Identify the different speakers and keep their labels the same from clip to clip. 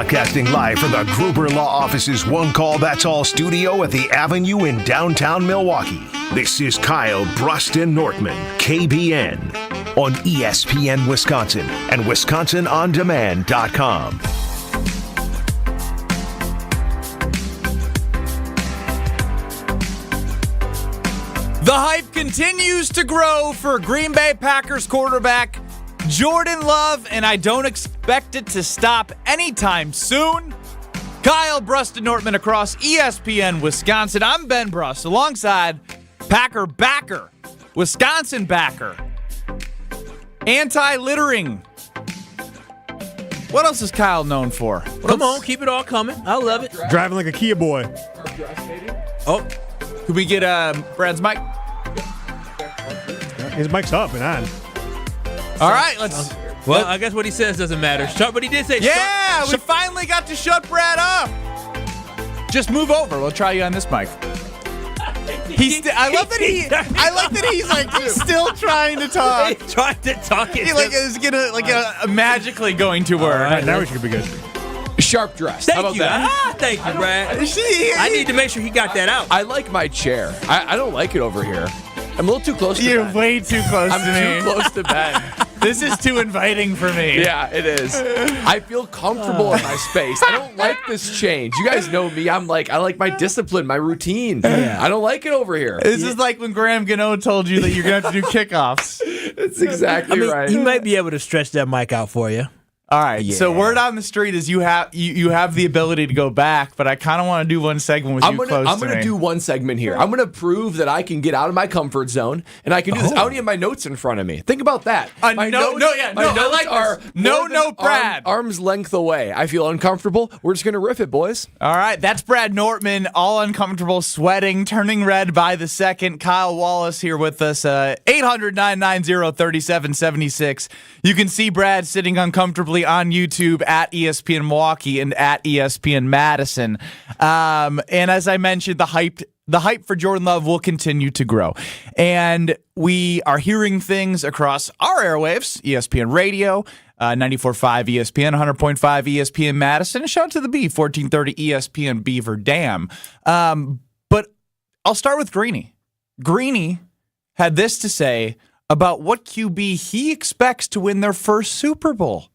Speaker 1: Broadcasting live from the Gruber Law Office's One Call That's All studio at the Avenue in downtown Milwaukee. This is Kyle Bruston Nortman, KBN, on ESPN Wisconsin and WisconsinOnDemand.com.
Speaker 2: The hype continues to grow for Green Bay Packers quarterback Jordan Love, and I don't expect it to stop anytime soon. Kyle Bruston Nortman across ESPN Wisconsin. I'm Ben Brust alongside Packer backer, Wisconsin backer, anti-littering. What else is Kyle known for?
Speaker 3: Come on, keep it all coming. I love it.
Speaker 4: Driving like a Kia boy.
Speaker 2: Oh, could we get Brad's mic?
Speaker 4: His mic's up and on.
Speaker 2: All right, let's.
Speaker 3: Well, I guess what he says doesn't matter. But he did say,
Speaker 2: Yeah, we finally got to shut Brad up. Just move over. We'll try you on this mic. I like that he's still trying to talk.
Speaker 3: He's trying to talk.
Speaker 2: He is gonna magically going to work.
Speaker 4: All right, now we should be good.
Speaker 5: Sharp dress.
Speaker 3: Thank
Speaker 5: How about
Speaker 3: you.
Speaker 5: that?
Speaker 3: Thank you, Brad. I need to make sure he got that out.
Speaker 5: I like my chair. I don't like it over here. I'm a little too close to
Speaker 2: You're
Speaker 5: Ben.
Speaker 2: way too close to me.
Speaker 5: I'm too close to Ben.
Speaker 2: This is too inviting for me.
Speaker 5: Yeah, it is. I feel comfortable in my space. I don't like this change. You guys know me. I like my discipline, my routine. I don't like it over here.
Speaker 2: This is like when Graham Gano told you that you're going to have to do kickoffs.
Speaker 5: That's exactly right.
Speaker 3: He might be able to stretch that mic out for you.
Speaker 2: All right, so word on the street is you have the ability to go back, but I kind of want to do one segment with you close to me.
Speaker 5: I'm going to do one segment here. I'm going to prove that I can get out of my comfort zone, and I can do this. I don't even have my notes in front of me. Think about that. My notes are
Speaker 2: Brad.
Speaker 5: Arm's length away. I feel uncomfortable. We're just going to riff it, boys.
Speaker 2: All right, that's Brad Nortman, all uncomfortable, sweating, turning red by the second. Kyle Wallace here with us, 800-990-3776. You can see Brad sitting uncomfortably on YouTube at ESPN Milwaukee and at ESPN Madison. And as I mentioned, the hype for Jordan Love will continue to grow. And we are hearing things across our airwaves, ESPN Radio, 94.5 ESPN, 100.5 ESPN Madison. Shout out to the B, 1430 ESPN Beaver Dam. But I'll start with Greeny. Greeny had this to say about what QB he expects to win their first Super Bowl.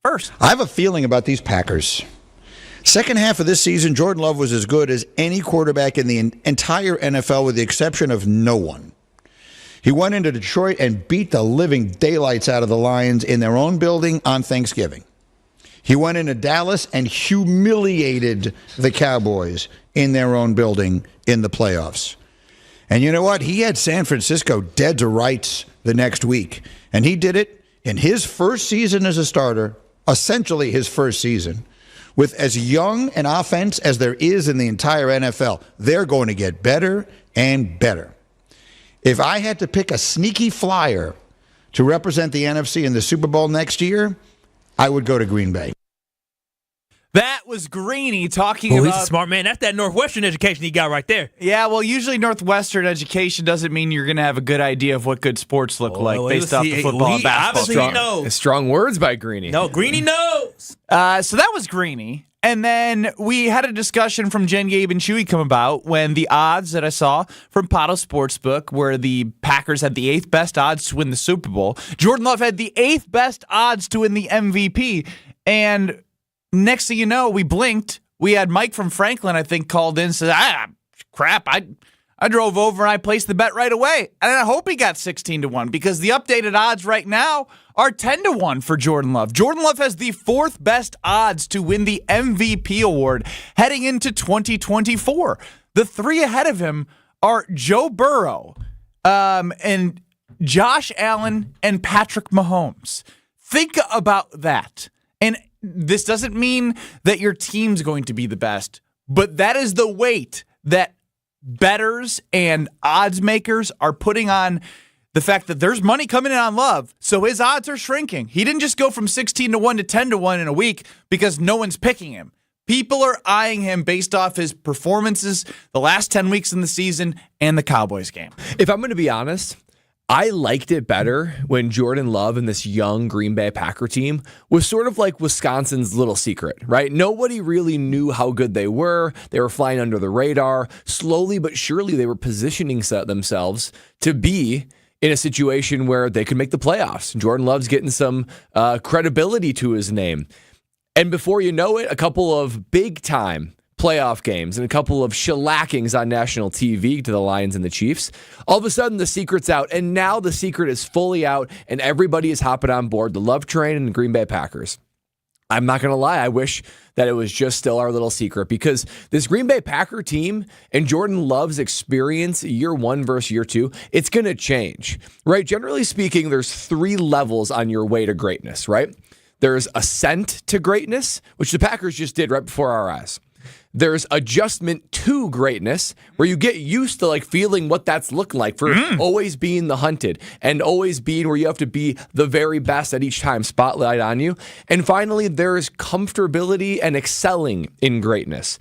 Speaker 2: First,
Speaker 6: I have a feeling about these Packers. Second half of this season, Jordan Love was as good as any quarterback in the entire NFL with the exception of no one. He went into Detroit and beat the living daylights out of the Lions in their own building on Thanksgiving. He went into Dallas and humiliated the Cowboys in their own building in the playoffs. And you know what? He had San Francisco dead to rights the next week. And he did it in his first season as a starter, essentially his first season, with as young an offense as there is in the entire NFL. They're going to get better and better. If I had to pick a sneaky flyer to represent the NFC in the Super Bowl next year, I would go to Green Bay.
Speaker 2: that was Greeny talking about...
Speaker 3: He's a smart man. That's that Northwestern education he got right there.
Speaker 2: Yeah, well, usually Northwestern education doesn't mean you're going to have a good idea of what good sports look like based off the football and basketball.
Speaker 3: Obviously he knows.
Speaker 5: Strong words by Greeny.
Speaker 3: No, Greeny knows.
Speaker 2: So that was Greeny. And then we had a discussion from Jen, Gabe, and Chewy come about when the odds that I saw from Pato Sportsbook, where the Packers had the 8th best odds to win the Super Bowl. Jordan Love had the 8th best odds to win the MVP. And next thing you know, we blinked. We had Mike from Franklin, I think, called in and said, crap, I drove over and I placed the bet right away. And I hope he got 16-1 because the updated odds right now are 10-1 for Jordan Love. Jordan Love has the 4th best odds to win the MVP award heading into 2024. The 3 ahead of him are Joe Burrow and Josh Allen and Patrick Mahomes. Think about that. And this doesn't mean that your team's going to be the best, but that is the weight that bettors and odds makers are putting on the fact that there's money coming in on Love, so his odds are shrinking. He didn't just go from 16-1 to 10-1 in a week because no one's picking him. People are eyeing him based off his performances the last 10 weeks in the season and the Cowboys game.
Speaker 5: If I'm going to be honest, I liked it better when Jordan Love and this young Green Bay Packer team was sort of like Wisconsin's little secret, right? Nobody really knew how good they were. They were flying under the radar. Slowly but surely, they were positioning themselves to be in a situation where they could make the playoffs. Jordan Love's getting some credibility to his name. And before you know it, a couple of big-time playoff games and a couple of shellackings on national TV to the Lions and the Chiefs. All of a sudden, the secret's out, and now the secret is fully out, and everybody is hopping on board the Love train and the Green Bay Packers. I'm not going to lie. I wish that it was just still our little secret, because this Green Bay Packer team and Jordan Love's experience year 1 versus year 2, it's going to change, right? Generally speaking, there's 3 levels on your way to greatness, right? There's ascent to greatness, which the Packers just did right before our eyes. There's adjustment to greatness, where you get used to like feeling what that's looking like for always being the hunted and always being where you have to be the very best at each time, spotlight on you. And finally, there's comfortability and excelling in greatness.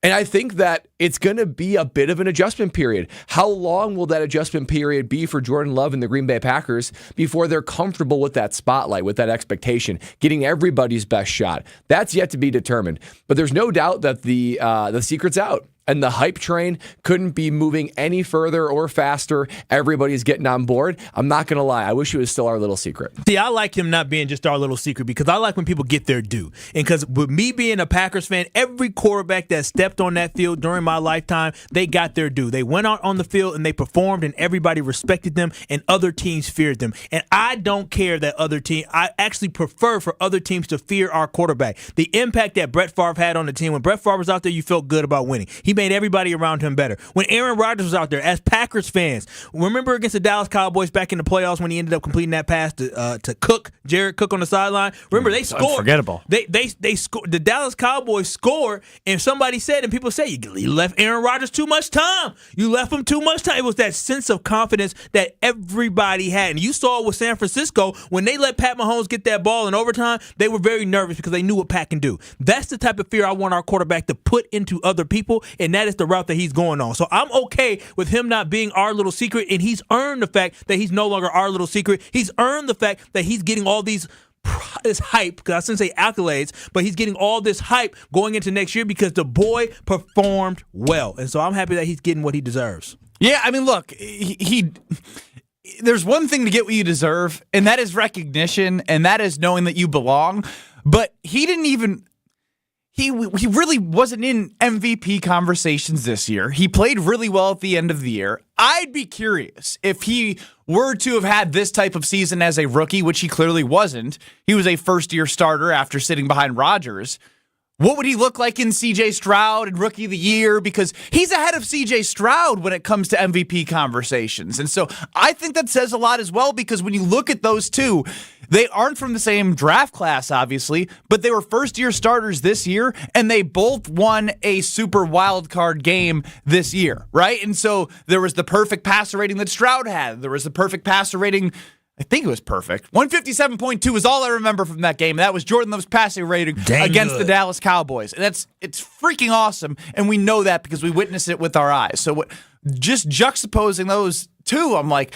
Speaker 5: And I think that it's going to be a bit of an adjustment period. How long will that adjustment period be for Jordan Love and the Green Bay Packers before they're comfortable with that spotlight, with that expectation, getting everybody's best shot? That's yet to be determined. But there's no doubt that the secret's out. And the hype train couldn't be moving any further or faster. Everybody's getting on board. I'm not going to lie. I wish it was still our little secret.
Speaker 3: See, I like him not being just our little secret, because I like when people get their due. And because with me being a Packers fan, every quarterback that stepped on that field during my lifetime, they got their due. They went out on the field and they performed, and everybody respected them, and other teams feared them. And I don't care that other team. I actually prefer for other teams to fear our quarterback. The impact that Brett Favre had on the team, when Brett Favre was out there, you felt good about winning. He made everybody around him better. When Aaron Rodgers was out there, as Packers fans, remember against the Dallas Cowboys back in the playoffs when he ended up completing that pass to Cook, Jared Cook on the sideline? Remember, they scored.
Speaker 2: Unforgettable.
Speaker 3: They scored. The Dallas Cowboys scored, and somebody said, and people say, you left Aaron Rodgers too much time. You left him too much time. It was that sense of confidence that everybody had. And you saw it with San Francisco when they let Pat Mahomes get that ball in overtime. They were very nervous because they knew what Pat can do. That's the type of fear I want our quarterback to put into other people, and that is the route that he's going on. So I'm okay with him not being our little secret, and he's earned the fact that he's no longer our little secret. He's earned the fact that he's getting all this hype, because I shouldn't say accolades, but he's getting all this hype going into next year because the boy performed well. And so I'm happy that he's getting what he deserves.
Speaker 2: Yeah, I mean, look, he there's one thing to get what you deserve, and that is recognition, and that is knowing that you belong. But he didn't even... He really wasn't in MVP conversations this year. He played really well at the end of the year. I'd be curious if he were to have had this type of season as a rookie, which he clearly wasn't. He was a first-year starter after sitting behind Rodgers. What would he look like in C.J. Stroud and Rookie of the Year? Because he's ahead of C.J. Stroud when it comes to MVP conversations. And so I think that says a lot as well, because when you look at those two, they aren't from the same draft class, obviously, but they were first-year starters this year, and they both won a super wild card game this year, right? And so there was the perfect passer rating that Stroud had. There was the perfect passer rating. I think it was perfect. 157.2 is all I remember from that game. That was Jordan Love's passing rating against the Dallas Cowboys. And it's freaking awesome, and we know that because we witnessed it with our eyes. So just juxtaposing those two, I'm like,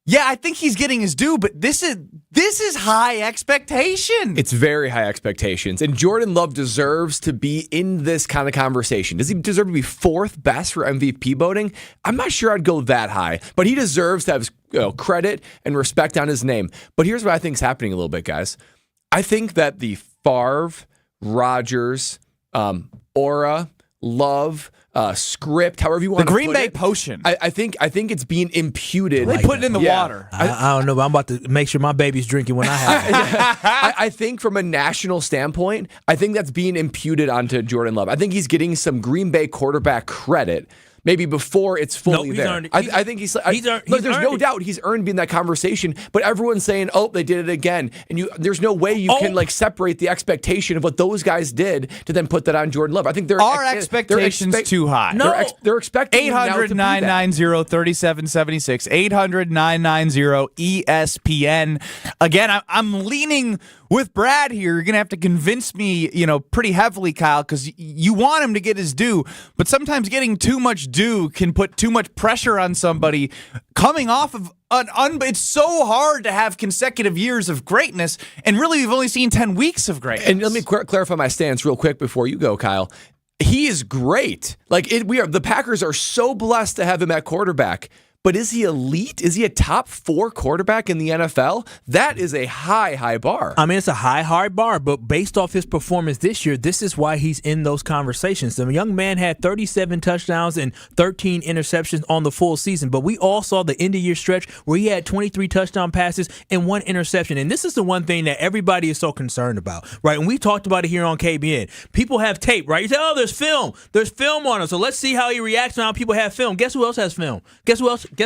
Speaker 2: yeah, I think he's getting his due, but this is high expectation.
Speaker 5: It's very high expectations, and Jordan Love deserves to be in this kind of conversation. Does he deserve to be 4th best for MVP voting? I'm not sure I'd go that high, but he deserves to have credit and respect on his name. But here's what I think is happening a little bit, guys. I think that the Favre, Rodgers, aura, Love, script, however you want to put it.
Speaker 2: The Green Bay potion.
Speaker 5: I think it's being imputed.
Speaker 2: They put it in the water.
Speaker 3: I don't know, but I'm about to make sure my baby's drinking when I have it.
Speaker 5: I think from a national standpoint, I think that's being imputed onto Jordan Love. I think he's getting some Green Bay quarterback credit. Maybe before it's fully there. I think he's earned. Look, there's no doubt he's earned being in that conversation, but everyone's saying, oh, they did it again. And there's no way you can separate the expectation of what those guys did to then put that on Jordan Love. I think
Speaker 2: our expectations too high.
Speaker 5: No. They're expecting
Speaker 2: 800-990-3776. 800-990-ESPN. Again, I'm leaning with Brad here, you're going to have to convince me, pretty heavily, Kyle, because you want him to get his due. But sometimes getting too much due can put too much pressure on somebody coming off of it's so hard to have consecutive years of greatness. And really, we've only seen 10 weeks of greatness.
Speaker 5: And let me clarify my stance real quick before you go, Kyle. He is great. The Packers are so blessed to have him at quarterback. But is he elite? Is he a top 4 quarterback in the NFL? That is a high bar.
Speaker 3: I mean, it's a high bar, but based off his performance this year, this is why he's in those conversations. The young man had 37 touchdowns and 13 interceptions on the full season, but we all saw the end-of-year stretch where he had 23 touchdown passes and 1 interception. And this is the one thing that everybody is so concerned about, right? And we talked about it here on KBN. People have tape, right? You say, oh, there's film. There's film on it, so let's see how he reacts now. People have film. Guess who else has film? Guess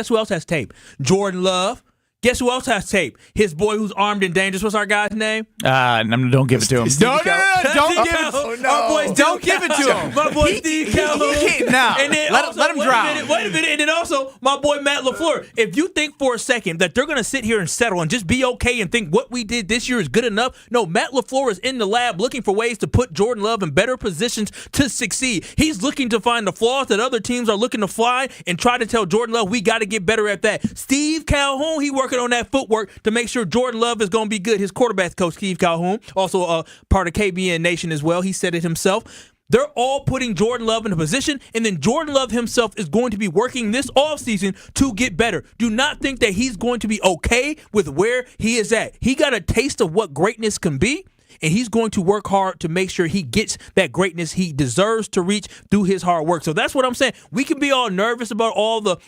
Speaker 3: who else has tape? Jordan Love. Guess who else has tape? His boy who's armed and dangerous. What's our guy's name?
Speaker 2: Don't give it to him. No, don't give it.
Speaker 3: Oh, no. Don't give it to him. My boy Steve Calhoun.
Speaker 2: No,
Speaker 3: and then
Speaker 2: let him drown.
Speaker 3: Wait a minute. And then also my boy Matt LaFleur. If you think for a second that they're going to sit here and settle and just be okay and think what we did this year is good enough, no, Matt LaFleur is in the lab looking for ways to put Jordan Love in better positions to succeed. He's looking to find the flaws that other teams are looking to find and try to tell Jordan Love we got to get better at that. Steve Calhoun, he working on that footwork to make sure Jordan Love is going to be good. His quarterback coach, Steve Calhoun, also part of KBN Nation as well. He said it himself. They're all putting Jordan Love in a position, and then Jordan Love himself is going to be working this offseason to get better. Do not think that he's going to be okay with where he is at. He got a taste of what greatness can be, and he's going to work hard to make sure he gets that greatness he deserves to reach through his hard work. So that's what I'm saying. We can be all nervous about all the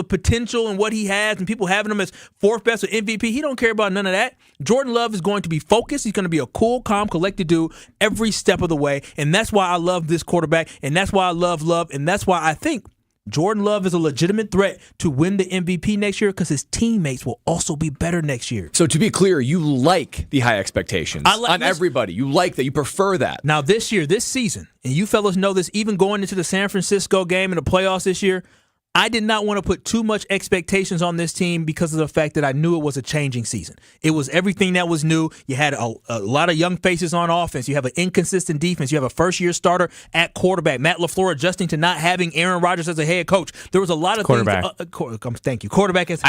Speaker 3: potential and what he has and people having him as 4th best or MVP. He don't care about none of that. Jordan Love is going to be focused. He's going to be a cool, calm, collected dude every step of the way. And that's why I love this quarterback. And that's why I love Love. And that's why I think Jordan Love is a legitimate threat to win the MVP next year because his teammates will also be better next year.
Speaker 5: So to be clear, you like the high expectations on everybody. You like that. You prefer that.
Speaker 3: Now this season, and you fellas know this, even going into the San Francisco game in the playoffs this year, I did not want to put too much expectations on this team because of the fact that I knew it was a changing season. It was everything that was new. You had a lot of young faces on offense. You have an inconsistent defense. You have a first-year starter at quarterback. Matt LaFleur adjusting to not having Aaron Rodgers as a head coach. There was a lot of
Speaker 2: quarterback.
Speaker 3: Thank you. Quarterback as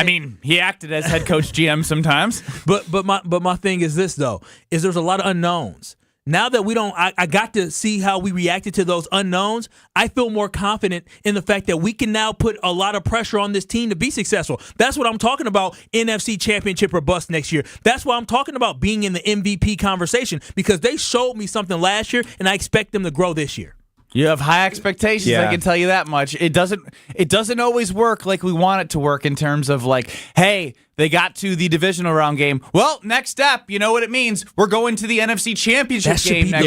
Speaker 2: he acted as head coach GM sometimes.
Speaker 3: But my thing is this, though, is there's a lot of unknowns. Now that I got to see how we reacted to those unknowns, I feel more confident in the fact that we can now put a lot of pressure on this team to be successful. That's what I'm talking about, NFC Championship or bust next year. That's why I'm talking about being in the MVP conversation because they showed me something last year, and I expect them to grow this year.
Speaker 2: You have high expectations,
Speaker 4: Yeah.
Speaker 2: I can tell you that much. It doesn't always work like we want it to work in terms of hey, they got to the divisional round game. Well, next step, you know what it means. We're going to the NFC Championship game next.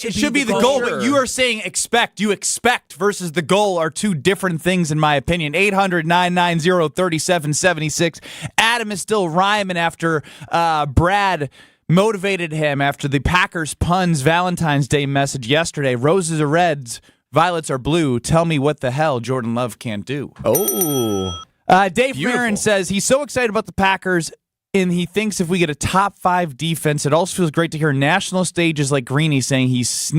Speaker 2: It should be the goal. But you are saying expect. You expect versus the goal are two different things in my opinion. 800-990-3776. Adam is still rhyming after Brad motivated him after the Packers Puns Valentine's Day message yesterday. Roses are reds, violets are blue. Tell me what the hell Jordan Love can't do.
Speaker 5: Oh.
Speaker 2: Dave Farron says he's so excited about the Packers, and he thinks if we get a top 5 defense, it also feels great to hear national stages like Greeny saying he's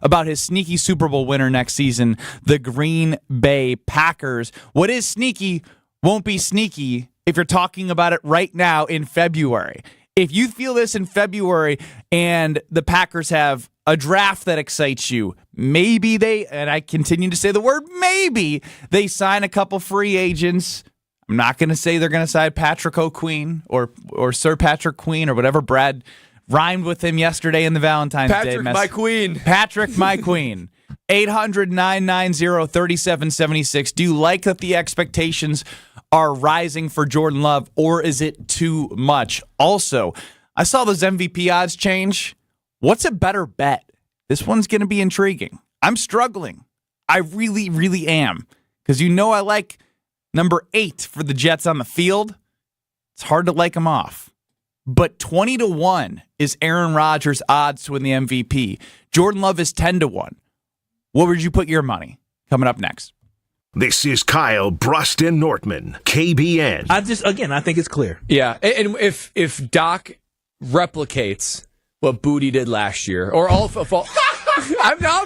Speaker 2: about his sneaky Super Bowl winner next season, the Green Bay Packers. What is sneaky won't be sneaky if you're talking about it right now in February. If you feel this in February and the Packers have a draft that excites you, maybe and I continue to say the word maybe, they sign a couple free agents. I'm not going to say they're going to sign Patrick O'Queen or Sir Patrick Queen or whatever Brad rhymed with him yesterday in the Valentine's Day
Speaker 5: Patrick, my queen.
Speaker 2: Patrick, my queen. 800-990-3776. Do you like that the expectations are rising for Jordan Love, or is it too much? Also, I saw those MVP odds change. What's a better bet? This one's going to be intriguing. I'm struggling. I really, really am. Because I like number 8 for the Jets on the field. It's hard to like them off. But 20-1 is Aaron Rodgers' odds to win the MVP. Jordan Love is 10-1. What would you put your money? Coming up next.
Speaker 1: This is Kyle Bruston Nortman, KBN.
Speaker 3: I think it's clear.
Speaker 5: Yeah, and if Doc replicates what Booty did last year, or all I'm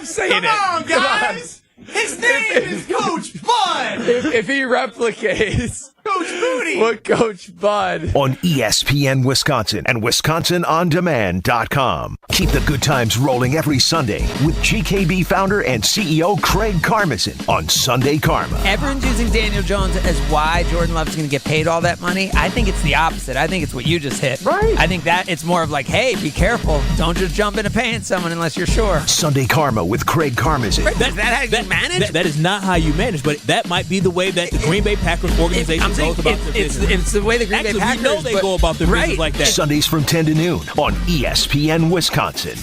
Speaker 5: saying
Speaker 2: Come on, guys! His name is Coach Bud!
Speaker 5: if he replicates
Speaker 2: Coach Booty!
Speaker 5: what Coach Bud
Speaker 1: On ESPN Wisconsin and WisconsinOnDemand.com. Keep the good times rolling every Sunday with GKB founder and CEO Craig Karmazin on Sunday Karma.
Speaker 7: Everyone's using Daniel Jones as why Jordan Love's going to get paid all that money. I think it's the opposite. I think it's what you just hit.
Speaker 5: Right.
Speaker 7: I think that it's more of like, hey, be careful. Don't just jump into paying someone unless you're sure.
Speaker 1: Sunday Karma with Craig Karmazin.
Speaker 7: Is that how you manage?
Speaker 3: That is not how you manage, but that might be the way that the Green Bay Packers organization goes about their business.
Speaker 7: It's the way the Green Bay Packers.
Speaker 3: We know they go about their business like that.
Speaker 1: Sundays from 10 to noon on ESPN Wisconsin.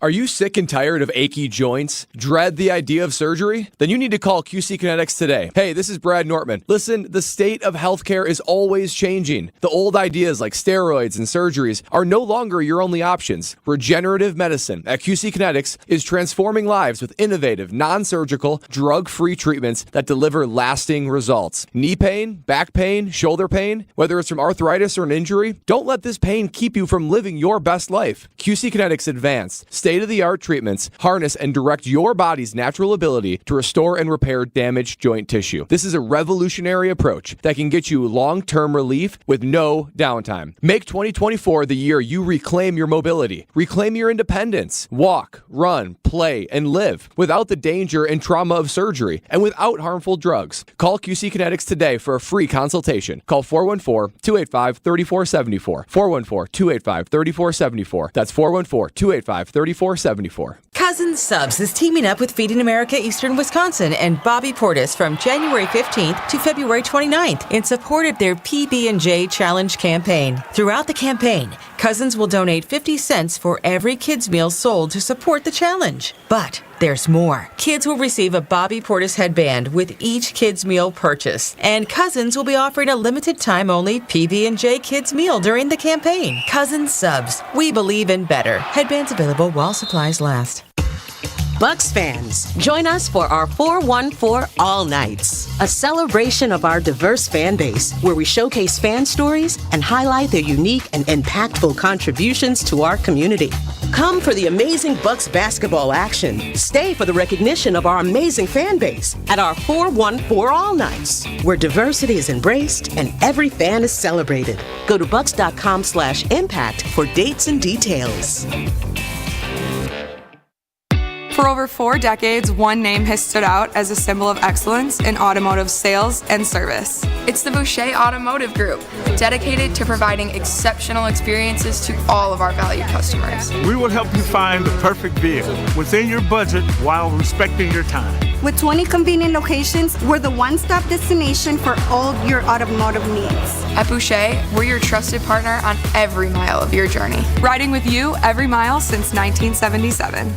Speaker 5: Are you sick and tired of achy joints? Dread the idea of surgery? Then you need to call QC Kinetics today. Hey, this is Brad Nortman. Listen, the state of healthcare is always changing. The old ideas like steroids and surgeries are no longer your only options. Regenerative medicine at QC Kinetics is transforming lives with innovative, non-surgical, drug-free treatments that deliver lasting results. Knee pain, back pain, shoulder pain, whether it's from arthritis or an injury, don't let this pain keep you from living your best life. QC Kinetics Advanced, state-of-the-art treatments harness and direct your body's natural ability to restore and repair damaged joint tissue. This is a revolutionary approach that can get you long-term relief with no downtime. Make 2024 the year you reclaim your mobility, reclaim your independence, walk, run, play, and live without the danger and trauma of surgery and without harmful drugs. Call QC Kinetics today for a free consultation. Call 414-285-3474. 414-285-3474. That's 414-285-3474.
Speaker 8: Cousins Subs is teaming up with Feeding America Eastern Wisconsin and Bobby Portis from January 15th to February 29th in support of their PB&J Challenge campaign. Throughout the campaign, Cousins will donate 50 cents for every kids' meal sold to support the challenge. But there's more. Kids will receive a Bobby Portis headband with each kids' meal purchase, and Cousins will be offering a limited time only PB&J kids meal during the campaign. Cousins Subs. We believe in better. Headbands available while supplies last.
Speaker 9: Bucks fans, join us for our 414 All Nights, a celebration of our diverse fan base where we showcase fan stories and highlight their unique and impactful contributions to our community. Come for the amazing Bucks basketball action. Stay for the recognition of our amazing fan base at our 414 All Nights, where diversity is embraced and every fan is celebrated. Go to bucks.com/impact for dates and details.
Speaker 10: For over 4 decades, one name has stood out as a symbol of excellence in automotive sales and service.
Speaker 11: It's the Boucher Automotive Group, dedicated to providing exceptional experiences to all of our valued customers.
Speaker 12: We will help you find the perfect vehicle within your budget while respecting your time.
Speaker 13: With 20 convenient locations, we're the one-stop destination for all your automotive needs.
Speaker 11: At Boucher, we're your trusted partner on every mile of your journey.
Speaker 10: Riding with you every mile since 1977.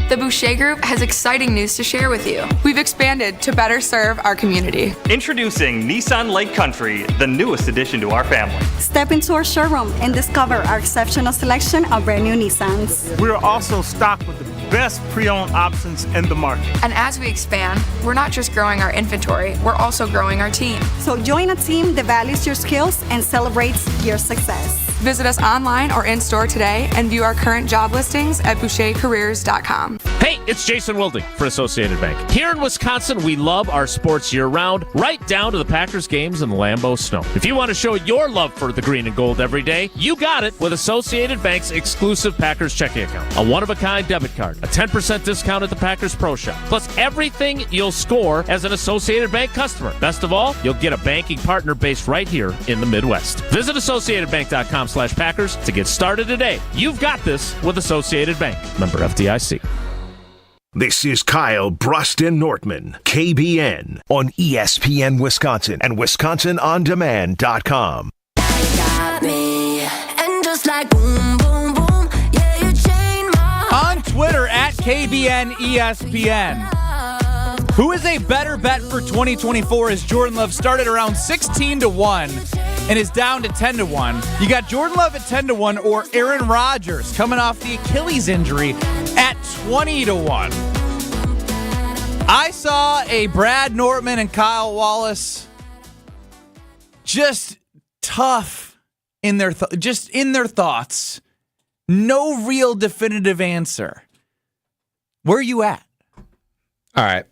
Speaker 11: The Boucher Group has exciting news to share with you.
Speaker 10: We've expanded to better serve our community.
Speaker 14: Introducing Nissan Lake Country, the newest addition to our family.
Speaker 13: Step into our showroom and discover our exceptional selection of brand new Nissans.
Speaker 12: We're also stocked with the best pre-owned options in the market.
Speaker 11: And as we expand, we're not just growing our inventory, we're also growing our team.
Speaker 13: So join a team that values your skills and celebrates your success.
Speaker 10: Visit us online or in-store today and view our current job listings at bouchercareers.com.
Speaker 15: Hey, it's Jason Wilding for Associated Bank. Here in Wisconsin, we love our sports year-round, right down to the Packers games and the Lambeau Snow. If you want to show your love for the green and gold every day, you got it with Associated Bank's exclusive Packers checking account. A one-of-a-kind debit card, a 10% discount at the Packers Pro Shop, plus everything you'll score as an Associated Bank customer. Best of all, you'll get a banking partner based right here in the Midwest. Visit AssociatedBank.com/Packers to get started today. You've got this with Associated Bank. Member FDIC.
Speaker 1: This is Kyle Bruston Nortman, KBN, on ESPN Wisconsin and WisconsinOnDemand.com.
Speaker 16: Got me, and just like boom, boom, boom, yeah, you changed my heart.
Speaker 2: On Twitter at KBN ESPN. Who is a better bet for 2024 as Jordan Love started around 16-1 and is down to 10-1? You got Jordan Love at 10-1 or Aaron Rodgers coming off the Achilles injury at 20-1. I saw a Brad Nortman and Kyle Wallace just tough in their just in their thoughts, no real definitive answer. Where are you at?
Speaker 5: All right.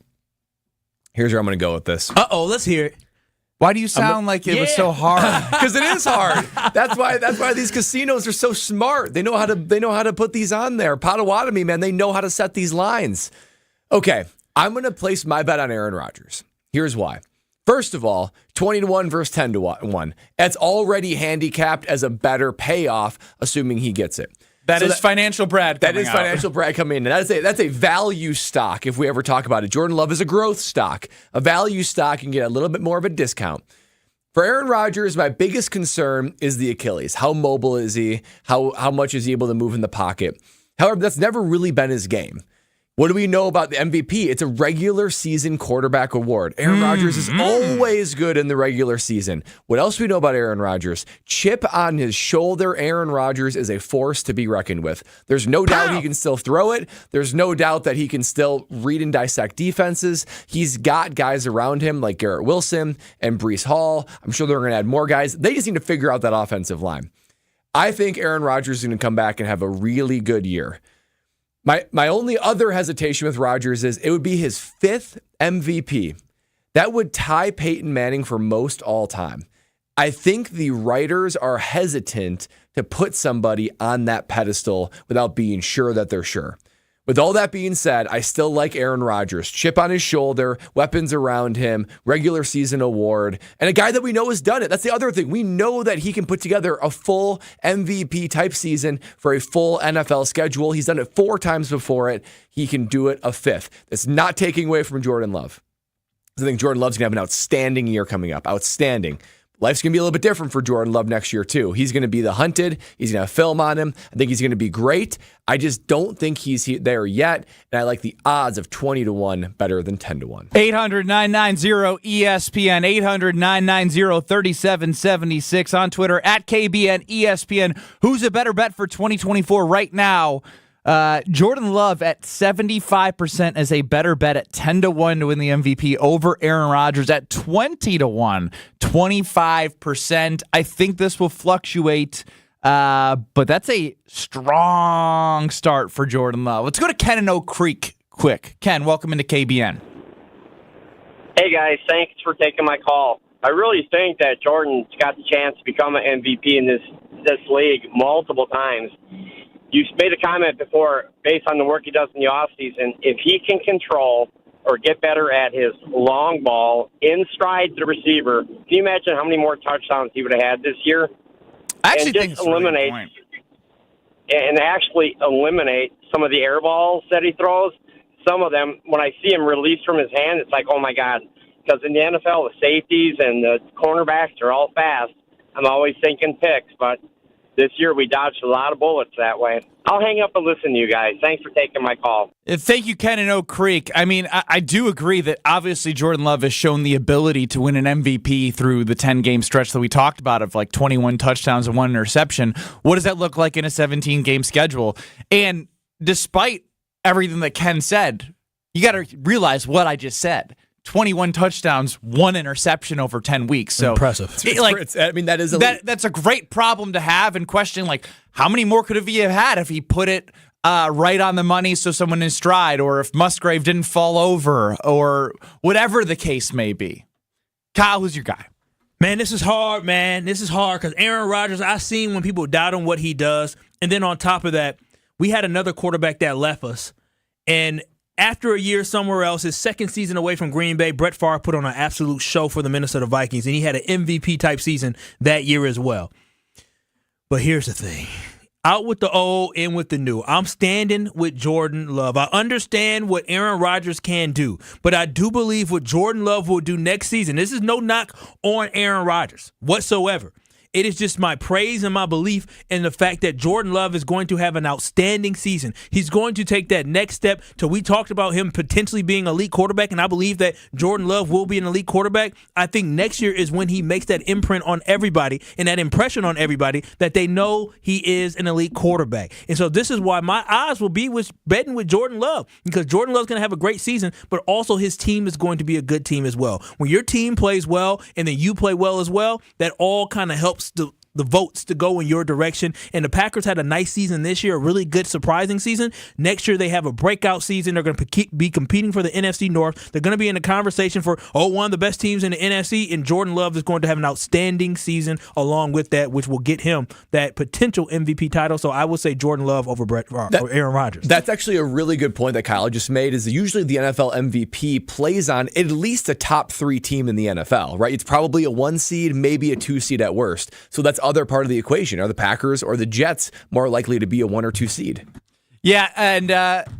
Speaker 5: Here's where I'm going to go with this.
Speaker 3: Uh-oh, let's hear it.
Speaker 2: Why do you sound like it was so hard?
Speaker 5: Because it is hard. That's why these casinos are so smart. They know how to put these on there. Potawatomi, man, they know how to set these lines. Okay, I'm going to place my bet on Aaron Rodgers. Here's why. First of all, 20-1 versus 10-1. That's already handicapped as a better payoff, assuming he gets it.
Speaker 2: That is financial Brad coming out.
Speaker 5: Financial Brad coming in. And that's a value stock if we ever talk about it. Jordan Love is a growth stock. A value stock can get a little bit more of a discount. For Aaron Rodgers, my biggest concern is the Achilles. How mobile is he? How much is he able to move in the pocket? However, that's never really been his game. What do we know about the MVP? It's a regular season quarterback award. Aaron Rodgers is always good in the regular season. What else do we know about Aaron Rodgers? Chip on his shoulder, Aaron Rodgers is a force to be reckoned with. There's no doubt he can still throw it. There's no doubt that he can still read and dissect defenses. He's got guys around him like Garrett Wilson and Breece Hall. I'm sure they're going to add more guys. They just need to figure out that offensive line. I think Aaron Rodgers is going to come back and have a really good year. My only other hesitation with Rodgers is it would be his 5th MVP. That would tie Peyton Manning for most all time. I think the writers are hesitant to put somebody on that pedestal without being sure that they're sure. With all that being said, I still like Aaron Rodgers. Chip on his shoulder, weapons around him, regular season award, and a guy that we know has done it. That's the other thing. We know that he can put together a full MVP type season for a full NFL schedule. He's done it 4 times before it. He can do it a 5th. That's not taking away from Jordan Love. I think Jordan Love's going to have an outstanding year coming up. Outstanding. Life's going to be a little bit different for Jordan Love next year, too. He's going to be the hunted. He's going to have film on him. I think he's going to be great. I just don't think he's there yet. And I like the odds of 20-1 better than 10-1.
Speaker 2: 800-990-ESPN, 800-990-3776 on Twitter, at KBN ESPN. Who's a better bet for 2024 right now? Jordan Love at 75% as a better bet at 10-1 to win the MVP over Aaron Rodgers at 20-1, 25%. I think this will fluctuate, but that's a strong start for Jordan Love. Let's go to Ken in Oak Creek quick. Ken, welcome into KBN.
Speaker 17: Hey, guys. Thanks for taking my call. I really think that Jordan's got the chance to become an MVP in this league multiple times. You made a comment before, based on the work he does in the offseason, if he can control or get better at his long ball in stride to the receiver, can you imagine how many more touchdowns he would have had this year?
Speaker 2: I actually think
Speaker 17: just eliminate some of the air balls that he throws. Some of them, when I see him released from his hand, it's like, oh, my God. Because in the NFL, the safeties and the cornerbacks are all fast. I'm always thinking picks, but this year, we dodged a lot of bullets that way. I'll hang up and listen to you guys. Thanks for taking my call.
Speaker 2: Thank you, Ken in Oak Creek. I mean, I do agree that obviously Jordan Love has shown the ability to win an MVP through the 10-game stretch that we talked about of like 21 touchdowns and 1 interception. What does that look like in a 17-game schedule? And despite everything that Ken said, you got to realize what I just said. 21 touchdowns, 1 interception over 10 weeks. So
Speaker 3: impressive.
Speaker 2: That's a great problem to have and question, like, how many more could he have had if he put it right on the money so someone in stride, or if Musgrave didn't fall over, or whatever the case may be. Kyle, who's your guy?
Speaker 3: Man, this is hard, man. This is hard because Aaron Rodgers, I've seen when people doubt on what he does. And then on top of that, we had another quarterback that left us. And after a year somewhere else, his second season away from Green Bay, Brett Favre put on an absolute show for the Minnesota Vikings, and he had an MVP-type season that year as well. But here's the thing. Out with the old, in with the new. I'm standing with Jordan Love. I understand what Aaron Rodgers can do, but I do believe what Jordan Love will do next season. This is no knock on Aaron Rodgers whatsoever. It is just my praise and my belief in the fact that Jordan Love is going to have an outstanding season. He's going to take that next step to, we talked about him potentially being an elite quarterback, and I believe that Jordan Love will be an elite quarterback. I think next year is when he makes that imprint on everybody and that impression on everybody that they know he is an elite quarterback. And so this is why my odds will be with betting with Jordan Love, because Jordan Love's going to have a great season, but also his team is going to be a good team as well. When your team plays well and then you play well as well, that all kind of helps the votes to go in your direction. And the Packers had a nice season this year, a really good surprising season. Next year they have a breakout season. They're going to be competing for the NFC North. They're going to be in the conversation for one of the best teams in the NFC. And Jordan Love is going to have an outstanding season along with that, which will get him that potential MVP title. So I would say Jordan Love over Aaron Rodgers.
Speaker 5: That's actually a really good point that Kyle just made. Is usually the NFL MVP plays on at least a top 3 team in the NFL, right? It's probably a 1 seed, maybe a 2 seed at worst. So that's other part of the equation. Are the Packers or the Jets more likely to be a 1 or 2 seed?
Speaker 2: Yeah, and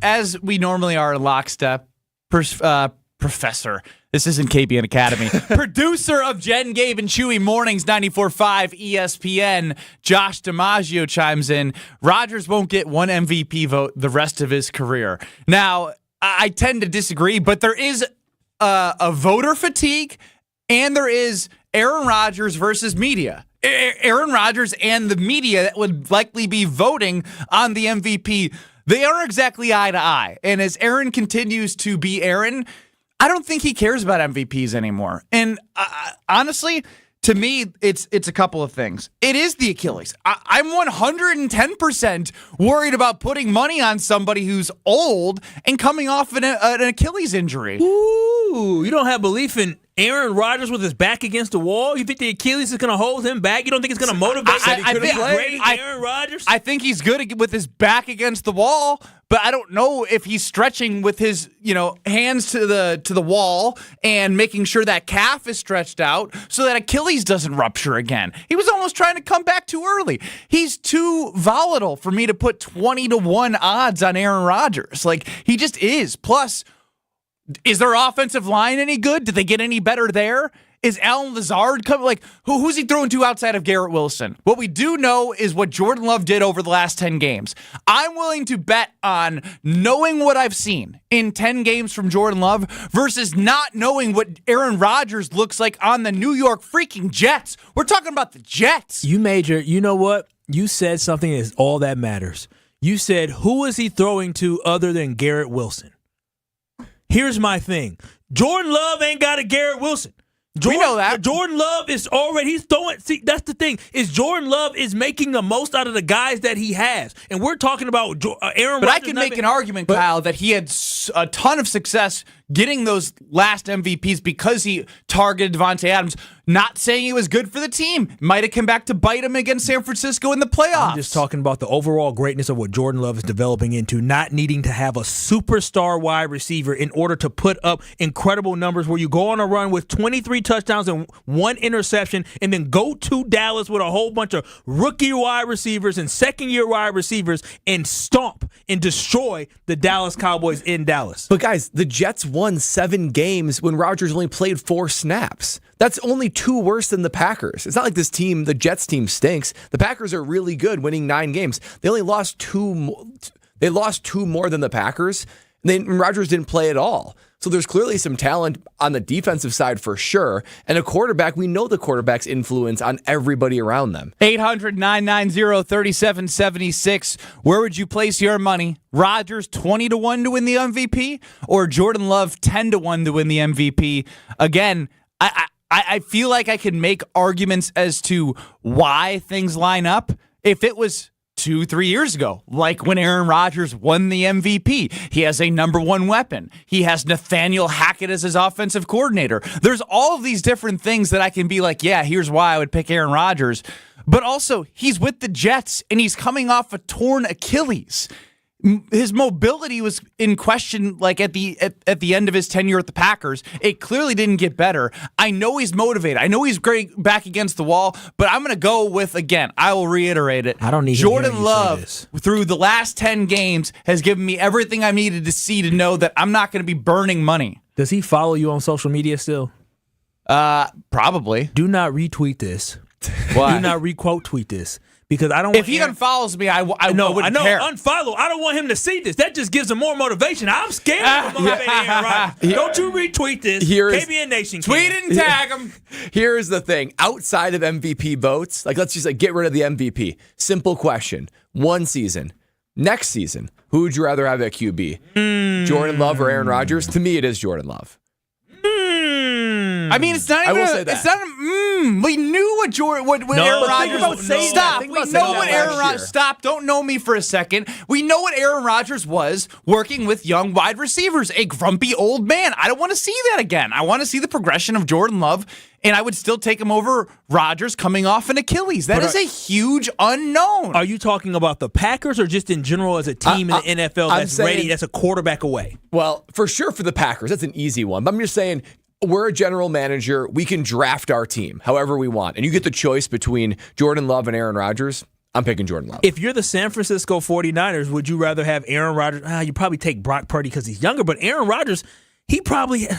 Speaker 2: as we normally are in lockstep, Professor, this isn't KBN Academy, producer of Jen, Gabe, and Chewy Mornings 94.5 ESPN, Josh DiMaggio chimes in, Rodgers won't get 1 MVP vote the rest of his career. Now, I tend to disagree, but there is a voter fatigue, and there is Aaron Rodgers versus media. Aaron Rodgers and the media that would likely be voting on the MVP, they are exactly eye to eye. And as Aaron continues to be Aaron, I don't think he cares about MVPs anymore. And honestly, to me, it's a couple of things. It is the Achilles. I'm 110% worried about putting money on somebody who's old and coming off an Achilles injury.
Speaker 3: Ooh, you don't have belief in Aaron Rodgers with his back against the wall? You think the Achilles is going to hold him back? You don't think it's going to motivate Aaron Rodgers?
Speaker 2: I think he's good with his back against the wall, but I don't know if he's stretching with his, hands to the wall and making sure that calf is stretched out so that Achilles doesn't rupture again. He was almost trying to come back too early. He's too volatile for me to put 20-1 odds on Aaron Rodgers. Like, he just is. Plus, is their offensive line any good? Did they get any better there? Is Allen Lazard coming? Like, who's he throwing to outside of Garrett Wilson? What we do know is what Jordan Love did over the last 10 games. I'm willing to bet on knowing what I've seen in 10 games from Jordan Love versus not knowing what Aaron Rodgers looks like on the New York freaking Jets. We're talking about the Jets.
Speaker 3: You know what? You said something that is all that matters. You said, who is he throwing to other than Garrett Wilson? Here's my thing. Jordan Love ain't got a Garrett Wilson.
Speaker 2: We know that.
Speaker 3: Jordan Love is already, he's throwing, see, that's the thing, is Jordan Love is making the most out of the guys that he has. And we're talking about Aaron Rodgers.
Speaker 2: But I can make an argument, Kyle, that he had a ton of success getting those last MVPs because he targeted Devontae Adams. Not saying he was good for the team. Might have come back to bite him against San Francisco in the playoffs.
Speaker 3: I'm just talking about the overall greatness of what Jordan Love is developing into, not needing to have a superstar wide receiver in order to put up incredible numbers where you go on a run with 23 touchdowns and 1 interception and then go to Dallas with a whole bunch of rookie wide receivers and second-year wide receivers and stomp and destroy the Dallas Cowboys in Dallas.
Speaker 5: But guys, the Jets won 7 games when Rodgers only played 4 snaps. That's only 2 worse than the Packers. It's not like this team, the Jets team, stinks. The Packers are really good, winning 9 games. They only lost 2. They lost 2 more than the Packers. And Rodgers didn't play at all. So there's clearly some talent on the defensive side for sure. And a quarterback, we know the quarterback's influence on everybody around them.
Speaker 2: 800-990-3776. Where would you place your money? Rodgers 20-1 to win the MVP or Jordan Love 10-1 to win the MVP? Again, I feel like I can make arguments as to why things line up. If it was 2-3 years ago, like when Aaron Rodgers won the MVP, he has a number 1 weapon. He has Nathaniel Hackett as his offensive coordinator. There's all of these different things that I can be like, yeah, here's why I would pick Aaron Rodgers. But also, he's with the Jets, and he's coming off a torn Achilles. His mobility was in question like at the end of his tenure at the Packers. It clearly didn't get better. I know he's motivated. I know he's great back against the wall, but I'm going to go with, again, I will reiterate it.
Speaker 3: I don't need
Speaker 2: Jordan Love, through the last 10 games, has given me everything I needed to see to know that I'm not going to be burning money.
Speaker 3: Does he follow you on social media still?
Speaker 2: Probably.
Speaker 3: Do not retweet this.
Speaker 2: Why?
Speaker 3: Do not requote tweet this. Because I don't.
Speaker 2: If he unfollows me, I wouldn't care.
Speaker 3: Unfollow. I don't want him to see this. That just gives him more motivation. I'm scared of motivating Aaron Rodgers. Don't you retweet this? KBN Nation.
Speaker 2: Tweet it and tag him.
Speaker 5: Here's the thing. Outside of MVP votes, like let's just get rid of the MVP. Simple question. 1 season. Next season, who would you rather have at QB? Jordan Love or Aaron Rodgers? To me, it is Jordan Love.
Speaker 2: I mean, it's not even. It's not. We knew what Aaron Rodgers. Stop. We know what Aaron Rodgers. Stop. Don't know me for a second. We know what Aaron Rodgers was working with young wide receivers. A grumpy old man. I don't want to see that again. I want to see the progression of Jordan Love, and I would still take him over Rodgers coming off an Achilles. That is a huge unknown.
Speaker 3: Are you talking about the Packers or just in general as a team in the NFL that's ready, that's a quarterback away?
Speaker 5: Well, for sure for the Packers. That's an easy one. But I'm just saying, we're a general manager. We can draft our team however we want. And you get the choice between Jordan Love and Aaron Rodgers. I'm picking Jordan Love.
Speaker 3: If you're the San Francisco 49ers, would you rather have Aaron Rodgers? You probably take Brock Purdy because he's younger, but Aaron Rodgers, he probably...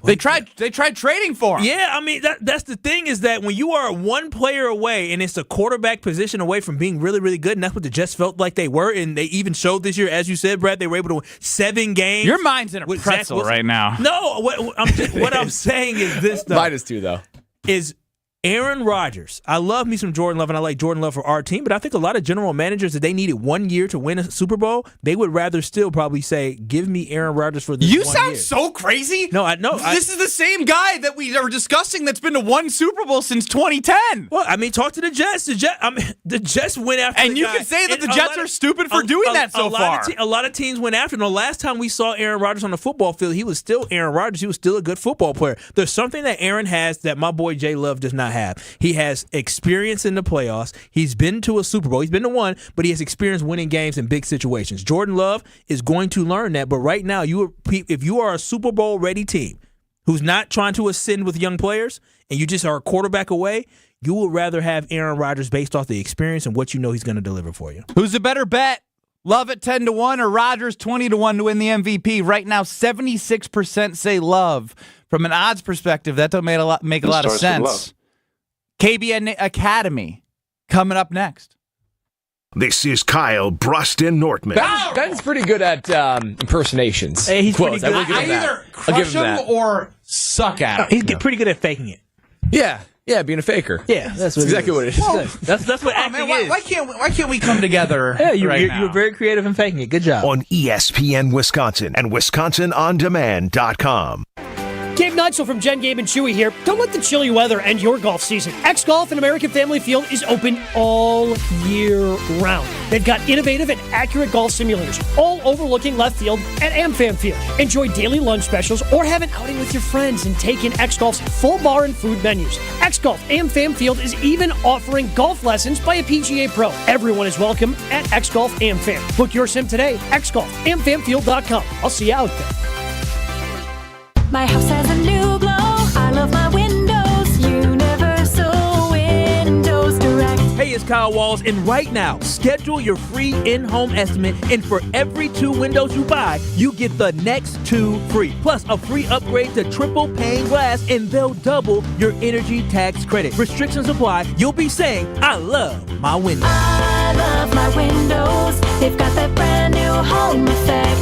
Speaker 2: They tried trading for him.
Speaker 3: Yeah, I mean, that's the thing is that when you are one player away and it's a quarterback position away from being really, really good, and that's what the Jets felt like they were, and they even showed this year, as you said, Brad, they were able to win 7 games.
Speaker 2: Your mind's in a pretzel right now.
Speaker 3: No, what I'm saying is this, though.
Speaker 5: Mine is too, though.
Speaker 3: Is Aaron Rodgers. I love me some Jordan Love, and I like Jordan Love for our team, but I think a lot of general managers, if they needed 1 year to win a Super Bowl, they would rather still probably say, give me Aaron Rodgers for this 1 year.
Speaker 2: You sound so crazy.
Speaker 3: No, I know.
Speaker 2: This is the same guy that we are discussing that's been to 1 Super Bowl since 2010.
Speaker 3: Well, I mean, talk to the Jets. The Jets went after
Speaker 2: and
Speaker 3: the
Speaker 2: you
Speaker 3: guy.
Speaker 2: can say that the Jets are stupid for doing that so far.
Speaker 3: A lot of teams went after him. The last time we saw Aaron Rodgers on the football field, he was still Aaron Rodgers. He was still a good football player. There's something that Aaron has that my boy Jay Love does not have. He has experience in the playoffs. He's been to a Super Bowl. He's been to one, but he has experience winning games in big situations. Jordan Love is going to learn that, but right now, if you are a Super Bowl ready team who's not trying to ascend with young players and you just are a quarterback away, you would rather have Aaron Rodgers based off the experience and what you know he's going to deliver for you.
Speaker 2: Who's a better bet? Love at 10-1 or Rodgers 20-1 to win the MVP? Right now, 76% say Love. From an odds perspective, that don't make a lot of sense. KBN Academy coming up next.
Speaker 1: This is Kyle Bruston Nortman.
Speaker 5: Ben's pretty good at impersonations.
Speaker 3: Hey, he's pretty good.
Speaker 2: I either crush him or suck at him.
Speaker 3: He's pretty good at faking it.
Speaker 5: Yeah, being a faker.
Speaker 3: Yeah, that's
Speaker 5: exactly what it is.
Speaker 3: Well, that's what acting is.
Speaker 2: Why can't we come together?
Speaker 3: Yeah, you're very creative in faking it. Good job.
Speaker 1: On ESPN Wisconsin and WisconsinOnDemand.com.
Speaker 18: Gabe Neitzel from Jen, Gabe, and Chewy here. Don't let the chilly weather end your golf season. X-Golf and American Family Field is open all year round. They've got innovative and accurate golf simulators, all overlooking left field at AmFam Field. Enjoy daily lunch specials or have an outing with your friends and take in X-Golf's full bar and food menus. X-Golf AmFam Field is even offering golf lessons by a PGA Pro. Everyone is welcome at X-Golf AmFam. Book your sim today. X-Golf, AmFamField.com. I'll see you out there.
Speaker 16: My house has a new glow. I love my windows. Universal Windows Direct.
Speaker 3: Hey, it's Kyle Walls, and right now, schedule your free in-home estimate, and for every 2 windows you buy, you get the next 2 free. Plus, a free upgrade to triple pane glass, and they'll double your energy tax credit. Restrictions apply. You'll be saying, I love my windows.
Speaker 16: I love my windows. They've got that brand new home effect.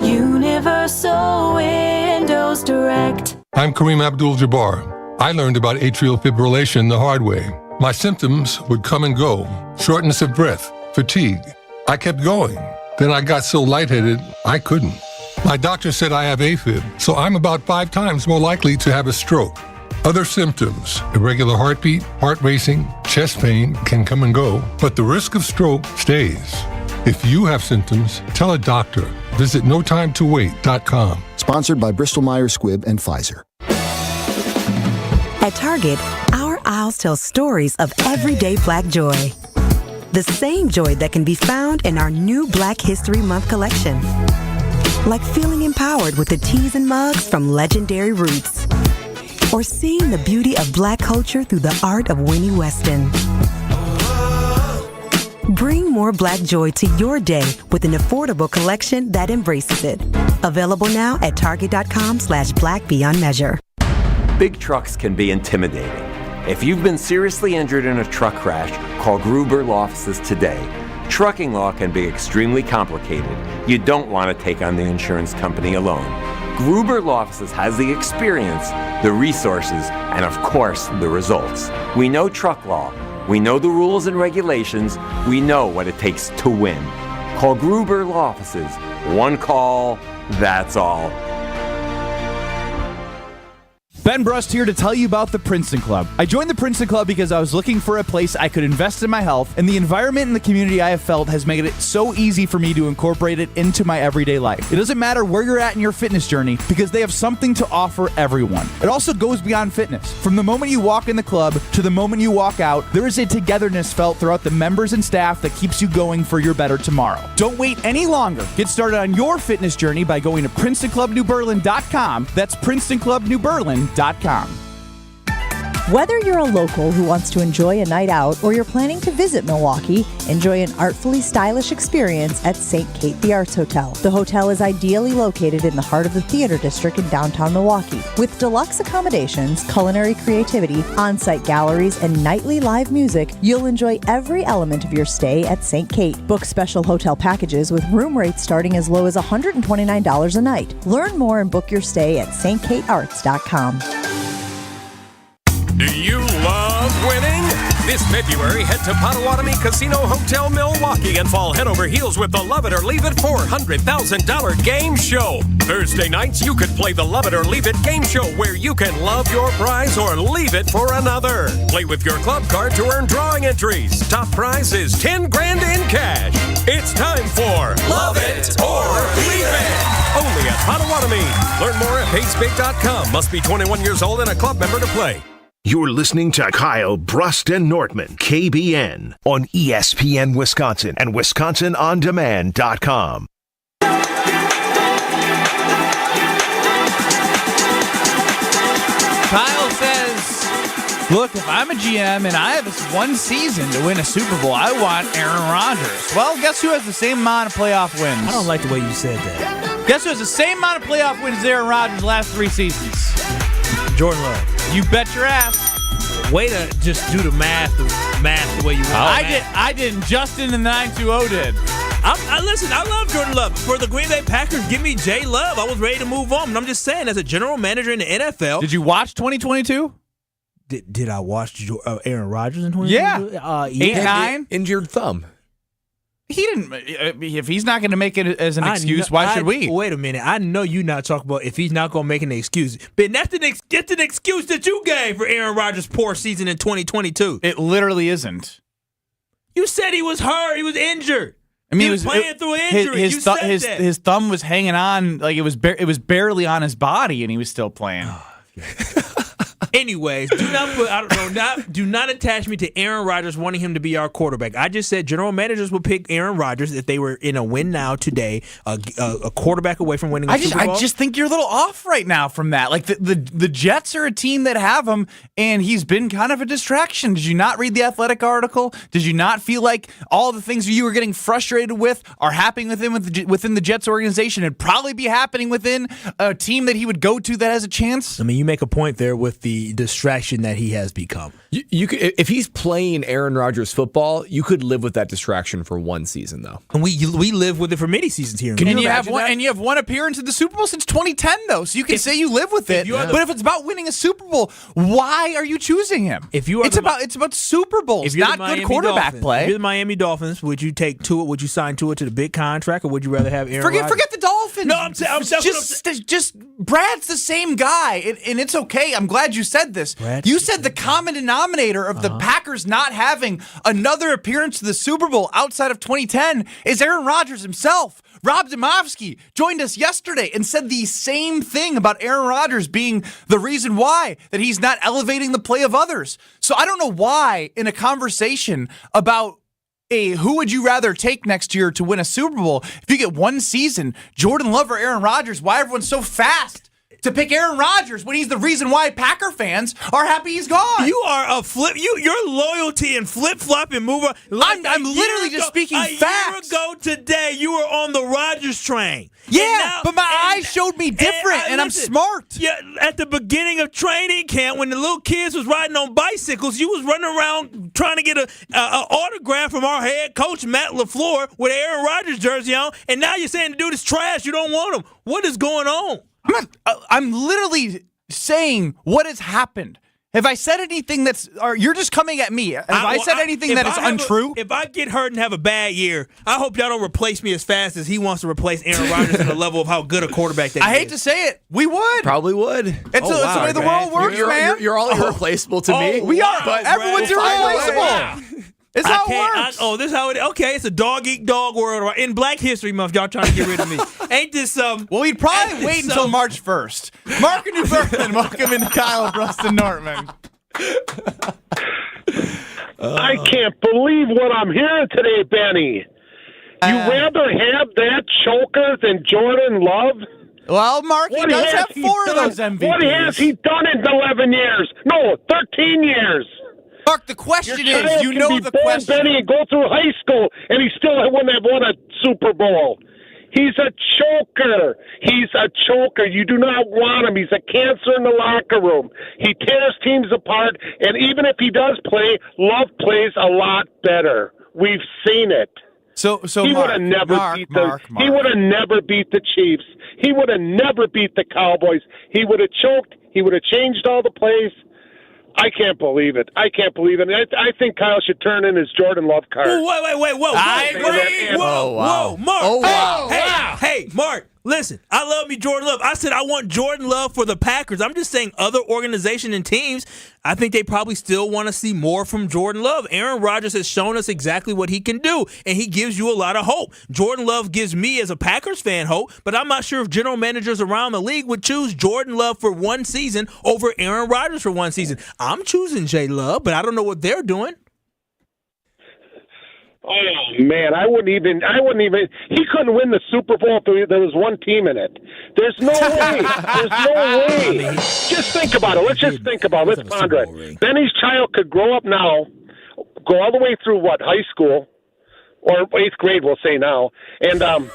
Speaker 16: Universal Windows Direct.
Speaker 19: I'm Kareem Abdul-Jabbar. I learned about atrial fibrillation the hard way. My symptoms would come and go. Shortness of breath, fatigue. I kept going. Then I got so lightheaded, I couldn't. My doctor said I have AFib, so I'm about 5 times more likely to have a stroke. Other symptoms, irregular heartbeat, heart racing, chest pain can come and go, but the risk of stroke stays. If you have symptoms, tell a doctor. Visit notimetowait.com.
Speaker 20: Sponsored by Bristol-Myers Squibb and Pfizer.
Speaker 21: At Target, our aisles tell stories of everyday Black joy. The same joy that can be found in our new Black History Month collection. Like feeling empowered with the teas and mugs from Legendary Roots. Or seeing the beauty of Black culture through the art of Winnie Weston. Bring more Black joy to your day with an affordable collection that embraces it. Available now at Target.com/Black Beyond Measure.
Speaker 22: Big trucks can be intimidating. If you've been seriously injured in a truck crash, call Gruber Law Offices today. Trucking law can be extremely complicated. You don't want to take on the insurance company alone. Gruber Law Offices has the experience, the resources, and of course, the results. We know truck law. We know the rules and regulations. We know what it takes to win. Call Gruber Law Offices. One call, that's all.
Speaker 2: Ben Brust here to tell you about the Princeton Club. I joined the Princeton Club because I was looking for a place I could invest in my health, and the environment and the community I have felt has made it so easy for me to incorporate it into my everyday life. It doesn't matter where you're at in your fitness journey because they have something to offer everyone. It also goes beyond fitness. From the moment you walk in the club to the moment you walk out, there is a togetherness felt throughout the members and staff that keeps you going for your better tomorrow. Don't wait any longer. Get started on your fitness journey by going to PrincetonClubNewBerlin.com. That's PrincetonClubNewBerlin.com.
Speaker 4: Whether you're a local who wants to enjoy a night out or you're planning to visit Milwaukee, enjoy an artfully stylish experience at St. Kate the Arts Hotel. The hotel is ideally located in the heart of the theater district in downtown Milwaukee. With deluxe accommodations, culinary creativity, on-site galleries, and nightly live music, you'll enjoy every element of your stay at St. Kate. Book special hotel packages with room rates starting as low as $129 a night. Learn more and book your stay at stkatearts.com.
Speaker 6: Do you love winning? This February, head to Potawatomi Casino Hotel Milwaukee and fall head over heels with the Love It or Leave It $400,000 game show. Thursday nights, you could play the Love It or Leave It game show where you can love your prize or leave it for another. Play with your club card to earn drawing entries. Top prize is $10,000 in cash. It's time for Love It or Leave It. Only at Potawatomi. Learn more at PaceBig.com. Must be 21 years old and a club member to play.
Speaker 1: You're listening to Kyle Brust and Nortman, KBN, on ESPN Wisconsin and WisconsinOnDemand.com.
Speaker 2: Kyle says, look, if I'm a GM and I have this one season to win a Super Bowl, I want Aaron Rodgers. Well, guess who has the same amount of playoff wins?
Speaker 3: I don't like the way you said that.
Speaker 2: Guess who has the same amount of playoff wins as Aaron Rodgers the last 3 seasons?
Speaker 3: Jordan Love.
Speaker 2: You bet your ass.
Speaker 3: Way to just do the math the way you want.
Speaker 2: I didn't. Justin and the 920 did.
Speaker 3: Listen, I love Jordan Love. For the Green Bay Packers, give me Jay Love. I was ready to move on. And I'm just saying, as a general manager in the NFL.
Speaker 2: Did you watch 2022?
Speaker 3: Did I watch Aaron Rodgers in 2022?
Speaker 2: Yeah. 8-9.
Speaker 5: Injured thumb.
Speaker 2: He didn't. If he's not going to make it as an excuse, why should we?
Speaker 3: Wait a minute. I know you're not talking about if he's not going to make an excuse. But that's an excuse that you gave for Aaron Rodgers' poor season in 2022.
Speaker 2: It literally isn't.
Speaker 3: You said he was hurt. He was injured.
Speaker 2: I mean,
Speaker 3: he was playing through injury.
Speaker 2: His thumb was hanging on like it was barely on his body, and he was still playing.
Speaker 3: Anyways, do not attach me to Aaron Rodgers wanting him to be our quarterback. I just said general managers would pick Aaron Rodgers if they were in a win now today, a quarterback away from winning a Super Bowl.
Speaker 2: I just think you're a little off right now from that. Like the Jets are a team that have him, and he's been kind of a distraction. Did you not read the Athletic article? Did you not feel like all the things you were getting frustrated with are happening within the Jets organization and probably be happening within a team that he would go to that has a chance?
Speaker 3: I mean, you make a point there with the distraction that he has become.
Speaker 5: You could, if he's playing Aaron Rodgers football, you could live with that distraction for one season, though.
Speaker 3: And we live with it for many seasons here.
Speaker 2: And you have one appearance in the Super Bowl since 2010, though, so you can say you live with it. But if it's about winning a Super Bowl, why are you choosing him? It's about Super Bowls, not good quarterback play.
Speaker 3: If you're the Miami Dolphins, would you take Tua? Would you sign Tua to the big contract, or would you rather have Aaron Rodgers?
Speaker 2: Forget the Dolphins.
Speaker 3: No, I'm
Speaker 2: just Brad's the same guy, and it's okay. I'm glad you said this. You said the common denominator of the Packers not having another appearance to the Super Bowl outside of 2010 is Aaron Rodgers himself. Rob Domofsky joined us yesterday and said the same thing about Aaron Rodgers being the reason why that he's not elevating the play of others. So I don't know why in a conversation about who would you rather take next year to win a Super Bowl, if you get one season, Jordan Love or Aaron Rodgers, why everyone's so fast to pick Aaron Rodgers when he's the reason why Packer fans are happy he's gone.
Speaker 3: You are a flip. Your loyalty and flip-flop and move on.
Speaker 2: I'm literally just speaking facts.
Speaker 3: A year ago today, you were on the Rodgers train.
Speaker 2: Yeah, but my eyes showed me different, and I'm smart.
Speaker 3: Yeah, at the beginning of training camp, when the little kids was riding on bicycles, you was running around trying to get an autograph from our head coach, Matt LaFleur, with an Aaron Rodgers jersey on, and now you're saying the dude is trash, you don't want him. What is going on?
Speaker 2: I'm literally saying what has happened. Have I said anything or you're just coming at me? Have I said anything that is untrue?
Speaker 3: If I get hurt and have a bad year, I hope y'all don't replace me as fast as he wants to replace Aaron Rodgers at the level of how good a quarterback that he is.
Speaker 2: I hate to say it. We would.
Speaker 5: Probably would.
Speaker 2: It's the way the world works, man.
Speaker 5: You're all irreplaceable to me.
Speaker 2: We are.
Speaker 5: But
Speaker 2: Everyone's irreplaceable. It's how it works.
Speaker 3: This is how it is. Okay, it's a dog-eat-dog world. In Black History Month, y'all trying to get rid of me. Ain't this Well,
Speaker 2: we'd probably wait until March 1st. Mark and New Berlin, welcome into Kyle, Bruston, Nortman.
Speaker 7: I can't believe what I'm hearing today, Benny. You rather have that choker than Jordan Love?
Speaker 2: Well, Mark, he does have 4 of those MVPs.
Speaker 7: What has he done in 11 years? No, 13 years.
Speaker 2: Mark, the question is, you know the question.
Speaker 7: Benny, and go through high school, and he still wouldn't have won a Super Bowl. He's a choker. He's a choker. You do not want him. He's a cancer in the locker room. He tears teams apart, and even if he does play, Love plays a lot better. We've seen it.
Speaker 2: So
Speaker 7: he would have never beat He would have never beat the Chiefs. He would have never beat the Cowboys. He would have choked. He would have changed all the plays. I can't believe it. I can't believe it. I think Kyle should turn in his Jordan Love card.
Speaker 3: Whoa, Mark.
Speaker 5: Oh, wow.
Speaker 3: Hey, Mark, listen, I love me Jordan Love. I said I want Jordan Love for the Packers. I'm just saying other organizations and teams, I think they probably still want to see more from Jordan Love. Aaron Rodgers has shown us exactly what he can do, and he gives you a lot of hope. Jordan Love gives me, as a Packers fan, hope, but I'm not sure if general managers around the league would choose Jordan Love for one season over Aaron Rodgers for one season. I'm choosing J. Love, but I don't know what they're doing.
Speaker 7: Oh man, I wouldn't even. He couldn't win the Super Bowl if there was one team in it. There's no way. There's no way. Just think about it. Let's just think about it. Let's ponder it. Benny's child could grow up now, go all the way through high school, or 8th grade, we'll say now, and no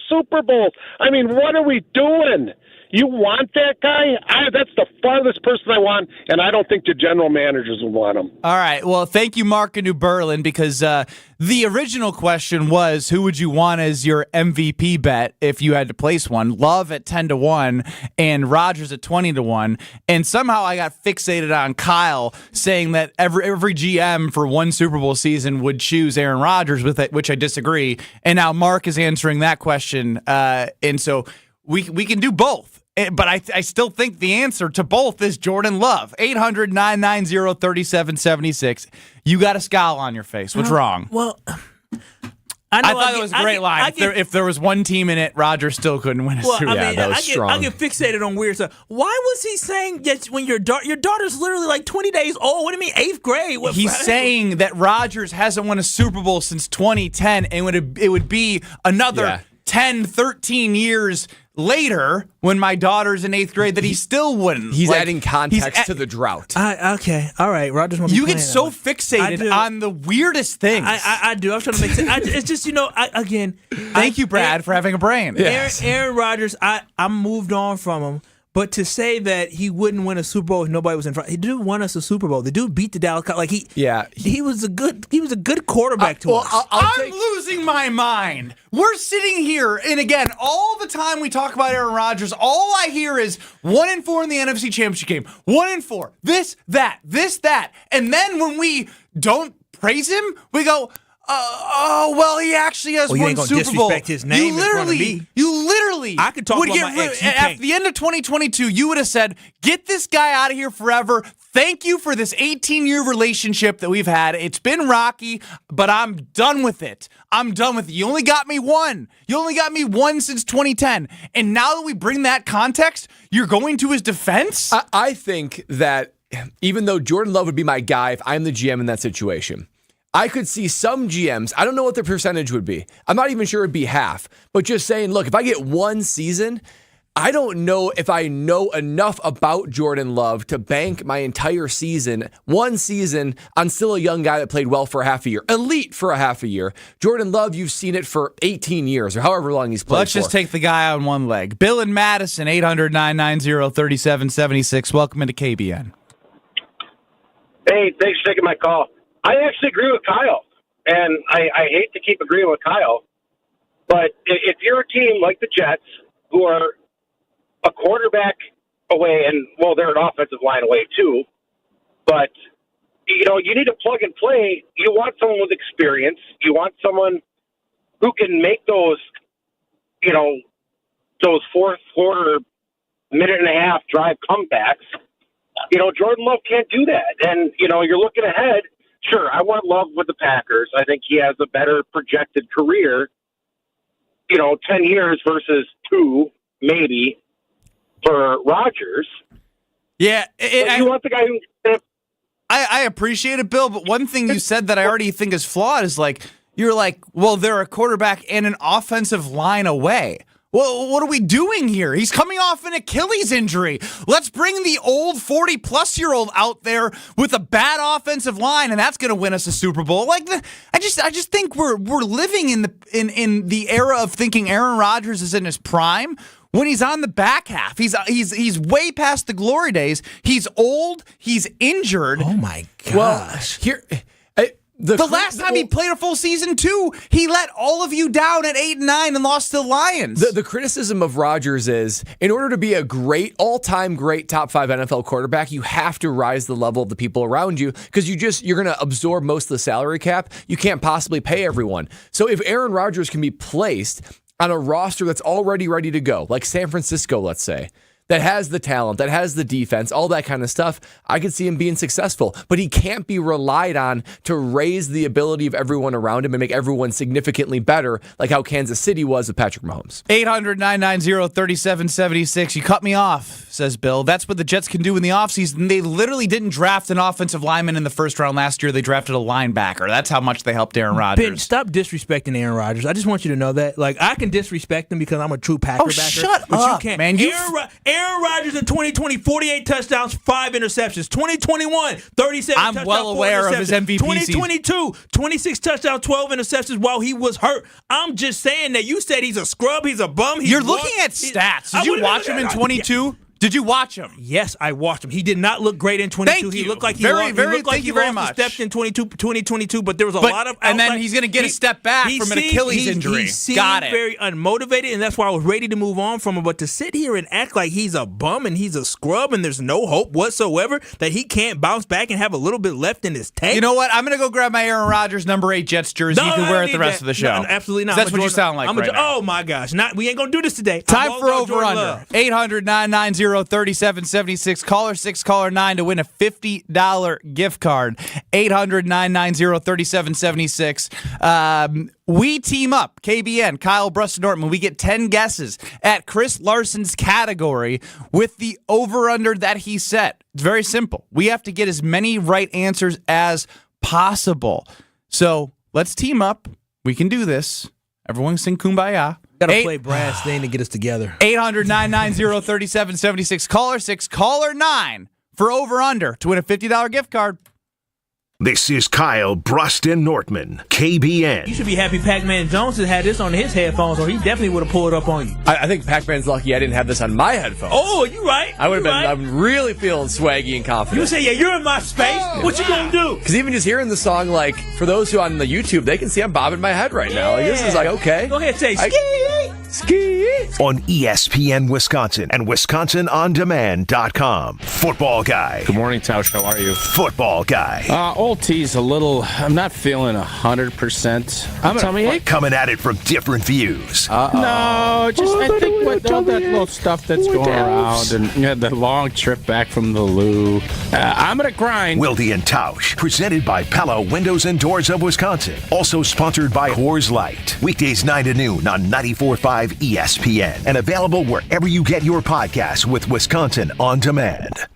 Speaker 7: Super Bowls. I mean, what are we doing? You want that guy? That's the farthest person I want, and I don't think the general managers would want him.
Speaker 2: All right. Well, thank you, Mark in New Berlin, because the original question was, who would you want as your MVP bet if you had to place one? Love at 10-1 and Rodgers at 20-1. And somehow I got fixated on Kyle saying that every GM for one Super Bowl season would choose Aaron Rodgers, with it, which I disagree. And now Mark is answering that question. And so we can do both. But I still think the answer to both is Jordan Love. 800-990-3776. You got a scowl on your face. What's wrong?
Speaker 3: Well,
Speaker 2: I thought it was a great line. If there was one team in it, Rodgers still couldn't win a Super Bowl.
Speaker 5: That was strong.
Speaker 3: I get fixated on weird stuff. Why was he saying that when your daughter's literally like 20 days old? What do you mean, 8th grade?
Speaker 2: He's saying that Rodgers hasn't won a Super Bowl since 2010, and it would be another 10, 13 years later, when my daughter's in 8th grade, that he still wouldn't.
Speaker 5: He's adding context to the drought.
Speaker 3: Okay, all right. Rodgers won't be
Speaker 2: You get so fixated on the weirdest things.
Speaker 3: I do. I was trying to make sense. It's just, again.
Speaker 2: Thank you, Brad, for having a brain.
Speaker 3: Yes. Aaron Rodgers, I moved on from him. But to say that he wouldn't win a Super Bowl if nobody was in front, he did won us a Super Bowl. The dude beat the Dallas Cowboys. He was a good quarterback to us.
Speaker 2: I'm losing my mind. We're sitting here, and again, all the time we talk about Aaron Rodgers, all I hear is 1-4 in the NFC Championship game. 1-4. This, that. And then when we don't praise him, we go, well, he actually has one Super Bowl.
Speaker 3: His name
Speaker 2: You literally.
Speaker 3: I could talk about my ex.
Speaker 2: At the end of 2022, you would have said, "Get this guy out of here forever. Thank you for this 18-year relationship that we've had. It's been rocky, but I'm done with it. You only got me one. You only got me one since 2010. And now that we bring that context, you're going to his defense?
Speaker 5: I think that even though Jordan Love would be my guy if I'm the GM in that situation, I could see some GMs, I don't know what the percentage would be. I'm not even sure it'd be half. But just saying, look, if I get one season, I don't know if I know enough about Jordan Love to bank my entire season, one season, on still a young guy that played well for a half a year. Elite for a half a year. Jordan Love, you've seen it for 18 years or however long he's played
Speaker 2: Let's just take the guy on one leg. Bill and Madison, 800-990-3776. Welcome into KBN.
Speaker 17: Hey, thanks for taking my call. I actually agree with Kyle, and I hate to keep agreeing with Kyle, but if you're a team like the Jets, who are a quarterback
Speaker 7: away, and, well, they're an offensive line away, too. But, you know, you need to plug and play. You want someone with experience. You want someone who can make those, you know, those fourth quarter, minute and a half drive comebacks. You know, Jordan Love can't do that. And, you know, you're looking ahead. Sure, I want Love with the Packers. I think he has a better projected career, you know, 10 years versus 2, maybe, for Rodgers.
Speaker 2: Yeah.
Speaker 7: You want the guy who...
Speaker 2: I appreciate it, Bill, but one thing you said that I already think is flawed is like, you're like, well, they're a quarterback and an offensive line away. Well, what are we doing here? He's coming off an Achilles injury. Let's bring the old 40-plus-year-old out there with a bad offensive line, and that's going to win us a Super Bowl. Like, I just think we're living in the era of thinking Aaron Rodgers is in his prime. When he's on the back half, he's way past the glory days. He's old. He's injured.
Speaker 3: Oh my gosh!
Speaker 2: Well, the last time he played a full season, too, he let all of you down at 8-9 and lost to the Lions.
Speaker 5: The criticism of Rodgers is, in order to be a great, all-time great top 5 NFL quarterback, you have to rise the level of the people around you because you're going to absorb most of the salary cap. You can't possibly pay everyone. So if Aaron Rodgers can be placed on a roster that's already ready to go, like San Francisco, let's say, that has the talent, that has the defense, all that kind of stuff, I could see him being successful. But he can't be relied on to raise the ability of everyone around him and make everyone significantly better, like how Kansas City was with Patrick Mahomes.
Speaker 2: 800-990-3776. You cut me off, says Bill. That's what the Jets can do in the offseason. They literally didn't draft an offensive lineman in the first round last year. They drafted a linebacker. That's how much they helped Aaron Rodgers.
Speaker 3: Ben, stop disrespecting Aaron Rodgers. I just want you to know that. Like, I can disrespect him because I'm a true Packer backer.
Speaker 2: Shut
Speaker 3: but
Speaker 2: up,
Speaker 3: you can't.
Speaker 2: man.
Speaker 3: Aaron Rodgers in 2020, 48 touchdowns, 5 interceptions. 2021, 37 touchdowns,
Speaker 2: I'm well aware of his MVP
Speaker 3: 2022, 26 touchdowns, 12 interceptions while he was hurt. I'm just saying that you said he's a scrub, he's a bum.
Speaker 2: You're looking at stats. Did you watch him in 22? Did you watch him?
Speaker 3: Yes, I watched him. He did not look great in 22.
Speaker 2: Thank you.
Speaker 3: He looked like he
Speaker 2: very,
Speaker 3: lost a step in 2022, but there was a lot of...
Speaker 2: And then he's going to get a step back from an Achilles injury.
Speaker 3: He seemed
Speaker 2: Got it.
Speaker 3: very unmotivated, and that's why I was ready to move on from him. But to sit here and act like he's a bum and he's a scrub and there's no hope whatsoever that he can't bounce back and have a little bit left in his tank.
Speaker 2: You know what? I'm going to go grab my Aaron Rodgers number 8 Jets jersey. You can wear it the rest of the show.
Speaker 3: No, absolutely not.
Speaker 2: That's what you sound like right now.
Speaker 3: Oh, my gosh. We ain't going to do this today.
Speaker 2: Time for over-under. 800-990-3776. Caller 6, caller 9 to win a $50 gift card. 800-990-3776. We team up, KBN, Kyle, Brust, and Norton. We get 10 guesses at Chris Larson's category with the over-under that he set. It's very simple. We have to get as many right answers as possible. So let's team up. We can do this. Everyone sing Kumbaya.
Speaker 3: Gotta play Brad's thing to get us together.
Speaker 2: 800-990-3776. Caller 6, caller 9 for over-under to win a $50 gift card.
Speaker 1: This is Kyle, Brust, and Nortman, KBN.
Speaker 3: You should be happy Pac-Man Jones has had this on his headphones, or he definitely would have pulled it up on you.
Speaker 5: I think Pac-Man's lucky I didn't have this on my headphones.
Speaker 3: Oh, you right.
Speaker 5: I would have been. Right. I'm really feeling swaggy and confident.
Speaker 3: You say, yeah, you're in my space. What you gonna do?
Speaker 5: Because even just hearing the song, like, for those who on the YouTube, they can see I'm bobbing my head right now. Like, this is like, okay.
Speaker 3: Go ahead, say ski.
Speaker 1: On ESPN Wisconsin and WisconsinOnDemand.com. Football Guy.
Speaker 8: Good morning, Tausch. How are you?
Speaker 1: Football Guy.
Speaker 8: Old T's a little, I'm not feeling 100%.
Speaker 1: Coming at it from different views.
Speaker 8: No, just I think with all that little stuff that's going around and the long trip back from the loo, I'm going to grind.
Speaker 1: Wilde and Tausch, presented by Pella Windows and Doors of Wisconsin. Also sponsored by Coors Light. Weekdays 9 to noon on 94.5 ESPN. And available wherever you get your podcasts with Wisconsin On Demand.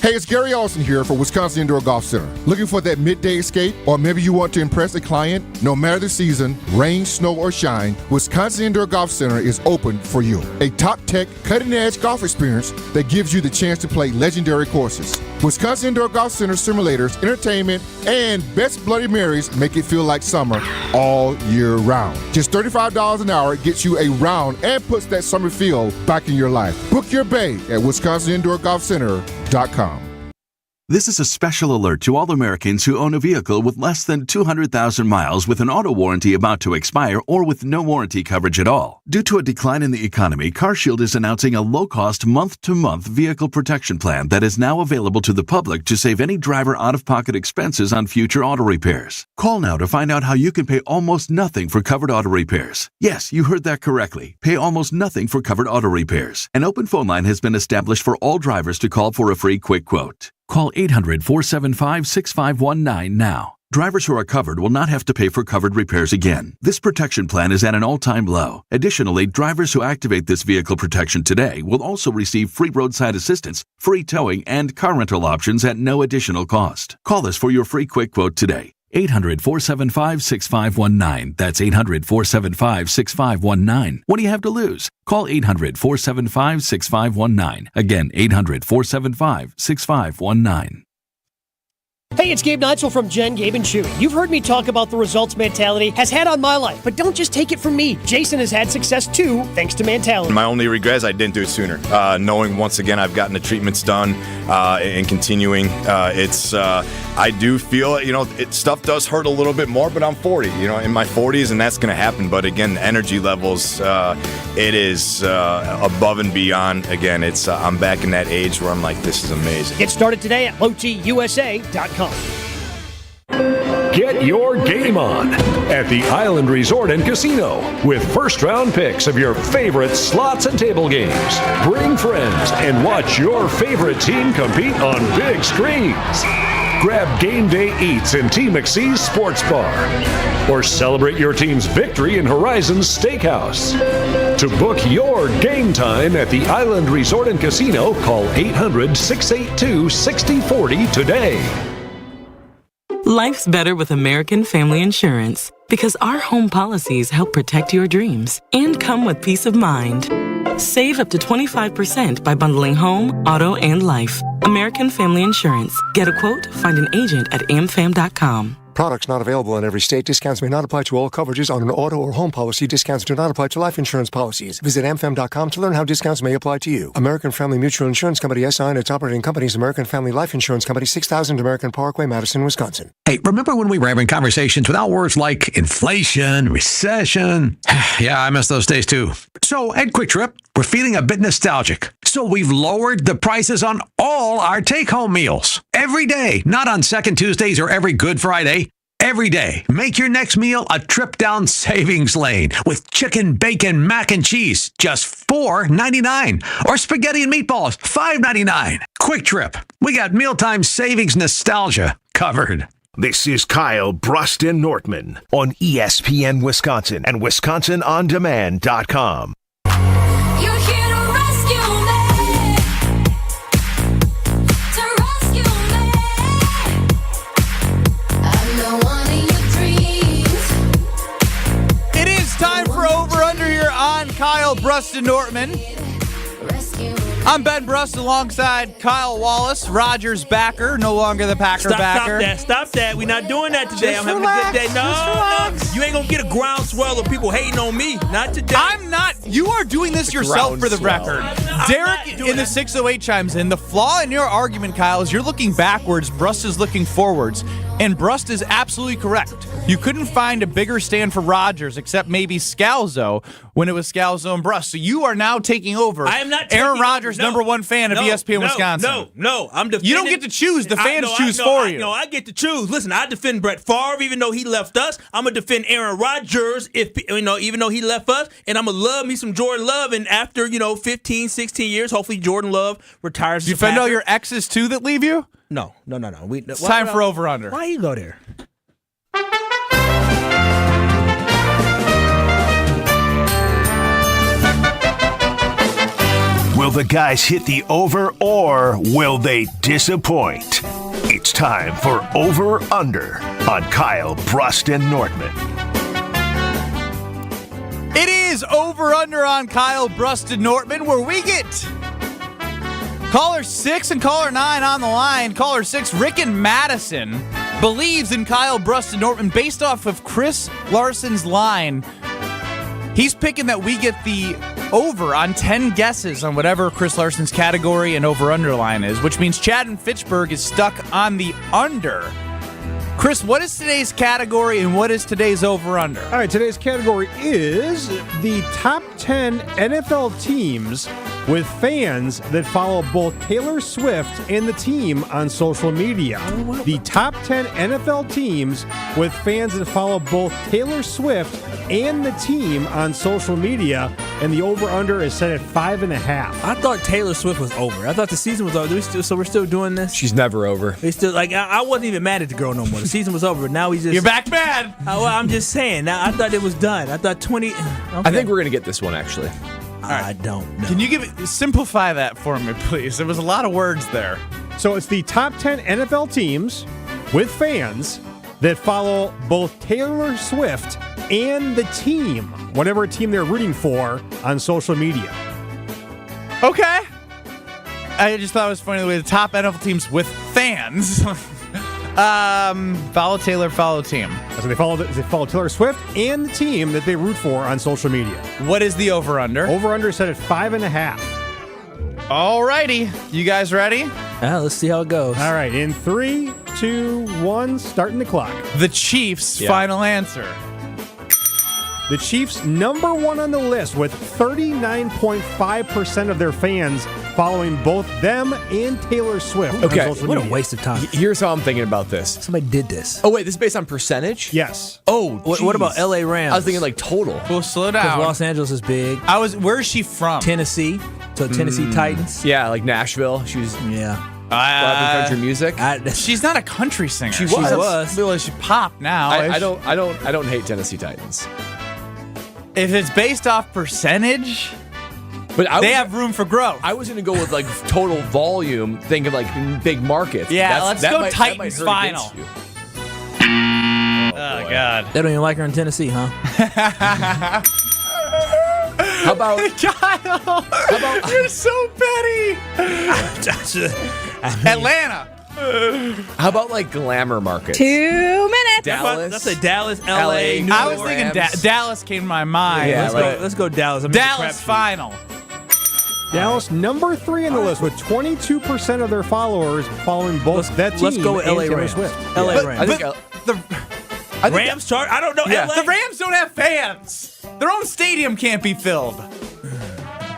Speaker 9: Hey, it's Gary Olson here for Wisconsin Indoor Golf Center. Looking for that midday escape? Or maybe you want to impress a client? No matter the season, rain, snow, or shine, Wisconsin Indoor Golf Center is open for you. A top-tech, cutting-edge golf experience that gives you the chance to play legendary courses. Wisconsin Indoor Golf Center simulators, entertainment, and best Bloody Marys make it feel like summer all year round. Just $35 an hour gets you a round and puts that summer feel back in your life. Book your bay at WisconsinIndoorGolfCenter.com.
Speaker 12: This is a special alert to all Americans who own a vehicle with less than 200,000 miles with an auto warranty about to expire or with no warranty coverage at all. Due to a decline in the economy, CarShield is announcing a low-cost month-to-month vehicle protection plan that is now available to the public to save any driver out-of-pocket expenses on future auto repairs. Call now to find out how you can pay almost nothing for covered auto repairs. Yes, you heard that correctly. Pay almost nothing for covered auto repairs. An open phone line has been established for all drivers to call for a free quick quote. Call 800-475-6519 now. Drivers who are covered will not have to pay for covered repairs again. This protection plan is at an all-time low. Additionally, drivers who activate this vehicle protection today will also receive free roadside assistance, free towing, and car rental options at no additional cost. Call us for your free quick quote today. 800-475-6519. That's 800-475-6519. What do you have to lose? Call 800-475-6519. Again, 800-475-6519.
Speaker 18: Hey, it's Gabe Neitzel from Jen, Gabe, and Chewy. You've heard me talk about the results mentality has had on my life, but don't just take it from me. Jason has had success too, thanks to mentality.
Speaker 14: My only regret is I didn't do it sooner. Knowing once again I've gotten the treatments done and continuing, I do feel, stuff does hurt a little bit more, but I'm 40, in my 40s, and that's going to happen. But again, the energy levels, it is above and beyond. Again, I'm back in that age where I'm like, this is amazing.
Speaker 18: Get started today at LowTUSA.com.
Speaker 23: Get your game on at the Island Resort and Casino with first-round picks of your favorite slots and table games. Bring friends and watch your favorite team compete on big screens. Grab game day eats in T. McSee's Sports Bar or celebrate your team's victory in Horizon's Steakhouse. To book your game time at the Island Resort and Casino, call 800-682-6040 today.
Speaker 24: Life's better with American Family Insurance because our home policies help protect your dreams and come with peace of mind. Save up to 25% by bundling home, auto, and life. American Family Insurance. Get a quote, find an agent at amfam.com.
Speaker 25: Products not available in every state. Discounts may not apply to all coverages on an auto or home policy. Discounts do not apply to life insurance policies. Visit amfam.com to learn how discounts may apply to you. American Family Mutual Insurance Company, SI, and its operating companies, American Family Life Insurance Company, 6000 American Parkway, Madison, Wisconsin.
Speaker 26: Hey, remember when we were having conversations without words like inflation, recession? Yeah, I miss those days too. So at Quick Trip, we're feeling a bit nostalgic. So we've lowered the prices on all our take-home meals. Every day, not on second Tuesdays or every Good Friday. Every day, make your next meal a trip down savings lane with chicken, bacon, mac and cheese, just $4.99. Or spaghetti and meatballs, $5.99. Quick Trip. We got mealtime savings nostalgia covered.
Speaker 1: This is Kyle Bruston Nortman on ESPN Wisconsin and WisconsinOnDemand.com.
Speaker 16: You're here to rescue me. To rescue me. I'm the one in your dreams.
Speaker 2: It is time for Over Under here on Kyle Bruston Nortman. I'm Ben Brust alongside Kyle Wallace, Rodgers backer, no longer the Packer backer.
Speaker 3: Stop that. We're not doing that today. I'm having a good day. No. You ain't going to get a groundswell of people hating on me. Not today.
Speaker 2: I'm not. You are doing this yourself for the record. Derek in the 608 chimes in. The flaw in your argument, Kyle, is you're looking backwards. Brust is looking forwards. And Brust is absolutely correct. You couldn't find a bigger stand for Rodgers except maybe Scalzo when it was Scalzo and Brust. So you are now taking over.
Speaker 3: I am not
Speaker 2: Aaron Rodgers, number one fan of ESPN Wisconsin.
Speaker 3: No. I'm defending.
Speaker 2: You don't get to choose. The fans choose for you.
Speaker 3: No, I get to choose. Listen, I defend Brett Favre even though he left us. I'm going to defend Aaron Rodgers even though he left us. And I'm going to love me some Jordan Love. And after, 15, 16 years, hopefully Jordan Love retires.
Speaker 2: You defend all your exes too that leave you?
Speaker 3: No.
Speaker 2: It's time for Over Under.
Speaker 3: Why you go there?
Speaker 1: Will the guys hit the over or will they disappoint? It's time for Over Under on Kyle Bruston Nortman.
Speaker 2: It is Over Under on Kyle Bruston Nortman, where we get caller 6 and caller 9 on the line. Caller 6, Rick in Madison, believes in Kyle Bruston Nortman based off of Chris Larson's line. He's picking that we get the over on 10 guesses on whatever Chris Larson's category and over-under line is, which means Chad in Fitchburg is stuck on the under. Chris, what is today's category and what is today's over-under?
Speaker 10: All right, today's category is the top 10 NFL teams with fans that follow both Taylor Swift and the team on social media. The top 10 NFL teams with fans that follow both Taylor Swift and the team on social media, and the over-under is set at 5.5.
Speaker 3: I thought Taylor Swift was over. I thought the season was over. So we're still doing this?
Speaker 5: She's never over.
Speaker 3: It's still like I wasn't even mad at the girl no more. The season was over. Now he's just.
Speaker 2: You're back mad.
Speaker 3: Well, I'm just saying. Now I thought it was done. I thought 20. Okay.
Speaker 5: I think we're gonna get this one actually.
Speaker 3: I don't know.
Speaker 2: Can you simplify that for me, please? There was a lot of words there.
Speaker 10: So it's the top 10 NFL teams with fans that follow both Taylor Swift and the team, whatever team they're rooting for, on social media.
Speaker 2: Okay. I just thought it was funny the way the top NFL teams with fans follow Taylor, follow team.
Speaker 10: So they follow Taylor Swift and the team that they root for on social media.
Speaker 2: What is the over-under?
Speaker 10: Over-under set at 5.5.
Speaker 2: Alrighty. You guys ready?
Speaker 3: Let's see how it goes.
Speaker 10: All right. In 3, 2, 1, starting the clock.
Speaker 2: The Chiefs' final answer.
Speaker 10: The Chiefs, number one on the list with 39.5% of their fans following both them and Taylor Swift on social
Speaker 3: what
Speaker 10: media.
Speaker 3: a waste of time.
Speaker 5: Here's how I'm thinking about this.
Speaker 3: Somebody did this.
Speaker 5: Oh, wait, this is based on percentage?
Speaker 10: Yes.
Speaker 5: Oh,
Speaker 3: What about LA Rams?
Speaker 5: I was thinking like total.
Speaker 2: Well, slow
Speaker 3: Because
Speaker 2: down.
Speaker 3: Los Angeles is big.
Speaker 2: Where is she from?
Speaker 3: Tennessee. So Tennessee Titans.
Speaker 5: Yeah, like Nashville. She was
Speaker 3: Yeah.
Speaker 5: country music.
Speaker 2: She's not a country singer.
Speaker 5: She was.
Speaker 2: Well, she popped now.
Speaker 5: I don't hate Tennessee Titans.
Speaker 2: If it's based off percentage,
Speaker 5: but
Speaker 2: they have room for growth.
Speaker 5: I was going to go with like total volume, thinking like big markets.
Speaker 2: Yeah, let's go Titans final. Oh, God.
Speaker 3: They don't even like her in Tennessee, huh?
Speaker 5: How about
Speaker 2: Kyle? You're so petty. Atlanta.
Speaker 5: How about like glamour markets?
Speaker 11: 2 minutes.
Speaker 5: Dallas.
Speaker 3: That's a Dallas, LA, New
Speaker 2: I was
Speaker 3: York.
Speaker 2: thinking Dallas came to my mind.
Speaker 5: Yeah,
Speaker 3: Let's go Dallas.
Speaker 2: Dallas final.
Speaker 10: Dallas, number 3 on the list with 22% of their followers following both that team
Speaker 3: Let's go with
Speaker 10: and
Speaker 3: LA
Speaker 10: Taylor
Speaker 3: Rams.
Speaker 10: Swift.
Speaker 3: LA Rams.
Speaker 5: I think
Speaker 3: Rams chart? I don't know.
Speaker 5: Yeah.
Speaker 3: LA?
Speaker 2: The Rams don't have fans. Their own stadium can't be filled.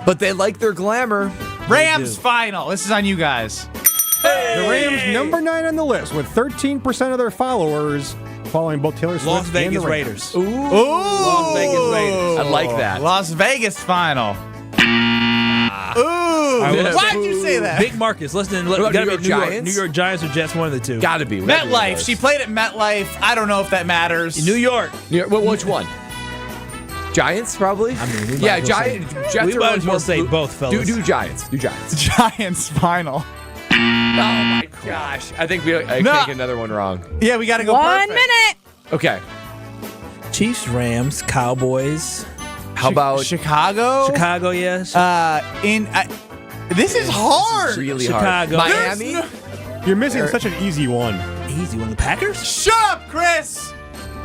Speaker 5: but they like their glamour.
Speaker 2: Rams final. This is on you guys.
Speaker 10: The Rams, number 9 on the list with 13% of their followers following both Taylor Swift
Speaker 3: Las
Speaker 10: and
Speaker 3: Vegas
Speaker 10: the Rams.
Speaker 3: Raiders.
Speaker 2: Ooh.
Speaker 3: Las Vegas Raiders.
Speaker 5: I like that.
Speaker 2: Las Vegas final. Ooh. Why'd you say that?
Speaker 3: Big markets. Listen,
Speaker 5: about
Speaker 3: gotta
Speaker 5: New York
Speaker 3: be
Speaker 5: Giants?
Speaker 3: New York Giants or Jets, one of the two.
Speaker 5: Gotta be.
Speaker 2: MetLife. She played at MetLife. I don't know if that matters.
Speaker 3: New York.
Speaker 5: Well, which one? Giants, probably.
Speaker 3: I mean, we
Speaker 5: yeah,
Speaker 3: might as well
Speaker 5: Giants.
Speaker 3: say-
Speaker 5: Jets
Speaker 3: we
Speaker 5: are
Speaker 3: might
Speaker 5: always
Speaker 3: as well
Speaker 5: more
Speaker 3: say
Speaker 5: blue-
Speaker 3: both, fellas.
Speaker 5: Do Giants. Do Giants.
Speaker 2: Giants final.
Speaker 5: Oh my gosh! I think I take another one wrong.
Speaker 2: Yeah, we got to go
Speaker 11: 1
Speaker 2: perfect.
Speaker 11: minute.
Speaker 5: Okay.
Speaker 3: Chiefs, Rams, Cowboys.
Speaker 5: How about
Speaker 2: Chicago?
Speaker 3: Chicago, yes.
Speaker 2: This is hard.
Speaker 5: really
Speaker 3: Chicago.
Speaker 5: hard? Miami.
Speaker 10: You're missing such an easy one.
Speaker 3: Easy one. The Packers?
Speaker 2: Shut up, Chris.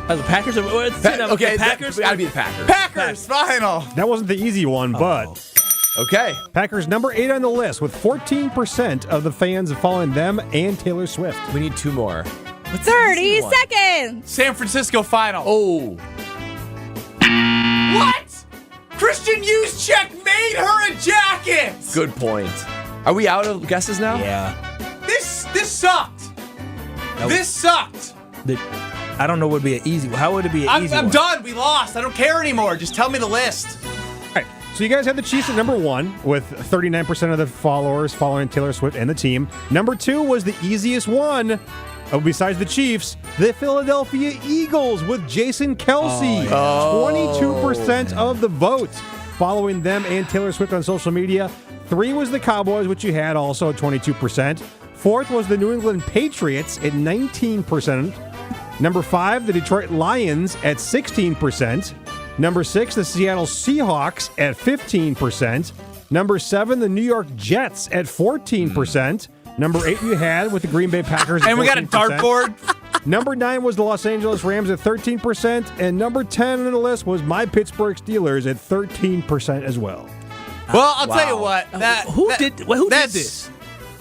Speaker 3: The Packers are.
Speaker 5: Okay,
Speaker 3: the Packers.
Speaker 5: Gotta be the Packers.
Speaker 2: Packers final.
Speaker 10: That wasn't the easy one, but
Speaker 5: Okay.
Speaker 10: Packers, number 8 on the list with 14% of the fans following them and Taylor Swift.
Speaker 5: We need 2 more.
Speaker 11: 30 seconds.
Speaker 2: San Francisco final.
Speaker 5: Oh.
Speaker 2: What? Christian Juszczyk made her a jacket.
Speaker 5: Good point. Are we out of guesses now?
Speaker 3: Yeah.
Speaker 2: This sucked. This sucked.
Speaker 3: I don't know what would be an easy one. How would it be an easy
Speaker 2: I'm
Speaker 3: one?
Speaker 2: done. We lost. I don't care anymore. Just tell me the list.
Speaker 10: All right, so you guys have the Chiefs at number 1 with 39% of the followers following Taylor Swift and the team. Number 2 was the easiest one. Besides the Chiefs, the Philadelphia Eagles with Jason Kelsey. 22% of the vote following them and Taylor Swift on social media. 3 was the Cowboys, which you had also at 22%. 4th was the New England Patriots at 19%. Number 5, the Detroit Lions at 16%. Number 6, the Seattle Seahawks at 15%. Number 7, the New York Jets at 14%. Number 8 you had with the Green Bay Packers at
Speaker 2: And we got a
Speaker 10: 14%.
Speaker 2: dartboard.
Speaker 10: Number 9 was the Los Angeles Rams at 13%. And number 10 on the list was my Pittsburgh Steelers at 13% as well.
Speaker 2: Well, I'll tell you what.
Speaker 3: Who did this?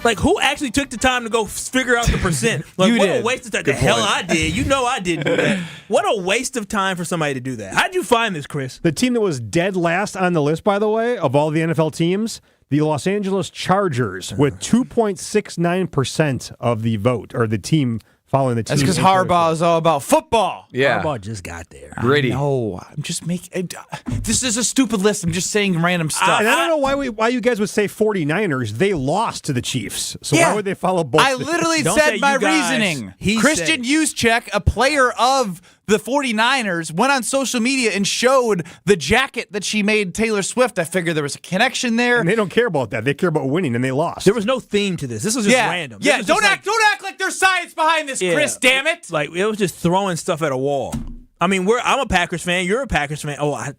Speaker 3: Like, who actually took the time to go figure out the percent? Like,
Speaker 2: You
Speaker 3: what
Speaker 2: did.
Speaker 3: a waste of time.
Speaker 2: Good
Speaker 3: The hell
Speaker 2: point.
Speaker 3: I did. You know I didn't do that. What a waste of time for somebody to do that. How'd you find this, Chris?
Speaker 10: The team that was dead last on the list, by the way, of all the NFL teams, the Los Angeles Chargers, with 2.69% of the vote, or the team following the team.
Speaker 2: That's because Harbaugh is all about football.
Speaker 5: Yeah.
Speaker 3: Harbaugh just got there.
Speaker 5: Gritty.
Speaker 2: No, I'm just making. This is a stupid list. I'm just saying random stuff.
Speaker 10: And I don't know why you guys would say 49ers. They lost to the Chiefs. So why would they follow both?
Speaker 2: I literally said my reasoning. Christian Juszczyk, a player of the 49ers, went on social media and showed the jacket that she made Taylor Swift. I figured there was a connection there.
Speaker 10: And they don't care about that. They care about winning, and they lost.
Speaker 3: There was no theme to this. This was just random. This
Speaker 2: Yeah,
Speaker 3: was
Speaker 2: don't
Speaker 3: just
Speaker 2: act like there's science behind this, Chris. Damn it!
Speaker 3: Like, it was just throwing stuff at a wall. I mean, I'm a Packers fan. You're a Packers fan. Oh, I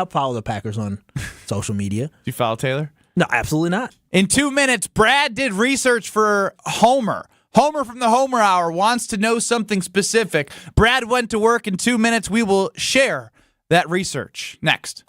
Speaker 3: follow the Packers on social media.
Speaker 2: Do you follow Taylor?
Speaker 3: No, absolutely not.
Speaker 2: In 2 minutes, Brad did research for Homer. Homer from the Homer Hour wants to know something specific. Brad went to work. In 2 minutes. We will share that research. Next.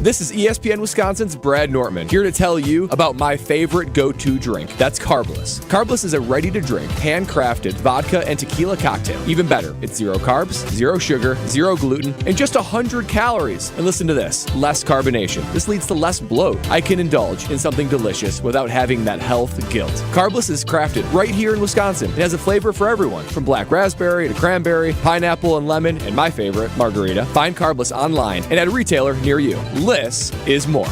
Speaker 5: This is ESPN Wisconsin's Brad Nortman, here to tell you about my favorite go-to drink. That's Carbless. Carbless is a ready-to-drink, handcrafted vodka and tequila cocktail. Even better, it's 0 carbs, 0 sugar, 0 gluten, and just 100 calories. And listen to this, less carbonation. This leads to less bloat. I can indulge in something delicious without having that health guilt. Carbless is crafted right here in Wisconsin. It has a flavor for everyone, from black raspberry to cranberry, pineapple and lemon, and my favorite, margarita. Find Carbless online and at a retailer near you. Less is more.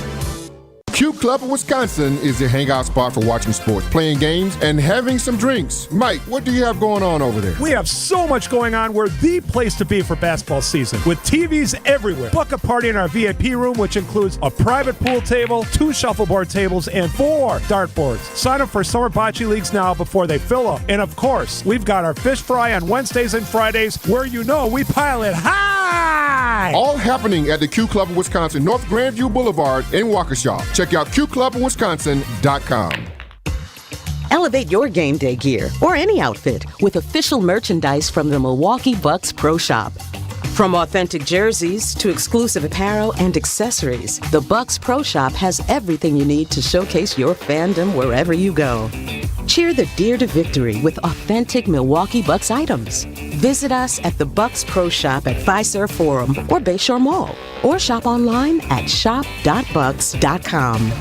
Speaker 9: Q Club of Wisconsin is the hangout spot for watching sports, playing games, and having some drinks. Mike, what do you have going on over there?
Speaker 13: We have so much going on. We're the place to be for basketball season, with TVs everywhere. Book a party in our VIP room, which includes a private pool table, 2 shuffleboard tables, and 4 dartboards. Sign up for summer bocce leagues now before they fill up. And of course, we've got our fish fry on Wednesdays and Fridays, where we pile it high.
Speaker 9: All happening at the Q Club of Wisconsin, North Grandview Boulevard in Waukesha. Check out QClubofWisconsin.com.
Speaker 15: Elevate your game day gear or any outfit with official merchandise from the Milwaukee Bucks Pro Shop. From authentic jerseys to exclusive apparel and accessories, the Bucks Pro Shop has everything you need to showcase your fandom wherever you go. Cheer the deer to victory with authentic Milwaukee Bucks items. Visit us at the Bucks Pro Shop at Fiserv Forum or Bayshore Mall, or shop online at shop.bucks.com.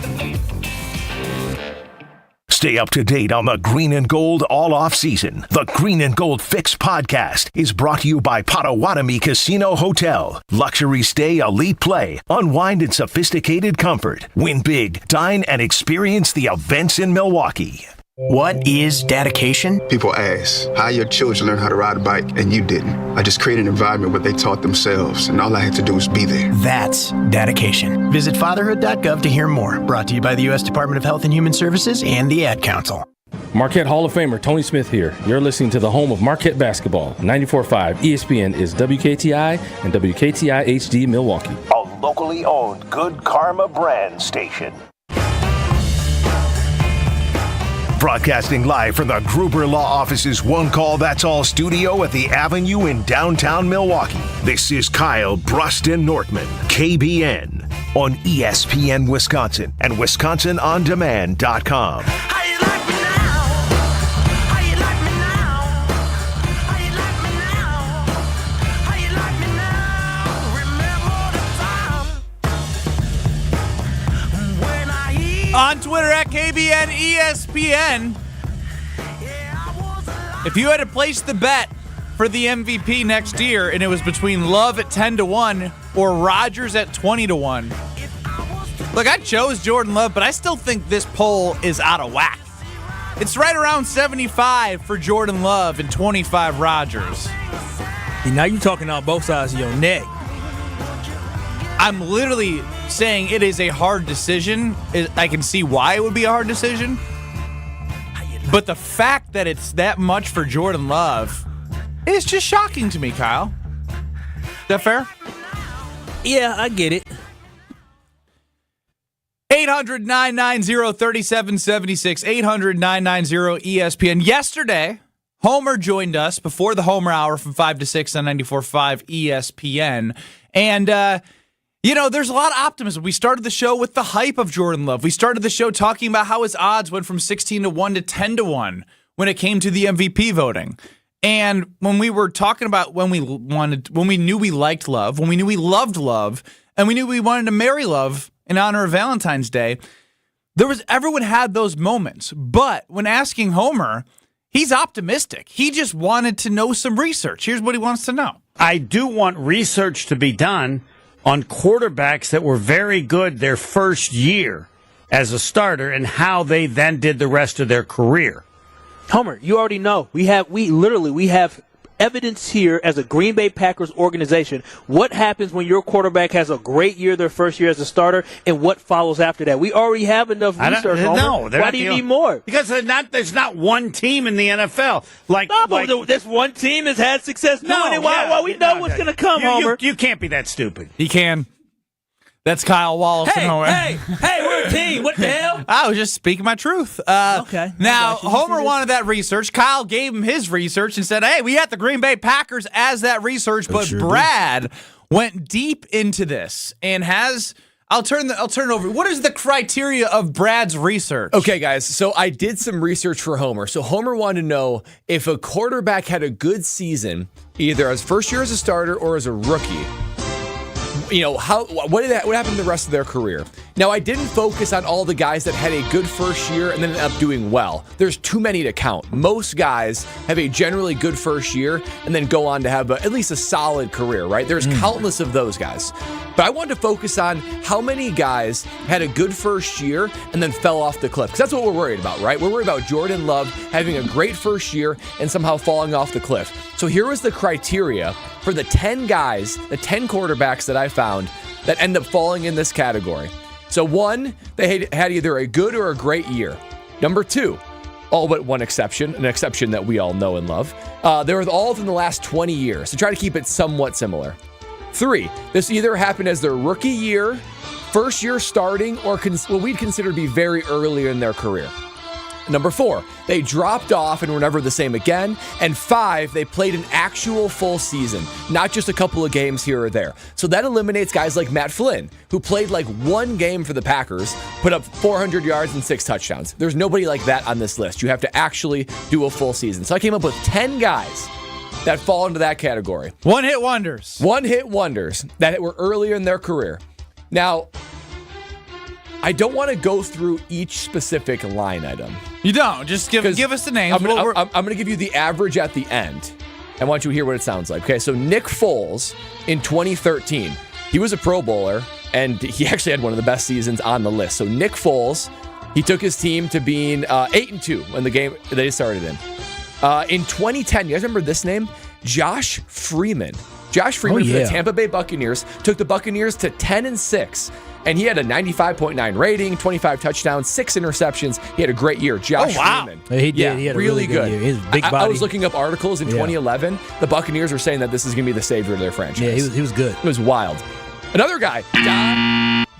Speaker 1: Stay up to date on the Green and Gold all off season. The Green and Gold Fix podcast is brought to you by Potawatomi Casino Hotel. Luxury stay, elite play, unwind in sophisticated comfort. Win big, dine, and experience the events in Milwaukee.
Speaker 19: What is dedication?
Speaker 20: People ask, how your children learn how to ride a bike and you didn't? I just created an environment where they taught themselves, and all I had to do was be there.
Speaker 19: That's dedication. Visit fatherhood.gov to hear more. Brought to you by the U.S. Department of Health and Human Services and the Ad Council.
Speaker 23: Marquette Hall of Famer Tony Smith here. You're listening to the home of Marquette basketball. 94.5 ESPN is WKTI and WKTI HD Milwaukee.
Speaker 1: A locally owned Good Karma brand station. Broadcasting live from the Gruber Law Office's One Call That's All studio at the Avenue in downtown Milwaukee. This is Kyle Bruston Nortman, KBN, on ESPN Wisconsin and WisconsinOnDemand.com.
Speaker 2: On Twitter at KBN ESPN. If you had to place the bet for the MVP next year and it was between Love at 10-1 or Rodgers at 20-1. Look, I chose Jordan Love, but I still think this poll is out of whack. It's right around 75 for Jordan Love and 25 Rodgers.
Speaker 3: Now you're talking on both sides of your neck.
Speaker 2: I'm literally saying it is a hard decision. I can see why it would be a hard decision. But the fact that it's that much for Jordan Love is just shocking to me, Kyle. Is that fair?
Speaker 3: Yeah, I get it.
Speaker 2: 800-990-3776. 800-990-ESPN. Yesterday, Homer joined us before the Homer Hour from 5 to 6 on 94.5 ESPN. And There's a lot of optimism. We started the show with the hype of Jordan Love. We started the show talking about how his odds went from 16-1 to 10-1 when it came to the MVP voting. And when we were talking about when we knew we liked Love, when we knew we loved Love, and we knew we wanted to marry Love in honor of Valentine's Day, everyone had those moments. But when asking Homer, he's optimistic. He just wanted to know some research. Here's what he wants to know.
Speaker 4: I do want research to be done on quarterbacks that were very good their first year as a starter and how they then did the rest of their career.
Speaker 3: Homer, you already know. We have evidence here as a Green Bay Packers organization. What happens when your quarterback has a great year their first year as a starter, and what follows after that? We already have enough research, Homer.
Speaker 4: No,
Speaker 3: why do you need more?
Speaker 4: Because there's not one team in the NFL.
Speaker 3: This one team has had success doing it. Why we know what's going to come, Homer.
Speaker 4: You can't be that stupid.
Speaker 2: He can. That's Kyle Wallace.
Speaker 3: Hey, we're a team. What the hell?
Speaker 2: I was just speaking my truth.
Speaker 3: Okay.
Speaker 2: Now, Homer wanted that research. Kyle gave him his research and said, hey, we had the Green Bay Packers as that research, but Brad went deep into this and has... I'll turn it over. What is the criteria of Brad's research?
Speaker 5: Okay, guys. So I did some research for Homer. So Homer wanted to know if a quarterback had a good season, either as first year as a starter or as a rookie. What happened to the rest of their career? Now, I didn't focus on all the guys that had a good first year and then ended up doing well. There's too many to count. Most guys have a generally good first year and then go on to have at least a solid career, right? There's countless of those guys. But I wanted to focus on how many guys had a good first year and then fell off the cliff. Because that's what we're worried about, right? We're worried about Jordan Love having a great first year and somehow falling off the cliff. So here was the criteria for the 10 guys, the 10 quarterbacks that I found that end up falling in this category. So 1, they had either a good or a great year. Number 2, all but one exception, an exception that we all know and love. They were all within the last 20 years, so try to keep it somewhat similar. 3, this either happened as their rookie year, first year starting, or what we'd consider to be very early in their career. Number 4, they dropped off and were never the same again. And 5, they played an actual full season, not just a couple of games here or there. So that eliminates guys like Matt Flynn, who played like one game for the Packers, put up 400 yards and 6 touchdowns. There's nobody like that on this list. You have to actually do a full season. So I came up with 10 guys that fall into that category.
Speaker 2: One-hit wonders.
Speaker 5: One-hit wonders that were earlier in their career. Now, I don't want to go through each specific line item.
Speaker 2: You don't. Just give us the names.
Speaker 5: I'm going to give you the average at the end. I want you to hear what it sounds like. Okay, so Nick Foles in 2013, he was a Pro Bowler, and he actually had one of the best seasons on the list. So Nick Foles, he took his team to being 8-2 when the game they started in. In 2010, you guys remember this name? Josh Freeman. Josh Freeman for the Tampa Bay Buccaneers took the Buccaneers to 10-6. And he had a 95.9 rating, 25 touchdowns, 6 interceptions. He had a great year. Josh Freeman.
Speaker 3: He did. He had a really good year. He was big body.
Speaker 5: I was looking up articles in 2011. The Buccaneers were saying that this is going to be the savior of their franchise.
Speaker 3: Yeah, he was good.
Speaker 5: It was wild. Another guy,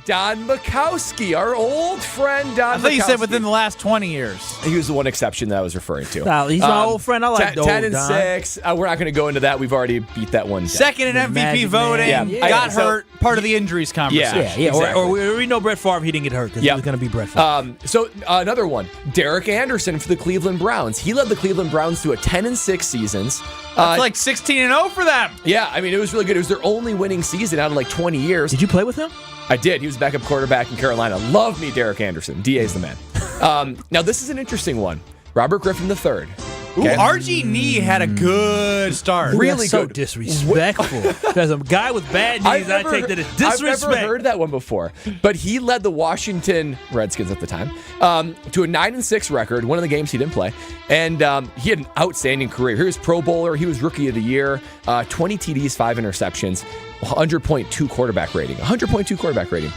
Speaker 5: Don Majkowski, our old friend Don Majkowski.
Speaker 2: I thought you said within the last 20 years.
Speaker 5: He was the one exception that I was referring to.
Speaker 3: No, he's my old friend. I like
Speaker 5: 10-6. We're not going to go into that. We've already beat that one down.
Speaker 2: Second in MVP voting. Got hurt. Part of the injuries conversation.
Speaker 5: Yeah. Exactly.
Speaker 3: Or we know Brett Favre, he didn't get hurt because he was going to be Brett Favre.
Speaker 5: So another one, Derek Anderson for the Cleveland Browns. He led the Cleveland Browns to a 10-6 seasons.
Speaker 2: That's like 16-0 for them.
Speaker 5: Yeah, I mean, it was really good. It was their only winning season out of like 20 years.
Speaker 3: Did you play with him?
Speaker 5: I did. He was backup quarterback in Carolina. Love me, Derek Anderson. DA's the man. Now, this is an interesting one. Robert Griffin III.
Speaker 2: Ooh, RG had a good start.
Speaker 5: Really
Speaker 3: so
Speaker 5: good.
Speaker 3: Disrespectful. There's a guy with bad knees. I take that as disrespect.
Speaker 5: I've never heard that one before. But he led the Washington Redskins at the time to a 9-6 record. One of the games he didn't play. And he had an outstanding career. He was Pro Bowler. He was Rookie of the Year. 20 TDs, 5 interceptions. 100.2 quarterback rating. 100.2 quarterback rating.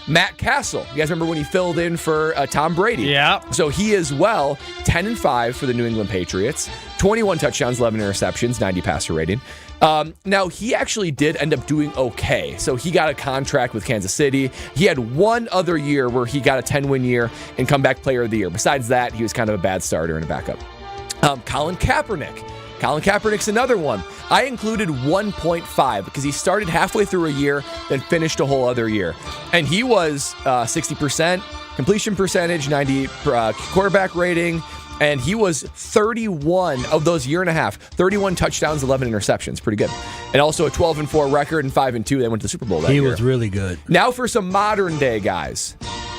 Speaker 5: Matt Castle. You guys remember when he filled in for Tom Brady?
Speaker 2: Yeah.
Speaker 5: So he as well, 10-5 for the New England Patriots. 21 touchdowns, 11 interceptions, 90 passer rating. Now, he actually did end up doing okay. So he got a contract with Kansas City. He had one other year where he got a 10-win year and comeback player of the year. Besides that, he was kind of a bad starter and a backup. Colin Kaepernick. Colin Kaepernick's another one. I included 1.5 because he started halfway through a year, then finished a whole other year. And he was 60% completion percentage, 90 quarterback rating, and he was 31 of those year and a half, 31 touchdowns, 11 interceptions. Pretty good. And also a 12-4 record and 5-2. They went to the Super Bowl that year.
Speaker 3: He was really good.
Speaker 5: Now for some modern day guys.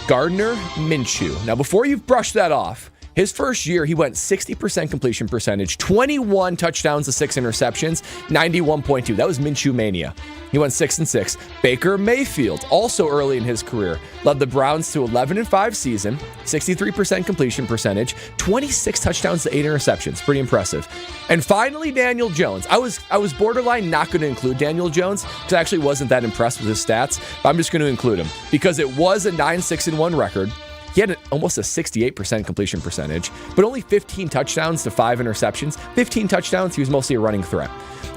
Speaker 5: Gardner Minshew. Now before you've brushed that off, his first year, he went 60% completion percentage, 21 touchdowns to 6 interceptions, 91.2. That was Minshew mania. He went 6-6. Baker Mayfield, also early in his career, led the Browns to 11-5 season, 63% completion percentage, 26 touchdowns to 8 interceptions. Pretty impressive. And finally, Daniel Jones. I was borderline not going to include Daniel Jones because I actually wasn't that impressed with his stats, but I'm just going to include him because it was a 9-6-1 record. He had almost a 68% completion percentage, but only 15 touchdowns to 5 interceptions. 15 touchdowns, he was mostly a running threat.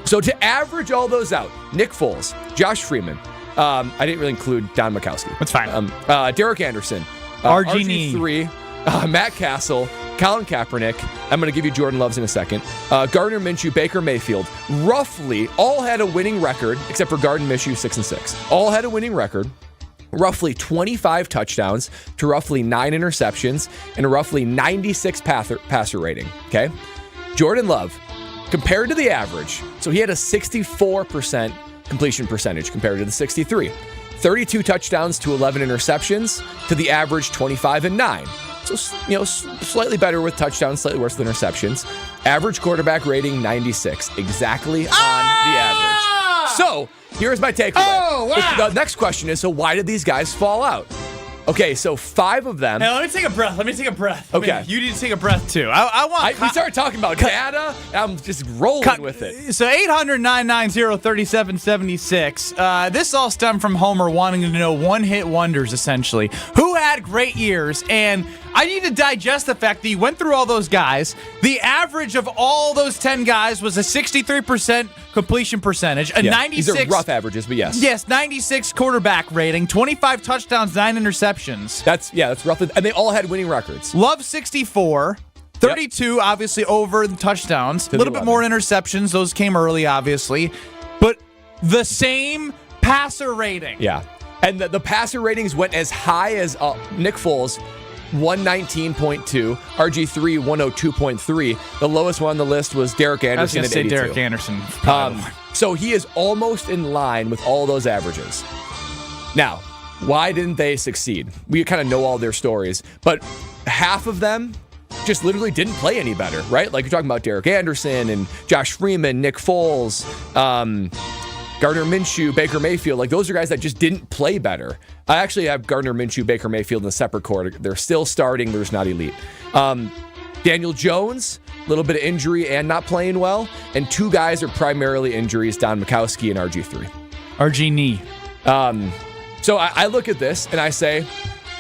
Speaker 5: So to average all those out, Nick Foles, Josh Freeman, I didn't really include Don Majkowski.
Speaker 2: That's fine.
Speaker 5: Derek Anderson, RG3, Matt Castle, Colin Kaepernick. I'm going to give you Jordan Loves in a second. Gardner Minshew, Baker Mayfield, roughly all had a winning record, except for Gardner Minshew, 6-6. All had a winning record. Roughly 25 touchdowns to roughly 9 interceptions and a roughly 96 passer rating, okay? Jordan Love, compared to the average, so he had a 64% completion percentage compared to the 63. 32 touchdowns to 11 interceptions to the average 25-9. So, slightly better with touchdowns, slightly worse with interceptions. Average quarterback rating, 96, exactly on the average. So, here's my takeaway.
Speaker 2: Oh, wow.
Speaker 5: The next question is, so why did these guys fall out? Okay, so 5 of them.
Speaker 2: Hey, let me take a breath.
Speaker 5: Okay.
Speaker 2: You need to take a breath, too.
Speaker 5: We started talking about data, and I'm just rolling with it.
Speaker 2: So 800-990-3776. This all stemmed from Homer wanting to know one-hit wonders, essentially. Who had great years? And I need to digest the fact that you went through all those guys. The average of all those 10 guys was a 63% completion percentage, a 96.
Speaker 5: These are rough averages, but yes.
Speaker 2: Yes, 96 quarterback rating, 25 touchdowns, 9 interceptions.
Speaker 5: That's roughly, and they all had winning records.
Speaker 2: Love 64. 32, obviously, over the touchdowns. A little bit more interceptions. Those came early, obviously. But the same passer rating.
Speaker 5: Yeah. And the passer ratings went as high as Nick Foles, 119.2, RG3, 102.3. The lowest one on the list was Derek Anderson at 82.
Speaker 2: I was going to say Derek Anderson.
Speaker 5: So he is almost in line with all those averages. Now, why didn't they succeed? We kind of know all their stories, but half of them just literally didn't play any better, right? Like you're talking about Derek Anderson and Josh Freeman, Nick Foles, Gardner Minshew, Baker Mayfield. Like those are guys that just didn't play better. I actually have Gardner Minshew, Baker Mayfield in a separate court. They're still starting. They're just not elite. Daniel Jones, a little bit of injury and not playing well. And 2 guys are primarily injuries, Don Majkowski and RG3.
Speaker 2: RG knee.
Speaker 5: So I look at this and I say,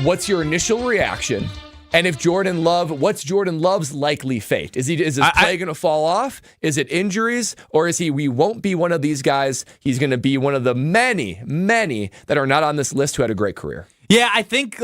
Speaker 5: what's your initial reaction? And if Jordan Love, what's Jordan Love's likely fate? Is his play going to fall off? Is it injuries? Or is we won't be one of these guys. He's going to be one of the many, many that are not on this list who had a great career.
Speaker 2: Yeah, I think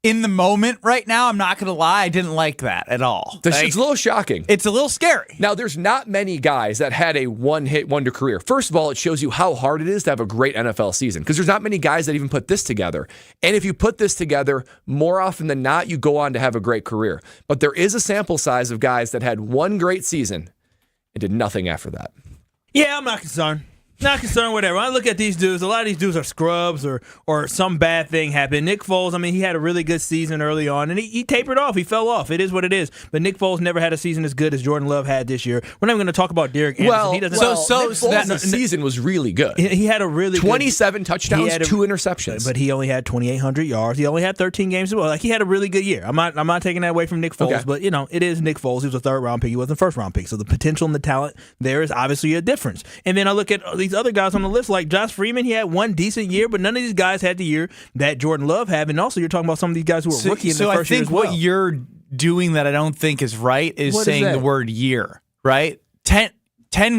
Speaker 2: in the moment right now, I'm not going to lie, I didn't like that at all.
Speaker 5: It's a little shocking.
Speaker 2: It's a little scary.
Speaker 5: Now, there's not many guys that had a one-hit wonder career. First of all, it shows you how hard it is to have a great NFL season because there's not many guys that even put this together. And if you put this together, more often than not, you go on to have a great career. But there is a sample size of guys that had one great season and did nothing after that.
Speaker 3: Yeah, I'm not concerned. Not concerned, whatever. When I look at these dudes, a lot of these dudes are scrubs or some bad thing happened. Nick Foles, I mean, he had a really good season early on, and he tapered off. He fell off. It is what it is. But Nick Foles never had a season as good as Jordan Love had this year. We're not even going to talk about Derek Anderson.
Speaker 5: Nick Foles' season was really good.
Speaker 3: He had a really
Speaker 5: 27 touchdowns, 2 interceptions.
Speaker 3: But he only had 2,800 yards. He only had 13 games as well. Like, he had a really good year. I'm not taking that away from Nick Foles, but, it is Nick Foles. He was a 3rd-round pick. He wasn't a 1st-round pick. So the potential and the talent there is obviously a difference. And then I look at these other guys on the list, like Josh Freeman. He had one decent year, but none of these guys had the year that Jordan Love had. And also, you're talking about some of these guys who were rookie in the first year as well.
Speaker 2: So I think what you're doing that I don't think is right is saying the word year, right? 10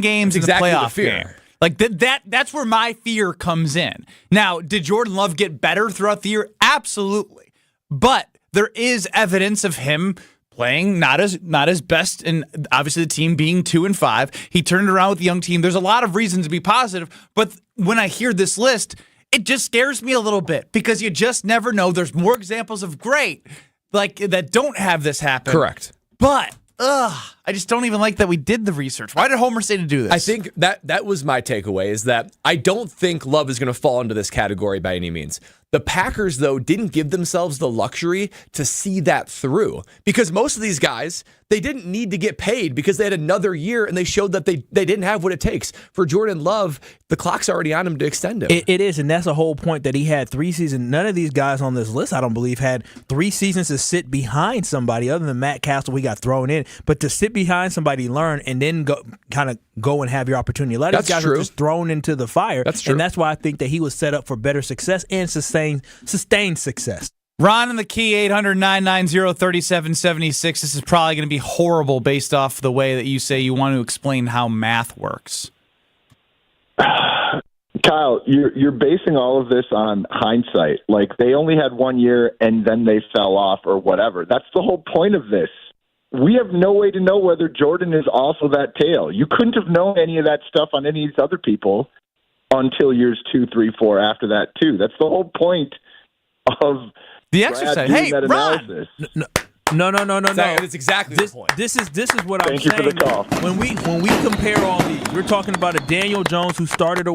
Speaker 2: games in the playoff game. Like that's where my fear comes in. Now, did Jordan Love get better throughout the year? Absolutely. But there is evidence of him playing not as best, and obviously the team being 2-5. He turned it around with the young team. There's a lot of reasons to be positive, but when I hear this list, it just scares me a little bit because you just never know. There's more examples of great that don't have this happen.
Speaker 5: Correct.
Speaker 2: But I just don't even like that we did the research. Why did Homer say to do this?
Speaker 5: I think that was my takeaway, is that I don't think Love is going to fall into this category by any means. The Packers, though, didn't give themselves the luxury to see that through, because most of these guys, they didn't need to get paid because they had another year and they showed that they didn't have what it takes. For Jordan Love, the clock's already on him to extend him.
Speaker 3: It is, and that's the whole point, that he had 3 seasons. None of these guys on this list, I don't believe, had 3 seasons to sit behind somebody other than Matt Castle. We got thrown in, but to sit behind somebody, learn, and then go and have your opportunity. A lot of these guys are just thrown into the fire.
Speaker 5: That's true.
Speaker 3: And that's why I think that he was set up for better success and sustained success.
Speaker 2: Ron in the key, 800-990-3776. This is probably going to be horrible based off the way that you say you want to explain how math works.
Speaker 6: Kyle, you're basing all of this on hindsight. Like, they only had 1 year and then they fell off or whatever. That's the whole point of this. We have no way to know whether Jordan is also that tail. You couldn't have known any of that stuff on any of these other people until years 2, 3, 4 after that, too. That's the whole point of
Speaker 2: the exercise. Hey,
Speaker 6: that
Speaker 2: Ron!
Speaker 6: analysis.
Speaker 3: No.
Speaker 5: That's exactly the point.
Speaker 3: This is what I'm saying.
Speaker 6: Thank you for the call.
Speaker 3: When we compare all these, we're talking about a Daniel Jones who started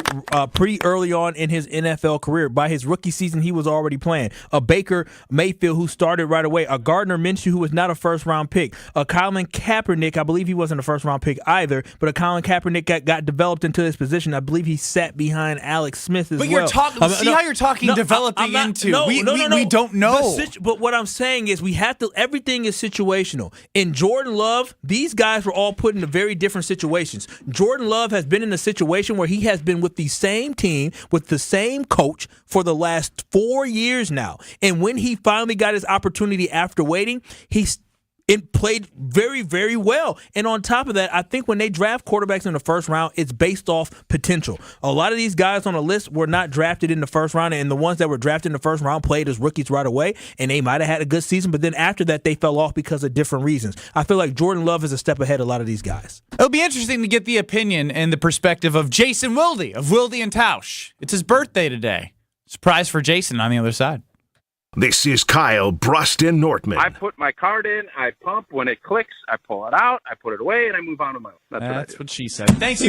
Speaker 3: pretty early on in his NFL career. By his rookie season, he was already playing. A Baker Mayfield who started right away. A Gardner Minshew who was not a first-round pick. A Colin Kaepernick, I believe he wasn't a first-round pick either, but a Colin Kaepernick got developed into his position. I believe he sat behind Alex Smith as well.
Speaker 2: But you're talking. How you're talking developing into. We don't know.
Speaker 3: But what I'm saying is everything is situational. In Jordan Love, these guys were all put into very different situations. Jordan Love has been in a situation where he has been with the same team, with the same coach for the last 4 years now. And when he finally got his opportunity after waiting, it played very, very well. And on top of that, I think when they draft quarterbacks in the first round, it's based off potential. A lot of these guys on the list were not drafted in the first round, and the ones that were drafted in the first round played as rookies right away, and they might have had a good season, but then after that, they fell off because of different reasons. I feel like Jordan Love is a step ahead of a lot of these guys.
Speaker 2: It'll be interesting to get the opinion and the perspective of Jason Wilde of Wilde and Tausch. It's his birthday today. Surprise for Jason on the other side.
Speaker 1: This is Kyle Bruston Nortman.
Speaker 7: I put my card in, I pump. When it clicks, I pull it out, I put it away, and I move on to my own.
Speaker 2: That's what she said. Thanks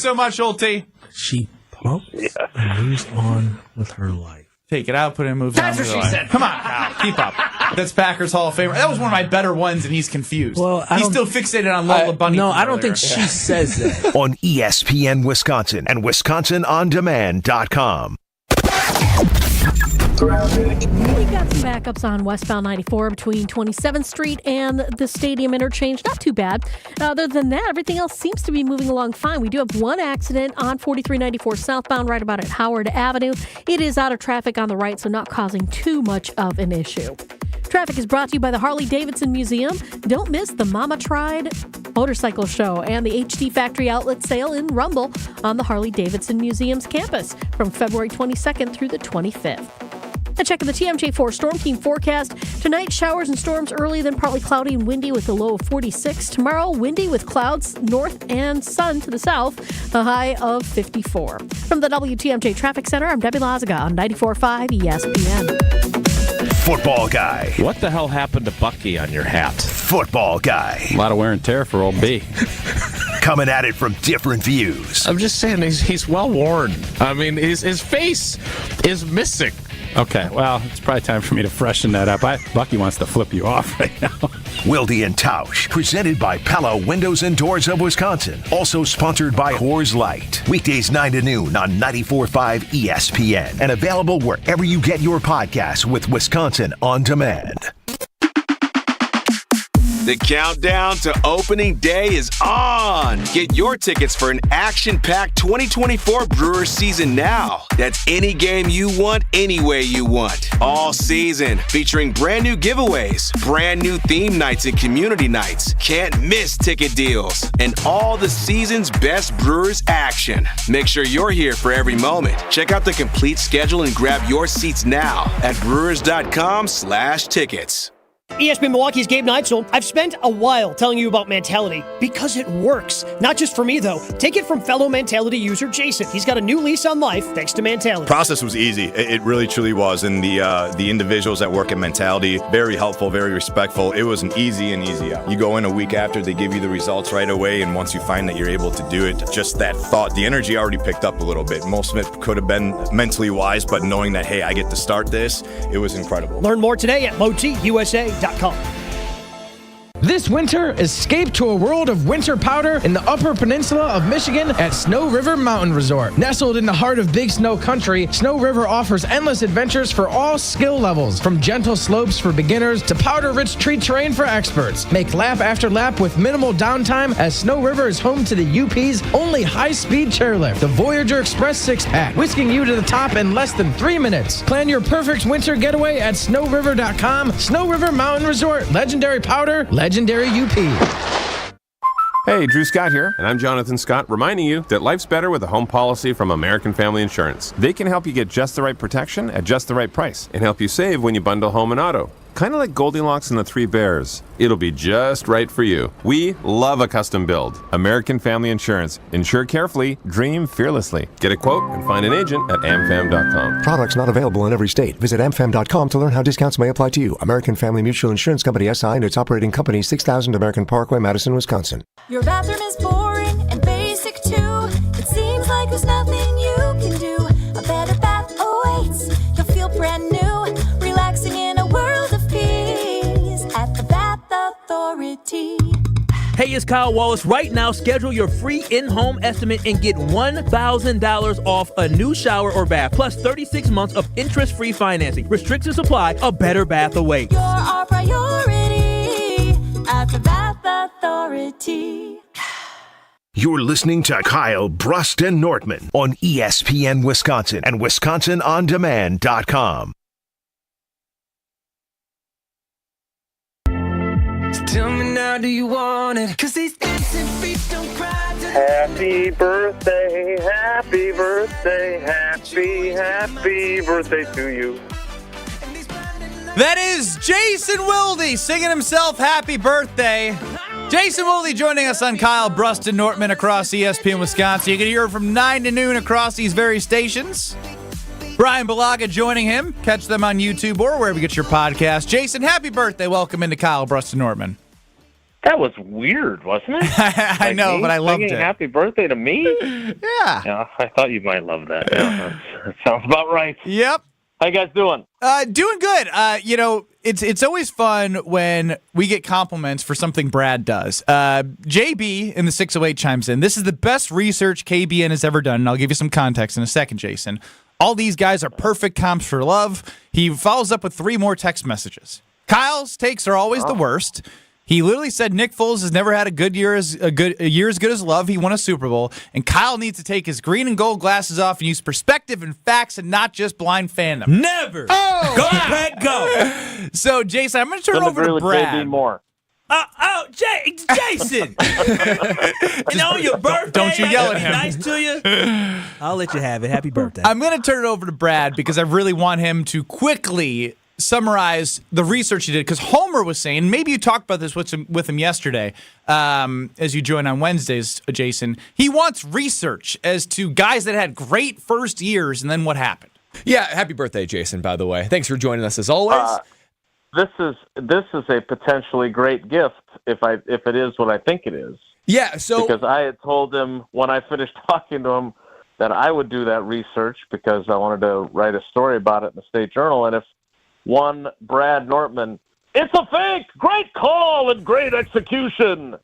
Speaker 2: so much, Olte.
Speaker 3: She pumps and moves on with her life.
Speaker 2: Take it out, put it in, moves on.
Speaker 8: That's what she said.
Speaker 2: Come on, Kyle, keep up. That's Packers Hall of Famer. That was one of my better ones, and he's confused.
Speaker 3: Well,
Speaker 2: he's still fixated on Lola Bunny.
Speaker 3: No, I don't think she says that.
Speaker 1: On ESPN Wisconsin and WisconsinOnDemand.com.
Speaker 17: We got some backups on westbound 94 between 27th Street and the Stadium interchange. Not too bad. Other than that, everything else seems to be moving along fine. We do have one accident on 4394 southbound right about at Howard Avenue. It is out of traffic on the right, so not causing too much of an issue. Traffic is brought to you by the Harley-Davidson Museum. Don't miss the Mama Tried Motorcycle Show and the HD Factory Outlet Sale in Rumble on the Harley-Davidson Museum's campus from February 22nd through the 25th. And checking the TMJ4 Storm Team forecast. Tonight, showers and storms early, then partly cloudy and windy with a low of 46. Tomorrow, windy with clouds north and sun to the south, a high of 54. From the WTMJ Traffic Center, I'm Debbie Lazaga on 94.5 ESPN.
Speaker 1: Football guy.
Speaker 21: What the hell happened to Bucky on your hat?
Speaker 1: Football guy.
Speaker 21: A lot of wear and tear for old B.
Speaker 1: Coming at it from different views.
Speaker 21: I'm just saying he's well worn. I mean, his face is missing. Okay, well, it's probably time for me to freshen that up. Bucky wants to flip you off right now.
Speaker 1: Wilde and Tausch, presented by Pella Windows and Doors of Wisconsin. Also sponsored by Coors Light. Weekdays 9 to noon on 94.5 ESPN. And available wherever you get your podcasts with Wisconsin On Demand.
Speaker 22: The countdown to opening day is on. Get your tickets for an action-packed 2024 Brewers season now. That's any game you want, any way you want. All season, featuring brand new giveaways, brand new theme nights and community nights. Can't miss ticket deals. And all the season's best Brewers action. Make sure you're here for every moment. Check out the complete schedule and grab your seats now at brewers.com/tickets.
Speaker 8: ESPN Milwaukee's Gabe Neitzel. I've spent a while telling you about Mentality because it works. Not just for me, though. Take it from fellow Mentality user Jason. He's got a new lease on life thanks to Mentality.
Speaker 12: Process was easy. It really, truly was. And the individuals that work at Mentality, very helpful, very respectful. It was an easy in, easy out. You go in a week after, they give you the results right away. And once you find that you're able to do it, just that thought, the energy already picked up a little bit. Most of it could have been mentally wise, but knowing that, hey, I get to start this, it was incredible.
Speaker 8: Learn more today at LoTUSA.com.
Speaker 14: This winter, escape to a world of winter powder in the Upper Peninsula of Michigan at Snow River Mountain Resort. Nestled in the heart of Big Snow Country, Snow River offers endless adventures for all skill levels, from gentle slopes for beginners to powder-rich tree terrain for experts. Make lap after lap with minimal downtime, as Snow River is home to the UP's only high-speed chairlift, the Voyager Express 6-pack, whisking you to the top in less than 3 minutes. Plan your perfect winter getaway at snowriver.com. Snow River Mountain Resort. Legendary powder, legendary UP.
Speaker 18: Hey, Drew Scott here, and I'm Jonathan Scott, reminding you that life's better with a home policy from American Family Insurance. They can help you get just the right protection at just the right price and help you save when you bundle home and auto. Kind of like Goldilocks and the Three Bears. It'll be just right for you. We love a custom build. American Family Insurance. Insure carefully, dream fearlessly. Get a quote and find an agent at amfam.com.
Speaker 24: Products not available in every state. Visit amfam.com to learn how discounts may apply to you. American Family Mutual Insurance Company SI and its operating company, 6000 American Parkway, Madison, Wisconsin.
Speaker 16: Your bathroom is boring and basic too. It seems like there's nothing you can do. A better bath awaits. You'll feel brand new, relaxing in a world of peace at the Bath Authority.
Speaker 3: Hey, it's Kyle Wallace. Right now, schedule your free in-home estimate and get $1,000 off a new shower or bath, plus 36 months of interest-free financing. Restrictions apply. A better bath awaits.
Speaker 16: You're our priority at the Bath Authority.
Speaker 1: You're listening to Kyle Brust and Nortman on ESPN Wisconsin and WisconsinOnDemand.com.
Speaker 25: Tell me now, do you want it? 'Cause these dancing feet don't cry.
Speaker 27: Happy birthday, happy birthday, happy birthday to you.
Speaker 2: That is Jason Wilde singing himself happy birthday. Jason Wilde joining us on Kyle Brust and Nortman across ESPN Wisconsin. You can hear from 9 to noon across these very stations. Brian Balaga joining him. Catch them on YouTube or wherever you get your podcast. Jason, happy birthday. Welcome into Kyle Brust and Nortman.
Speaker 27: That was weird, wasn't it?
Speaker 2: I know, but I loved it.
Speaker 27: Happy birthday to me?
Speaker 2: Yeah.
Speaker 27: I thought you might love that. Yeah, that sounds about right.
Speaker 2: Yep.
Speaker 27: How you guys doing?
Speaker 2: Doing good. It's always fun when we get compliments for something Brad does. JB in the 608 chimes in. This is the best research KBN has ever done, and I'll give you some context in a second, Jason. All these guys are perfect comps for love. He follows up with 3 more text messages. Kyle's takes are always the worst. He literally said Nick Foles has never had a year as good as Love. He won a Super Bowl, and Kyle needs to take his green and gold glasses off and use perspective and facts and not just blind fandom.
Speaker 3: Never.
Speaker 2: Oh,
Speaker 3: go Brad, go.
Speaker 2: So, Jason, I'm going to turn it over to Brad.
Speaker 27: More.
Speaker 3: Jason. And on your birthday,
Speaker 2: don't you yell at him.
Speaker 3: Nice to you. I'll let you have it. Happy birthday.
Speaker 2: I'm going to turn it over to Brad because I really want him to quickly summarize the research he did, because Homer was saying, maybe you talked about this with him yesterday as you joined on Wednesdays, Jason. He wants research as to guys that had great first years and then what happened.
Speaker 5: Yeah, happy birthday, Jason, by the way. Thanks for joining us as always.
Speaker 27: This is a potentially great gift if it is what I think it is.
Speaker 5: Yeah, so
Speaker 27: because I had told him when I finished talking to him that I would do that research because I wanted to write a story about it in the State Journal, and if one Brad Nortman, it's a fake, great call and great execution,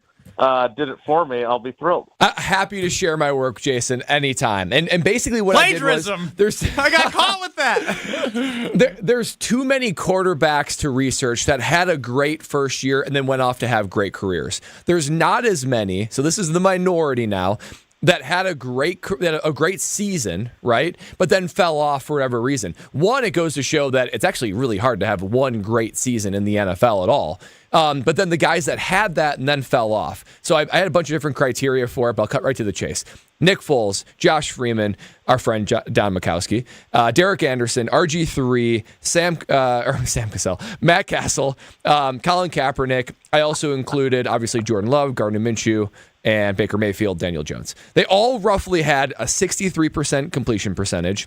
Speaker 27: did it for me, I'll be thrilled.
Speaker 5: Happy to share my work, Jason, anytime. And basically what
Speaker 2: plagiarism.
Speaker 5: I did was...
Speaker 2: I got caught with that.
Speaker 5: There's too many quarterbacks to research that had a great first year and then went off to have great careers. There's not as many, so this is the minority now, that had a great season, right? But then fell off for whatever reason. One, it goes to show that it's actually really hard to have one great season in the NFL at all. But then the guys that had that and then fell off. So I had a bunch of different criteria for it, but I'll cut right to the chase. Nick Foles, Josh Freeman, our friend Don Mikowski, Derek Anderson, RG3, Sam Cassell, Matt Castle, Colin Kaepernick. I also included, obviously, Jordan Love, Gardner Minshew, and Baker Mayfield, Daniel Jones. They all roughly had a 63% completion percentage,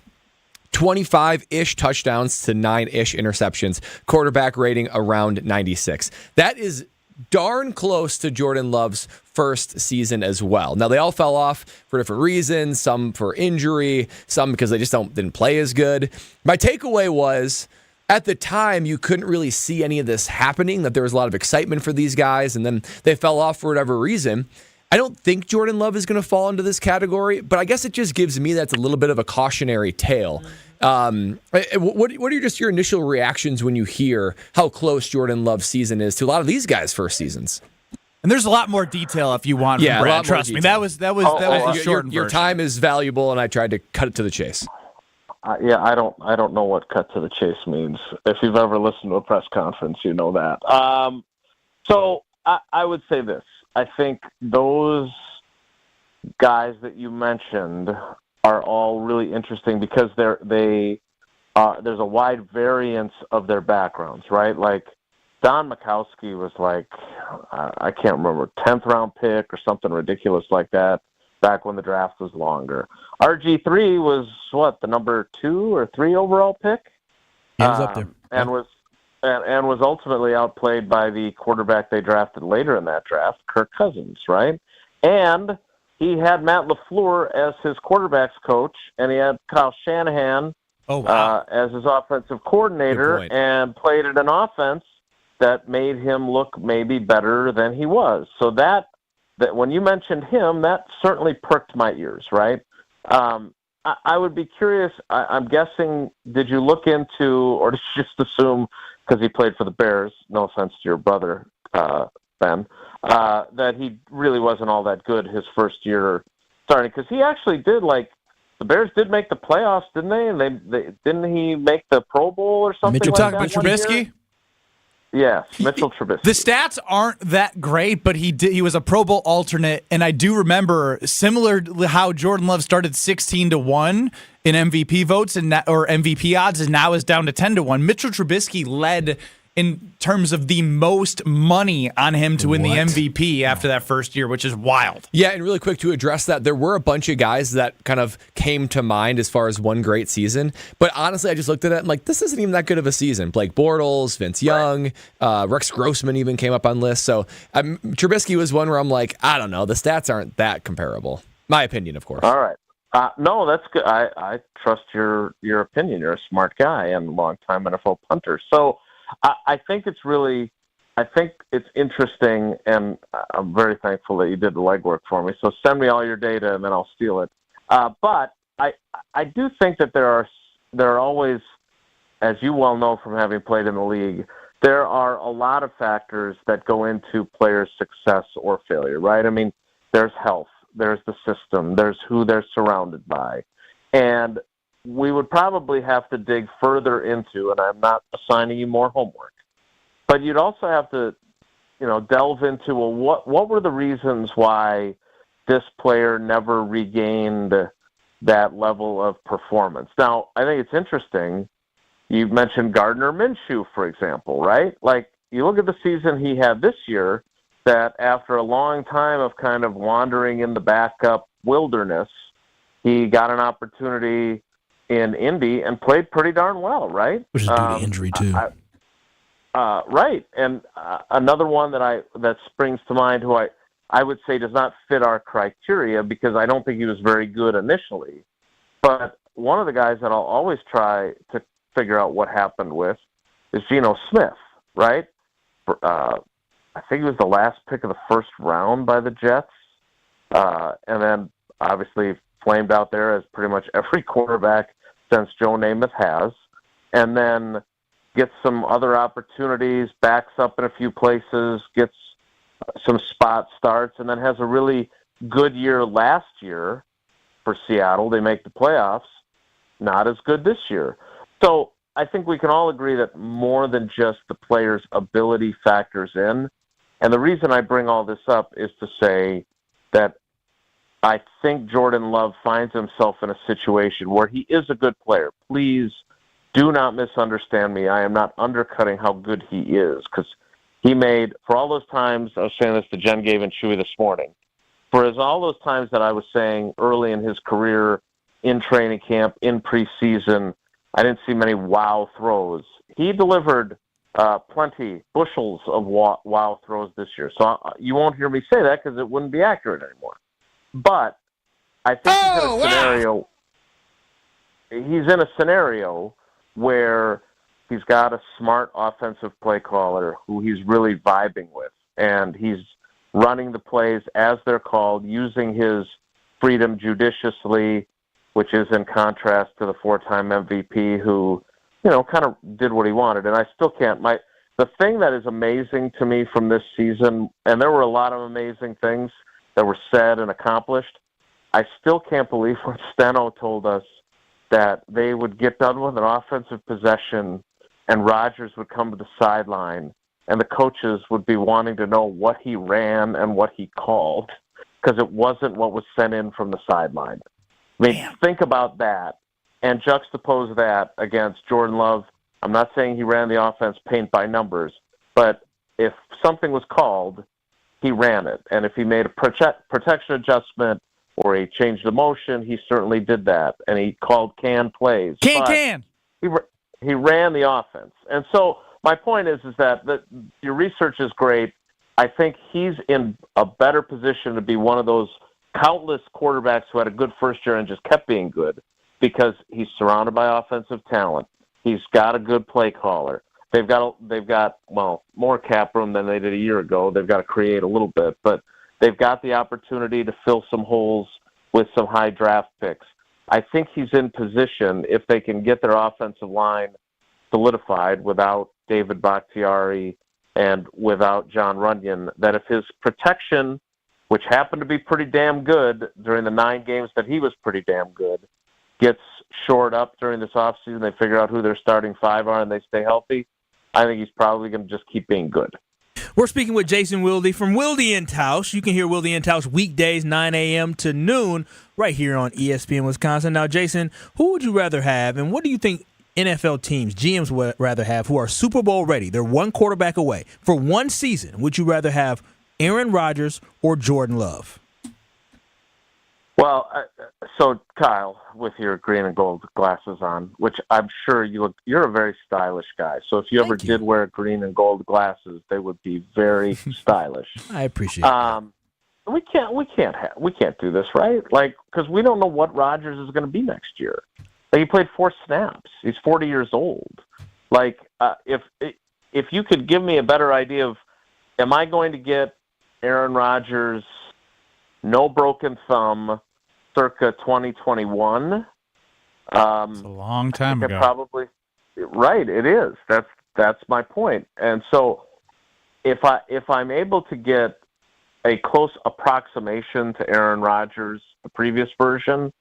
Speaker 5: 25-ish touchdowns to 9-ish interceptions, quarterback rating around 96. That is darn close to Jordan Love's first season as well. Now, they all fell off for different reasons, some for injury, some because they just didn't play as good. My takeaway was, at the time, you couldn't really see any of this happening, that there was a lot of excitement for these guys, and then they fell off for whatever reason. I don't think Jordan Love is going to fall into this category, but I guess it just gives me that's a little bit of a cautionary tale. What are just your initial reactions when you hear how close Jordan Love's season is to a lot of these guys' first seasons?
Speaker 2: And there's a lot more detail if you want.
Speaker 5: Yeah,
Speaker 2: from Brad.
Speaker 5: a lot more
Speaker 2: Trust me,
Speaker 5: detail.
Speaker 2: that was the short
Speaker 5: Your time is valuable, and I tried to cut it to the chase.
Speaker 27: Yeah, I don't know what cut to the chase means. If you've ever listened to a press conference, you know that. So I would say this. I think those guys that you mentioned are all really interesting because there's a wide variance of their backgrounds, right? Like Don Mikowski was like, I can't remember, 10th round pick or something ridiculous like that back when the draft was longer. RG3 was the number 2 or 3 overall pick?
Speaker 3: Yeah, he was up there.
Speaker 27: And was ultimately outplayed by the quarterback they drafted later in that draft, Kirk Cousins, right? And he had Matt LaFleur as his quarterbacks coach, and he had Kyle Shanahan as his offensive coordinator, and played at an offense that made him look maybe better than he was. So that when you mentioned him, that certainly perked my ears, right? I would be curious. I'm guessing, did you look into, or did you just assume, because he played for the Bears, no offense to your brother, Ben, that he really wasn't all that good his first year starting? Because he actually did, the Bears did make the playoffs, didn't they? And didn't he make the Pro Bowl or something
Speaker 2: You're
Speaker 27: like
Speaker 2: talking
Speaker 27: that?
Speaker 2: about Trubisky?
Speaker 27: Yes, Mitchell Trubisky.
Speaker 2: The stats aren't that great, but he was a Pro Bowl alternate, and I do remember, similar to how Jordan Love started 16-1 in MVP votes or MVP odds, and now is down to 10-1. Mitchell Trubisky led in terms of the most money on him to win the MVP after that first year, which is wild.
Speaker 5: Yeah, and really quick to address that, there were a bunch of guys that kind of came to mind as far as one great season. But honestly, I just looked at it and this isn't even that good of a season. Blake Bortles, Vince Young, Rex Grossman even came up on lists. So Trubisky was one where I'm like, I don't know, the stats aren't that comparable. My opinion, of course.
Speaker 27: All right. No, that's good. I trust your opinion. You're a smart guy and longtime NFL punter. So I think it's interesting, and I'm very thankful that you did the legwork for me. So send me all your data, and then I'll steal it. But I do think that there are always, as you well know from having played in the league, there are a lot of factors that go into players' success or failure, right? I mean, there's health, there's the system, there's who they're surrounded by. And we would probably have to dig further into, and I'm not assigning you more homework, but you'd also have to, delve into, what were the reasons why this player never regained that level of performance? Now, I think it's interesting. You mentioned Gardner Minshew, for example, right? You look at the season he had this year, that after a long time of kind of wandering in the backup wilderness, he got an opportunity in Indy and played pretty darn well, right?
Speaker 3: Which is due to injury, too.
Speaker 27: Right. And another one that springs to mind, who I would say does not fit our criteria because I don't think he was very good initially. But one of the guys that I'll always try to figure out what happened with is Geno Smith, right? I think he was the last pick of the first round by the Jets. And then obviously flamed out there as pretty much every quarterback since Joe Namath has. And then gets some other opportunities, backs up in a few places, gets some spot starts, and then has a really good year last year for Seattle. They make the playoffs. Not as good this year. So I think we can all agree that more than just the player's ability factors in. And the reason I bring all this up is to say that I think Jordan Love finds himself in a situation where he is a good player. Please do not misunderstand me. I am not undercutting how good he is, because he made, for all those times, I was saying this to Jen, Gabe, and Chewy this morning, for all those times that I was saying early in his career, in training camp, in preseason, I didn't see many wow throws. He delivered plenty, bushels of wow throws this year. So you won't hear me say that because it wouldn't be accurate anymore. But I think he's in a scenario where he's got a smart offensive play caller who he's really vibing with, and he's running the plays as they're called, using his freedom judiciously, which is in contrast to the 4-time MVP who, kind of did what he wanted. And I still can't. The thing that is amazing to me from this season, and there were a lot of amazing things that were said and accomplished, I still can't believe when Steno told us that they would get done with an offensive possession and Rodgers would come to the sideline and the coaches would be wanting to know what he ran and what he called because it wasn't what was sent in from the sideline. I mean, think about that and juxtapose that against Jordan Love. I'm not saying he ran the offense paint by numbers, but if something was called, he ran it. And if he made a protection adjustment or he changed the motion, he certainly did that. And he called canned plays. He ran the offense. And so my point is that your research is great. I think he's in a better position to be one of those countless quarterbacks who had a good first year and just kept being good because he's surrounded by offensive talent. He's got a good play caller. They've got more cap room than they did a year ago. They've got to create a little bit, but they've got the opportunity to fill some holes with some high draft picks. I think he's in position, if they can get their offensive line solidified without David Bakhtiari and without John Runyon, that if his protection, which happened to be pretty damn good during the 9 games that he was pretty damn good, gets shored up during this offseason, they figure out who their starting 5 are and they stay healthy, I think he's probably going to just keep being good.
Speaker 3: We're speaking with Jason Wilde from Wilde and Tausch. You can hear Wilde and Tausch weekdays, 9 a.m. to noon, right here on ESPN Wisconsin. Now, Jason, who would you rather have, and what do you think NFL teams, GMs would rather have, who are Super Bowl ready? They're one quarterback away. For one season, would you rather have Aaron Rodgers or Jordan Love?
Speaker 27: Well, so Kyle, with your green and gold glasses on, which I'm sure you're a very stylish guy. So if you ever did wear green and gold glasses, they would be very stylish.
Speaker 3: I appreciate that.
Speaker 27: We can't do this, right? Like, because we don't know what Rodgers is going to be next year. Like, he played 4 snaps. He's 40 years old. Like, if you could give me a better idea of, am I going to get Aaron Rodgers, no broken thumb, circa 2021?
Speaker 2: It's a long time ago.
Speaker 27: Probably, right? It is. That's my point. And so, if I'm able to get a close approximation to Aaron Rodgers, the previous version,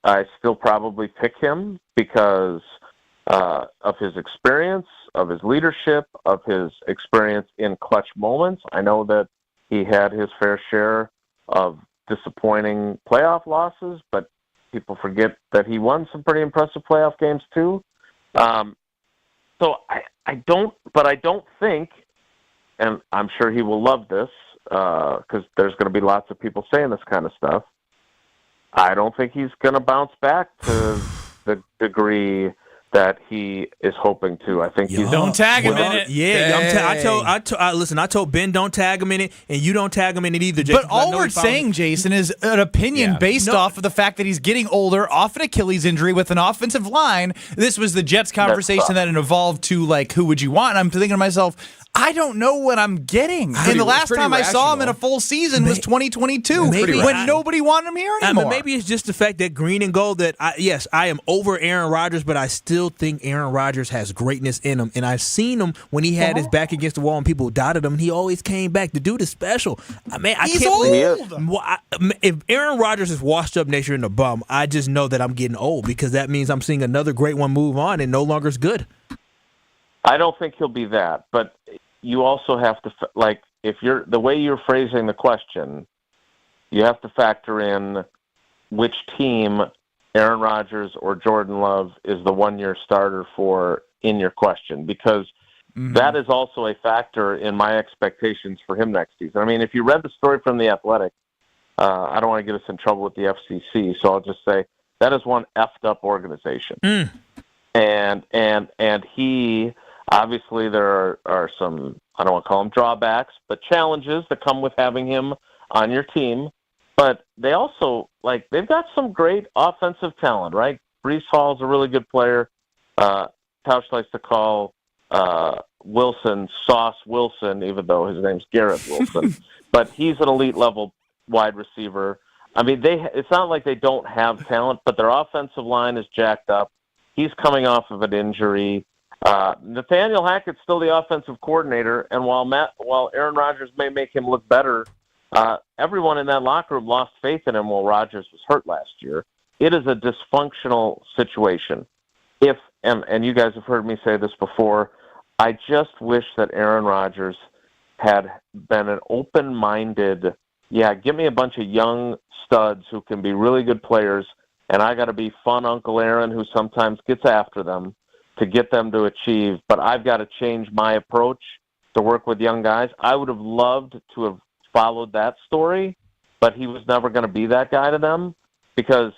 Speaker 27: I still probably pick him because of his experience, of his leadership, of his experience in clutch moments. I know that he had his fair share of disappointing playoff losses, but people forget that he won some pretty impressive playoff games too. So I don't think, and I'm sure he will love this because there's going to be lots of people saying this kind of stuff. I don't think he's going to bounce back to the degree that he is hoping to. I think he's
Speaker 2: don't tag him in it.
Speaker 3: Yeah, listen. I told Ben don't tag him in it, and you don't tag him in it either, Jason.
Speaker 2: But all we're saying, Jason, is an opinion based off of the fact that he's getting older, off an Achilles injury with an offensive line. This was the Jets conversation that it evolved to, like, who would you want? And I'm thinking to myself, I don't know what I'm getting. And the last time I saw him in a full season was 2022 when nobody wanted him here anymore.
Speaker 3: Maybe it's just the fact that green and gold that, I am over Aaron Rodgers, but I still think Aaron Rodgers has greatness in him. And I've seen him when he had his back against the wall and people doubted him. He always came back. The dude is special.
Speaker 2: He's old.
Speaker 3: If Aaron Rodgers is washed up next year in the bum, I just know that I'm getting old because that means I'm seeing another great one move on and no longer is good.
Speaker 27: I don't think he'll be that, but you also have to, if you're the way you're phrasing the question, you have to factor in which team Aaron Rodgers or Jordan Love is the one-year starter for in your question, because that is also a factor in my expectations for him next season. I mean, if you read the story from The Athletic, I don't want to get us in trouble with the FCC, so I'll just say that is one effed up organization. And he, obviously there are some, I don't want to call them drawbacks, but challenges that come with having him on your team. But they also, they've got some great offensive talent, right? Breece Hall's a really good player. Tausch likes to call Wilson Sauce Wilson, even though his name's Garrett Wilson. But he's an elite level wide receiver. I mean, it's not like they don't have talent, but their offensive line is jacked up. He's coming off of an injury. Nathaniel Hackett's still the offensive coordinator, and while Aaron Rodgers may make him look better, everyone in that locker room lost faith in him while Rodgers was hurt last year. It is a dysfunctional situation. And you guys have heard me say this before, I just wish that Aaron Rodgers had been an open-minded, give me a bunch of young studs who can be really good players, and I got to be fun Uncle Aaron who sometimes gets after them to get them to achieve, but I've got to change my approach to work with young guys. I would have loved to have followed that story, but he was never going to be that guy to them, because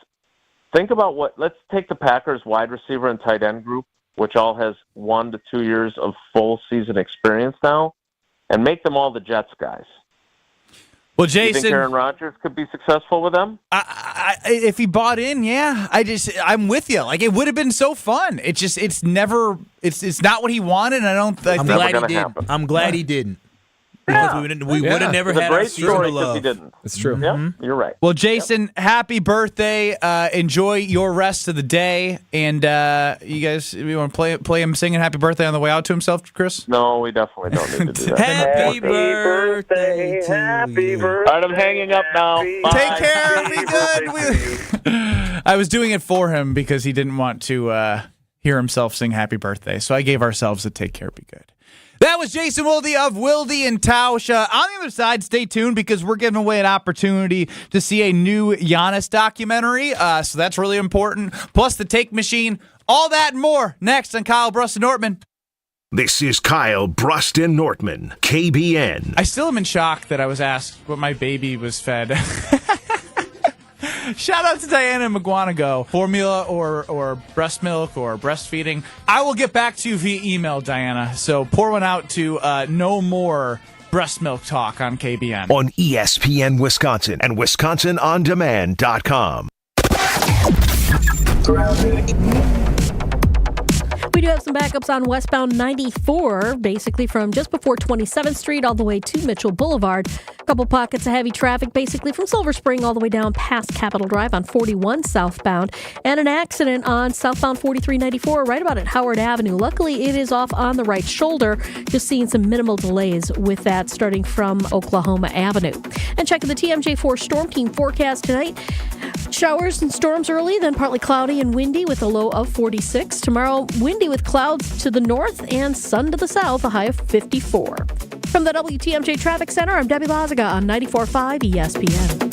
Speaker 27: think about let's take the Packers wide receiver and tight end group, which all has 1 to 2 years of full season experience now, and make them all the Jets guys.
Speaker 2: Well,
Speaker 27: Jason,
Speaker 2: Jason,
Speaker 27: you think Aaron Rodgers could be successful with them?
Speaker 2: If he bought in, I'm with you. It would have been so fun. It's not what he wanted. And I'm
Speaker 3: glad he didn't. I'm glad he didn't. Because we would have never had our season of love.
Speaker 27: He didn't.
Speaker 5: It's true.
Speaker 27: Yeah, you're right.
Speaker 2: Well, Jason, happy birthday. Enjoy your rest of the day. And you guys, we want to play him singing happy birthday on the way out to himself, Chris?
Speaker 27: No, we definitely don't need to do that.
Speaker 3: Happy birthday to you.
Speaker 27: All right, I'm hanging up now. Bye.
Speaker 2: Take care. Be good. I was doing it for him because he didn't want to hear himself sing happy birthday. So I gave ourselves a take care, be good. That was Jason Wilde of Wilde and Tausch. On the other side, stay tuned because we're giving away an opportunity to see a new Giannis documentary. So that's really important. Plus the take machine. All that and more next on Kyle Brust and Nortman.
Speaker 1: This is Kyle Brust and Nortman, KBN.
Speaker 2: I still am in shock that I was asked what my baby was fed. Shout out to Diana McGuanago. Formula or breast milk or breastfeeding. I will get back to you via email, Diana. So pour one out to no more breast milk talk on KBN.
Speaker 1: On ESPN Wisconsin and WisconsinOnDemand.com.
Speaker 17: We do have some backups on westbound 94, basically from just before 27th Street all the way to Mitchell Boulevard. A couple pockets of heavy traffic, basically from Silver Spring all the way down past Capitol Drive on 41 southbound. And an accident on southbound 4394 right about at Howard Avenue. Luckily, it is off on the right shoulder. Just seeing some minimal delays with that starting from Oklahoma Avenue. And checking the TMJ4 Storm Team forecast tonight. Showers and storms early, then partly cloudy and windy with a low of 46. Tomorrow, windy with clouds to the north and sun to the south, a high of 54. From the WTMJ Traffic Center, I'm Debbie Lazaga on 94.5 ESPN.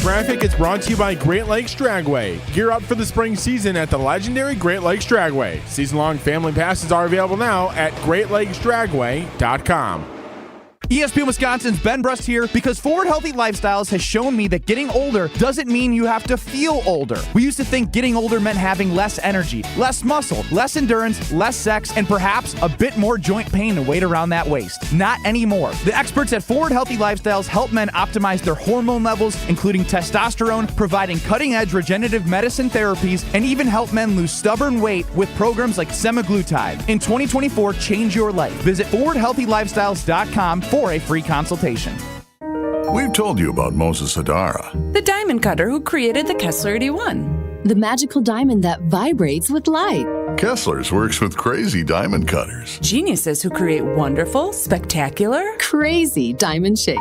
Speaker 9: Traffic is brought to you by Great Lakes Dragway. Gear up for the spring season at the legendary Great Lakes Dragway. Season-long family passes are available now at GreatLakesDragway.com.
Speaker 2: ESPN Wisconsin's Ben Brust here because Forward Healthy Lifestyles has shown me that getting older doesn't mean you have to feel older. We used to think getting older meant having less energy, less muscle, less endurance, less sex, and perhaps a bit more joint pain to weight around that waist. Not anymore. The experts at Forward Healthy Lifestyles help men optimize their hormone levels, including testosterone, providing cutting-edge regenerative medicine therapies, and even help men lose stubborn weight with programs like semaglutide. In 2024, change your life. Visit forwardhealthylifestyles.com for a free consultation.
Speaker 10: We've told you about Moses Hadara,
Speaker 11: the diamond cutter who created the Kessler 81.
Speaker 13: The magical diamond that vibrates with light.
Speaker 10: Kessler's works with crazy diamond cutters.
Speaker 11: Geniuses who create wonderful, spectacular,
Speaker 13: crazy diamond shapes.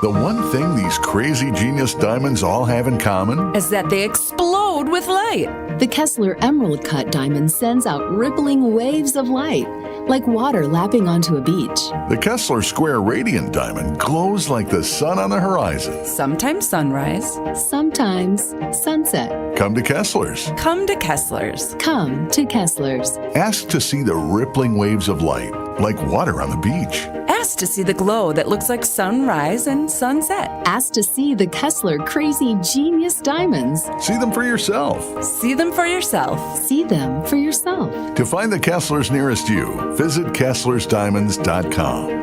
Speaker 10: The one thing these crazy genius diamonds all have in common
Speaker 11: is that they explode with light.
Speaker 13: The Kessler Emerald Cut diamond sends out rippling waves of light, like water lapping onto a beach.
Speaker 10: The Kessler Square Radiant Diamond glows like the sun on the horizon.
Speaker 11: Sometimes sunrise,
Speaker 13: sometimes sunset.
Speaker 10: Come to Kessler's.
Speaker 11: Come to Kessler's.
Speaker 13: Come to Kessler's.
Speaker 10: Ask to see the rippling waves of light, like water on the beach.
Speaker 11: Ask to see the glow that looks like sunrise and sunset.
Speaker 13: Ask to see the Kessler Crazy Genius Diamonds.
Speaker 10: See them for yourself.
Speaker 11: See them for yourself.
Speaker 13: See them for yourself.
Speaker 10: To find the Kesslers nearest you, visit KesslersDiamonds.com.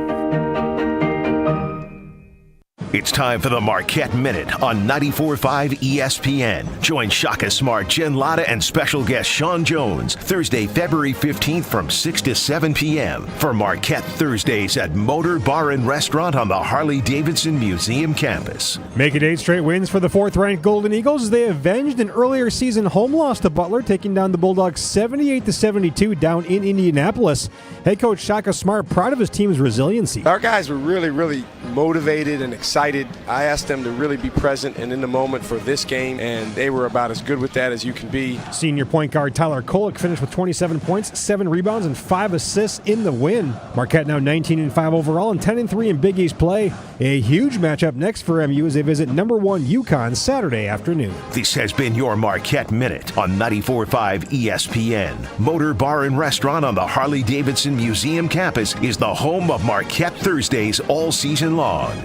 Speaker 1: It's time for the Marquette Minute on 94.5 ESPN. Join Shaka Smart, Jen Latta, and special guest Sean Jones Thursday, February 15th from 6 to 7 p.m. for Marquette Thursdays at Motor Bar and Restaurant on the Harley-Davidson Museum campus.
Speaker 15: Make it 8 straight wins for the 4th-ranked Golden Eagles as they avenged an earlier season home loss to Butler, taking down the Bulldogs 78-72 down in Indianapolis. Head coach Shaka Smart proud of his team's resiliency.
Speaker 19: Our guys were really motivated and excited. I asked them to really be present and in the moment for this game, and they were about as good with that as you can be.
Speaker 15: Senior point guard Tyler Kolek finished with 27 points, 7 rebounds, and 5 assists in the win. Marquette now 19-5 overall and 10-3 in Big East play. A huge matchup next for MU as they visit number 1 UConn Saturday afternoon.
Speaker 1: This has been your Marquette Minute on 94.5 ESPN. Motor Bar and Restaurant on the Harley-Davidson Museum campus is the home of Marquette Thursdays all season long.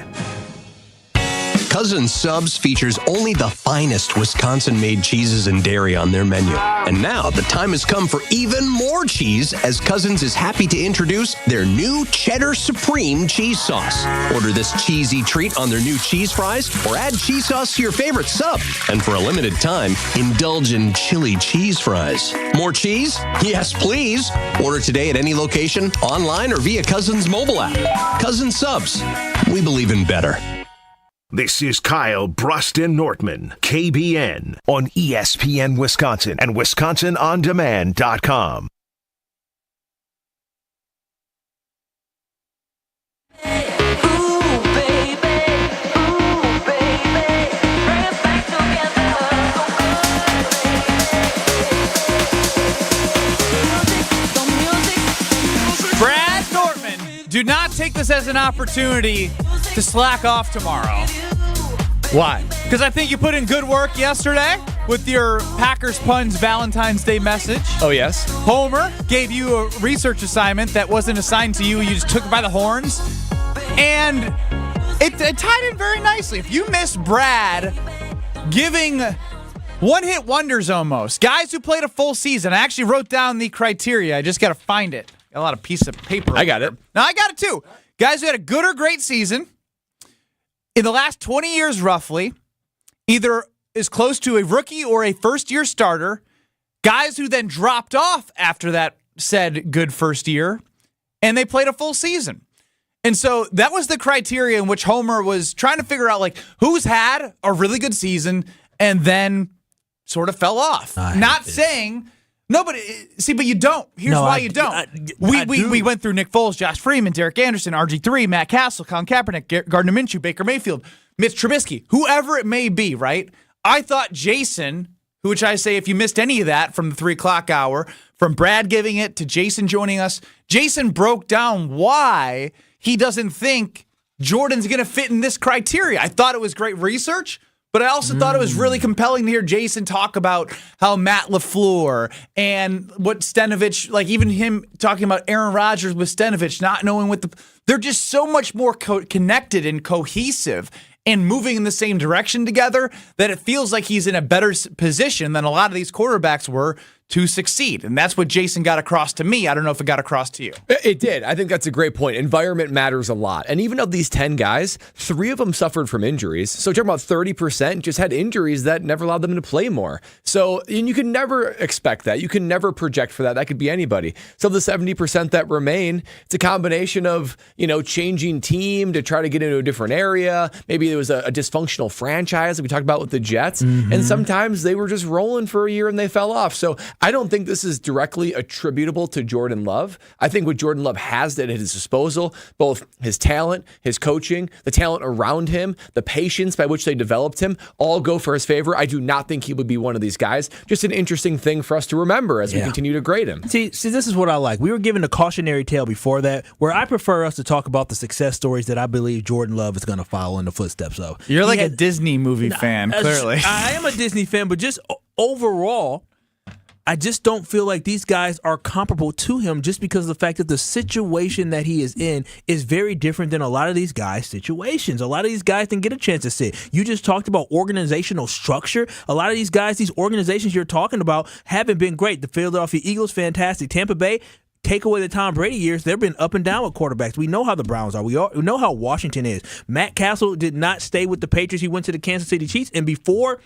Speaker 20: Cousins Subs features only the finest Wisconsin-made cheeses and dairy on their menu. And now the time has come for even more cheese as Cousins is happy to introduce their new Cheddar Supreme cheese sauce. Order this cheesy treat on their new cheese fries or add cheese sauce to your favorite sub. And for a limited time, indulge in chili cheese fries. More cheese? Yes, please. Order today at any location, online, or via Cousins mobile app. Cousins Subs. We believe in better.
Speaker 1: This is Kyle Bruston Nortman, KBN, on ESPN Wisconsin and WisconsinOnDemand.com.
Speaker 2: Brad Nortman, do not take this as an opportunity to slack off tomorrow.
Speaker 5: Why?
Speaker 2: Because I think you put in good work yesterday with your Packers Puns Valentine's Day message.
Speaker 5: Oh, yes?
Speaker 2: Homer gave you a research assignment that wasn't assigned to you. You just took it by the horns. And it tied in very nicely. If you miss Brad giving one-hit wonders almost, guys who played a full season, I actually wrote down the criteria. I just got to find it. Got a lot of piece of paper.
Speaker 5: I got it.
Speaker 2: No, I got it too. Guys who had a good or great season in the last 20 years, roughly, either is close to a rookie or a first-year starter, guys who then dropped off after that said good first year, and they played a full season. And so that was the criteria in which Homer was trying to figure out, like, who's had a really good season and then sort of fell off. Not saying... No, but you don't. Here's why you don't. We went through Nick Foles, Josh Freeman, Derek Anderson, RG3, Matt Castle, Colin Kaepernick, Gardner Minshew, Baker Mayfield, Mitch Trubisky, whoever it may be, right? I thought Jason, which I say if you missed any of that from the 3 o'clock hour, from Brad giving it to Jason joining us, Jason broke down why he doesn't think Jordan's going to fit in this criteria. I thought it was great research, But I also thought it was really compelling to hear Jason talk about how Matt LaFleur and what Stenovich, like even him talking about Aaron Rodgers with Stenovich, not knowing they're just so much more connected and cohesive and moving in the same direction together that it feels like he's in a better position than a lot of these quarterbacks were to succeed. And that's what Jason got across to me. I don't know if it got across to you.
Speaker 5: It did. I think that's a great point. Environment matters a lot. And even of these 10 guys, 3 of them suffered from injuries. So talking about 30% just had injuries that never allowed them to play more. So, and you can never expect that. You can never project for that. That could be anybody. So the 70% that remain, it's a combination of, changing team to try to get into a different area. Maybe it was a dysfunctional franchise that we talked about with the Jets. Mm-hmm. And sometimes they were just rolling for a year and they fell off. So I don't think this is directly attributable to Jordan Love. I think what Jordan Love has at his disposal, both his talent, his coaching, the talent around him, the patience by which they developed him, all go for his favor. I do not think he would be one of these guys. Just an interesting thing for us to remember as we continue to grade him.
Speaker 3: See, this is what I like. We were given a cautionary tale before that, where I prefer us to talk about the success stories that I believe Jordan Love is going to follow in the footsteps of.
Speaker 2: You're like a Disney movie fan, clearly.
Speaker 3: I am a Disney fan, but just overall, I just don't feel like these guys are comparable to him just because of the fact that the situation that he is in is very different than a lot of these guys' situations. A lot of these guys didn't get a chance to sit. You just talked about organizational structure. A lot of these guys, these organizations you're talking about haven't been great. The Philadelphia Eagles, fantastic. Tampa Bay, take away the Tom Brady years, they've been up and down with quarterbacks. We know how the Browns are. We know how Washington is. Matt Castle did not stay with the Patriots. He went to the Kansas City Chiefs. And before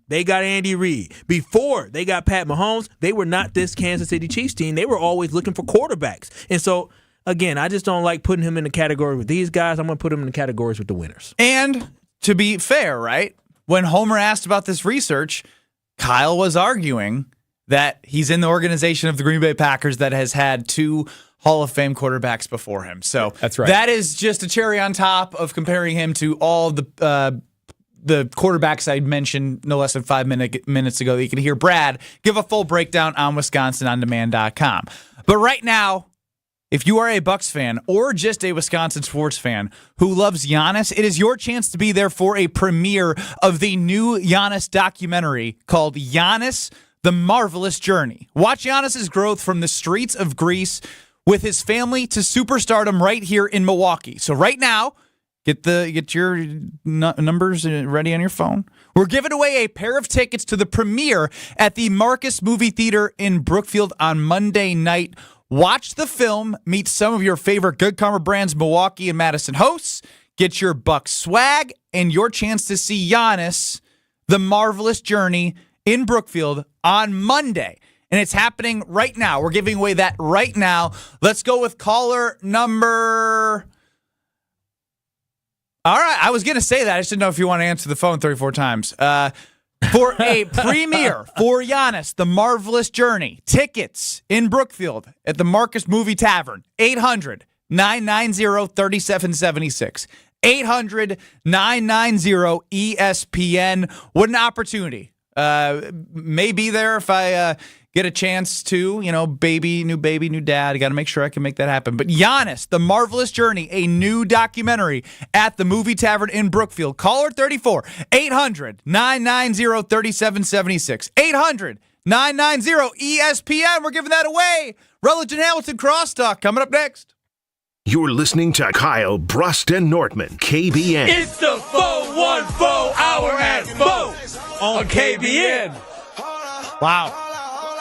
Speaker 3: they got Andy Reid, before they got Pat Mahomes, they were not this Kansas City Chiefs team. They were always looking for quarterbacks. And so, again, I just don't like putting him in the category with these guys. I'm going to put him in the categories with the winners.
Speaker 2: And to be fair, right, when Homer asked about this research, Kyle was arguing that he's in the organization of the Green Bay Packers that has had 2 Hall of Fame quarterbacks before him. So
Speaker 5: that's right.
Speaker 2: That is just a cherry on top of comparing him to all the quarterbacks I mentioned no less than 5 minutes ago that you can hear Brad give a full breakdown on WisconsinOnDemand.com. But right now, if you are a Bucs fan or just a Wisconsin sports fan who loves Giannis, it is your chance to be there for a premiere of the new Giannis documentary called Giannis, The Marvelous Journey. Watch Giannis's growth from the streets of Greece with his family to superstardom right here in Milwaukee. So right now, Get your numbers ready on your phone. We're giving away a pair of tickets to the premiere at the Marcus Movie Theater in Brookfield on Monday night. Watch the film, meet some of your favorite Good Karma Brands Milwaukee and Madison hosts, get your Bucs swag, and your chance to see Giannis, The Marvelous Journey, in Brookfield on Monday. And it's happening right now. We're giving away that right now. Let's go with caller number... All right, I was going to say that. I just didn't know if you want to answer the phone 34 times. For a premiere for Giannis, The Marvelous Journey, tickets in Brookfield at the Marcus Movie Tavern, 800-990-3776. 800-990-ESPN. What an opportunity. May be there if I get a chance to, new baby, new dad. I got to make sure I can make that happen. But Giannis, The Marvelous Journey, a new documentary at the Movie Tavern in Brookfield. Caller 34, 800-990-3776. 800-990-ESPN. We're giving that away. Rutledge and Hamilton Crosstalk coming up next.
Speaker 1: You're listening to Kyle Brust and Nortman, KBN.
Speaker 3: It's the 414 Hour at 4 on KBN.
Speaker 2: Wow.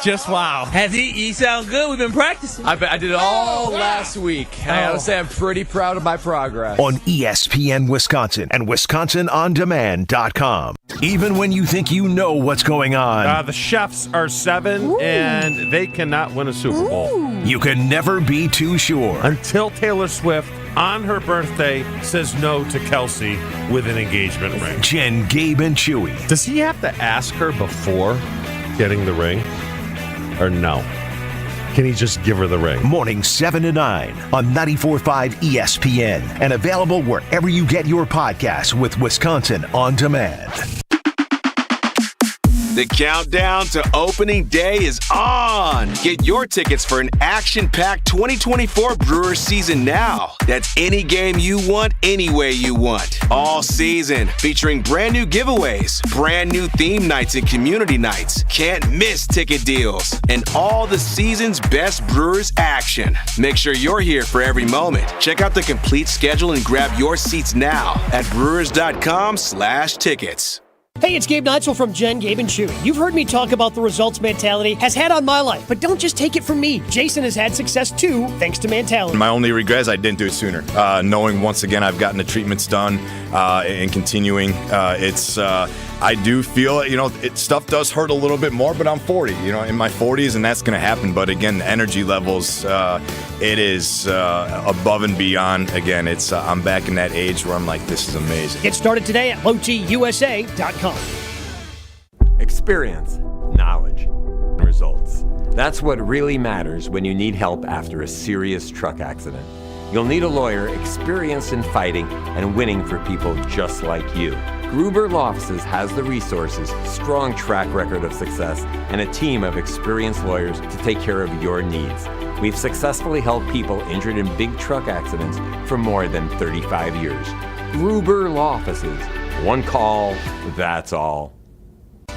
Speaker 2: Just wow.
Speaker 3: Has he sound good? We've been practicing.
Speaker 5: I did it all last week. I gotta say, I'm pretty proud of my progress.
Speaker 1: On ESPN Wisconsin and WisconsinOnDemand.com. Even when you think you know what's going on,
Speaker 4: the Chefs are 7, and they cannot win a Super Bowl.
Speaker 1: You can never be too sure.
Speaker 4: Until Taylor Swift, on her birthday, says no to Kelsey with an engagement ring.
Speaker 1: Jen, Gabe, and Chewy.
Speaker 4: Does he have to ask her before getting the ring? Or no? Can he just give her the ring?
Speaker 1: Morning 7 to 9 on 94.5 ESPN and available wherever you get your podcasts with Wisconsin On Demand.
Speaker 6: The countdown to opening day is on. Get your tickets for an action-packed 2024 Brewers season now. That's any game you want, any way you want. All season, featuring brand new giveaways, brand new theme nights and community nights. Can't miss ticket deals, and all the season's best Brewers action. Make sure you're here for every moment. Check out the complete schedule and grab your seats now at brewers.com/tickets.
Speaker 8: Hey, it's Gabe Neitzel from Jen, Gabe, and Chewy. You've heard me talk about the results mentality has had on my life, but don't just take it from me. Jason has had success too, thanks to mentality.
Speaker 7: My only regret is I didn't do it sooner. Knowing once again I've gotten the treatments done and continuing, I do feel, stuff does hurt a little bit more, but I'm 40, in my 40s, and that's going to happen. But again, the energy levels, it is above and beyond. Again, I'm back in that age where I'm like, this is amazing.
Speaker 8: Get started today at lowtusa.com.
Speaker 12: Experience, knowledge, results. That's what really matters when you need help after a serious truck accident. You'll need a lawyer experienced in fighting and winning for people just like you. Gruber Law Offices has the resources, strong track record of success, and a team of experienced lawyers to take care of your needs. We've successfully helped people injured in big truck accidents for more than 35 years. Gruber Law Offices. One call, that's all.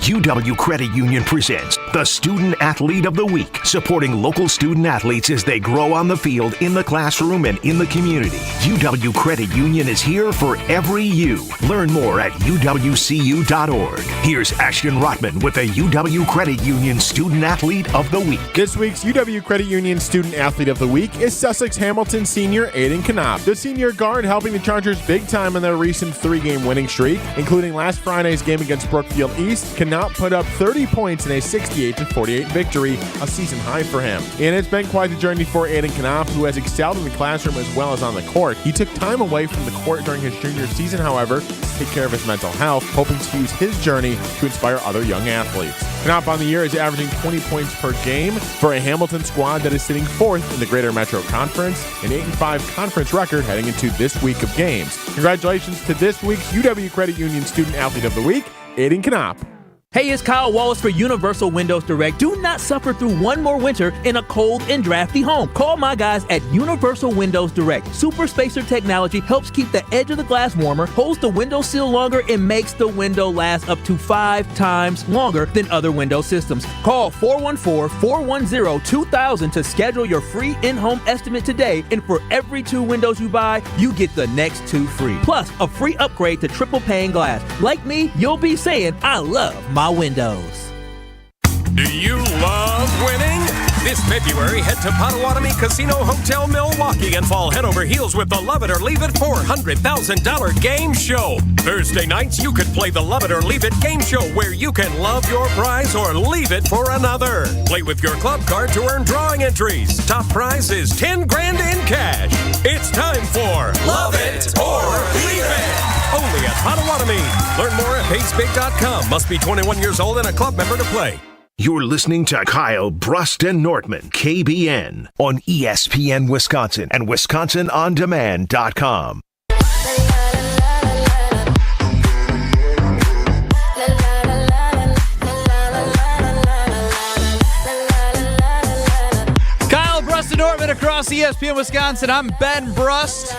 Speaker 1: UW Credit Union presents the Student Athlete of the Week, supporting local student athletes as they grow on the field, in the classroom, and in the community. UW Credit Union is here for every you. Learn more at uwcu.org. Here's Ashton Rotman with the UW Credit Union Student Athlete of the Week.
Speaker 9: This week's UW Credit Union Student Athlete of the Week is Sussex Hamilton senior Aiden Knopp. The senior guard helping the Chargers big time in their recent 3-game winning streak, including last Friday's game against Brookfield East. Knopp put up 30 points in a 68-48 victory, a season high for him. And it's been quite the journey for Aiden Knopp, who has excelled in the classroom as well as on the court. He took time away from the court during his junior season, however, to take care of his mental health, hoping to use his journey to inspire other young athletes. Knopp on the year is averaging 20 points per game for a Hamilton squad that is sitting 4th in the Greater Metro Conference, an 8-5 conference record heading into this week of games. Congratulations to this week's UW Credit Union Student Athlete of the Week, Aiden Knopp.
Speaker 3: Hey, it's Kyle Wallace for Universal Windows Direct. Do not suffer through one more winter in a cold and drafty home. Call my guys at Universal Windows Direct. Super Spacer technology helps keep the edge of the glass warmer, holds the window seal longer, and makes the window last up to 5 times longer than other window systems. Call 414-410-2000 to schedule your free in-home estimate today, and for every 2 windows you buy, you get the next 2 free. Plus, a free upgrade to triple pane glass. Like me, you'll be saying, I love my windows.
Speaker 21: Do you love winning? This February, head to Potawatomi Casino Hotel Milwaukee and fall head over heels with the Love It or Leave It $400,000 game show. Thursday nights, you could play the Love It or Leave It game show where you can love your prize or leave it for another. Play with your club card to earn drawing entries. Top prize is $10,000 in cash. It's time for Love It or Leave It. Only at Potawatomi. Learn more at pacebig.com. Must be 21 years old and a club member to play.
Speaker 1: You're listening to Kyle Brust and Nortman, KBN, on ESPN Wisconsin and WisconsinOnDemand.com.
Speaker 2: Kyle Brust and Nortman across ESPN Wisconsin. I'm Ben Brust,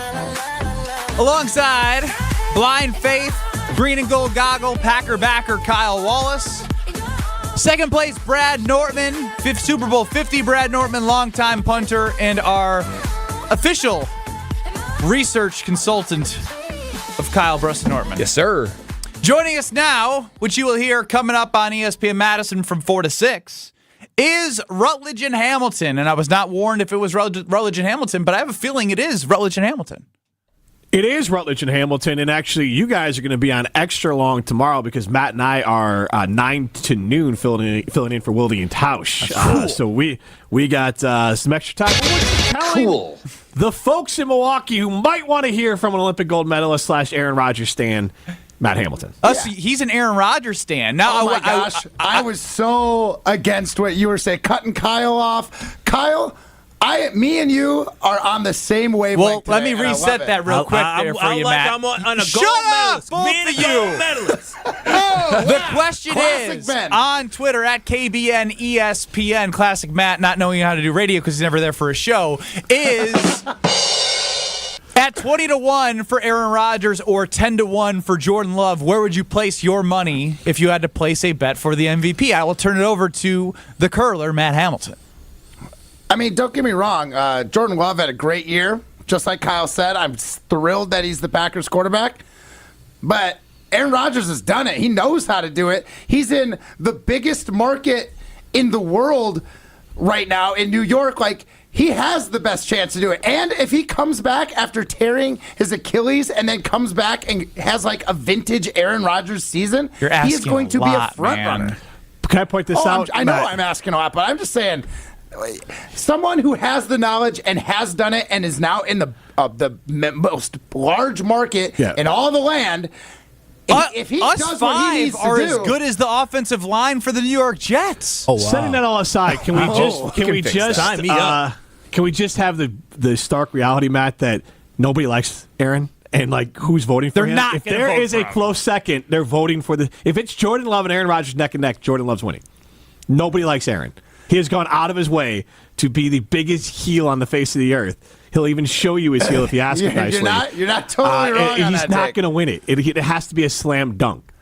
Speaker 2: alongside Blind Faith, Green and Gold Goggle, Packer backer Kyle Wallace. Second place, Brad Nortman, 5th Super Bowl 50, Brad Nortman, longtime punter, and our official research consultant of Kyle Brust and Nortman.
Speaker 5: Yes, sir.
Speaker 2: Joining us now, which you will hear coming up on ESPN Madison from 4 to 6, is Rutledge and Hamilton. And I was not warned if it was Rutledge and Hamilton, but I have a feeling it is Rutledge and Hamilton.
Speaker 22: It is Rutledge and Hamilton, and actually you guys are going to be on extra long tomorrow because Matt and I are 9 to noon filling in for Wildy and Tausch.
Speaker 2: Cool.
Speaker 22: So we got some extra time. Cool. The folks in Milwaukee who might want to hear from an Olympic gold medalist / Aaron Rodgers stan, Matt Hamilton.
Speaker 2: He's an Aaron Rodgers stan. Now,
Speaker 23: oh my gosh, I was so against what you were saying, cutting Kyle off. Kyle,
Speaker 14: Me and you are on the same wavelength.
Speaker 2: Well, let me
Speaker 14: today, and I
Speaker 2: reset
Speaker 14: love
Speaker 2: that
Speaker 14: it.
Speaker 2: real quick there for you, Matt.
Speaker 3: I'm on a
Speaker 2: Shut
Speaker 3: gold
Speaker 2: up,
Speaker 3: medalist.
Speaker 2: both
Speaker 3: Being
Speaker 2: of
Speaker 3: a gold
Speaker 2: you.
Speaker 3: medalist.
Speaker 2: The question
Speaker 14: Classic
Speaker 2: is
Speaker 14: Ben.
Speaker 2: on Twitter at KBN ESPN, Classic Matt, not knowing how to do radio because he's never there for a show, is at 20-1 for Aaron Rodgers or 10-1 for Jordan Love. Where would you place your money if you had to place a bet for the MVP? I will turn it over to the curler, Matt Hamilton.
Speaker 14: I mean, don't get me wrong. Jordan Love had a great year. Just like Kyle said, I'm thrilled that he's the Packers quarterback. But Aaron Rodgers has done it. He knows how to do it. He's in the biggest market in the world right now in New York. Like, he has the best chance to do it. And if he comes back after tearing his Achilles and then comes back and has like a vintage Aaron Rodgers season, he is going to be a front runner.
Speaker 22: Can I point this out?
Speaker 14: I know I'm asking a lot, but I'm just saying, someone who has the knowledge and has done it and is now in the most large market in all the land. If he
Speaker 2: us
Speaker 14: does what he needs to
Speaker 2: are
Speaker 14: do,
Speaker 2: as good as the offensive line for the New York Jets.
Speaker 22: Oh, wow. Setting that all aside, can we just have the stark reality, Matt, that nobody likes Aaron? And, like, who's voting for him?
Speaker 2: Not
Speaker 22: if there
Speaker 2: vote
Speaker 22: is
Speaker 2: for
Speaker 22: a
Speaker 2: him.
Speaker 22: close second, they're voting for the... If it's Jordan Love and Aaron Rodgers neck and neck, Jordan Love's winning. Nobody likes Aaron. He has gone out of his way to be the biggest heel on the face of the earth. He'll even show you his heel if you ask him nicely.
Speaker 14: You're not totally wrong on
Speaker 22: he's
Speaker 14: that,
Speaker 22: not
Speaker 14: Dick.
Speaker 22: going to win it. It has to be a slam dunk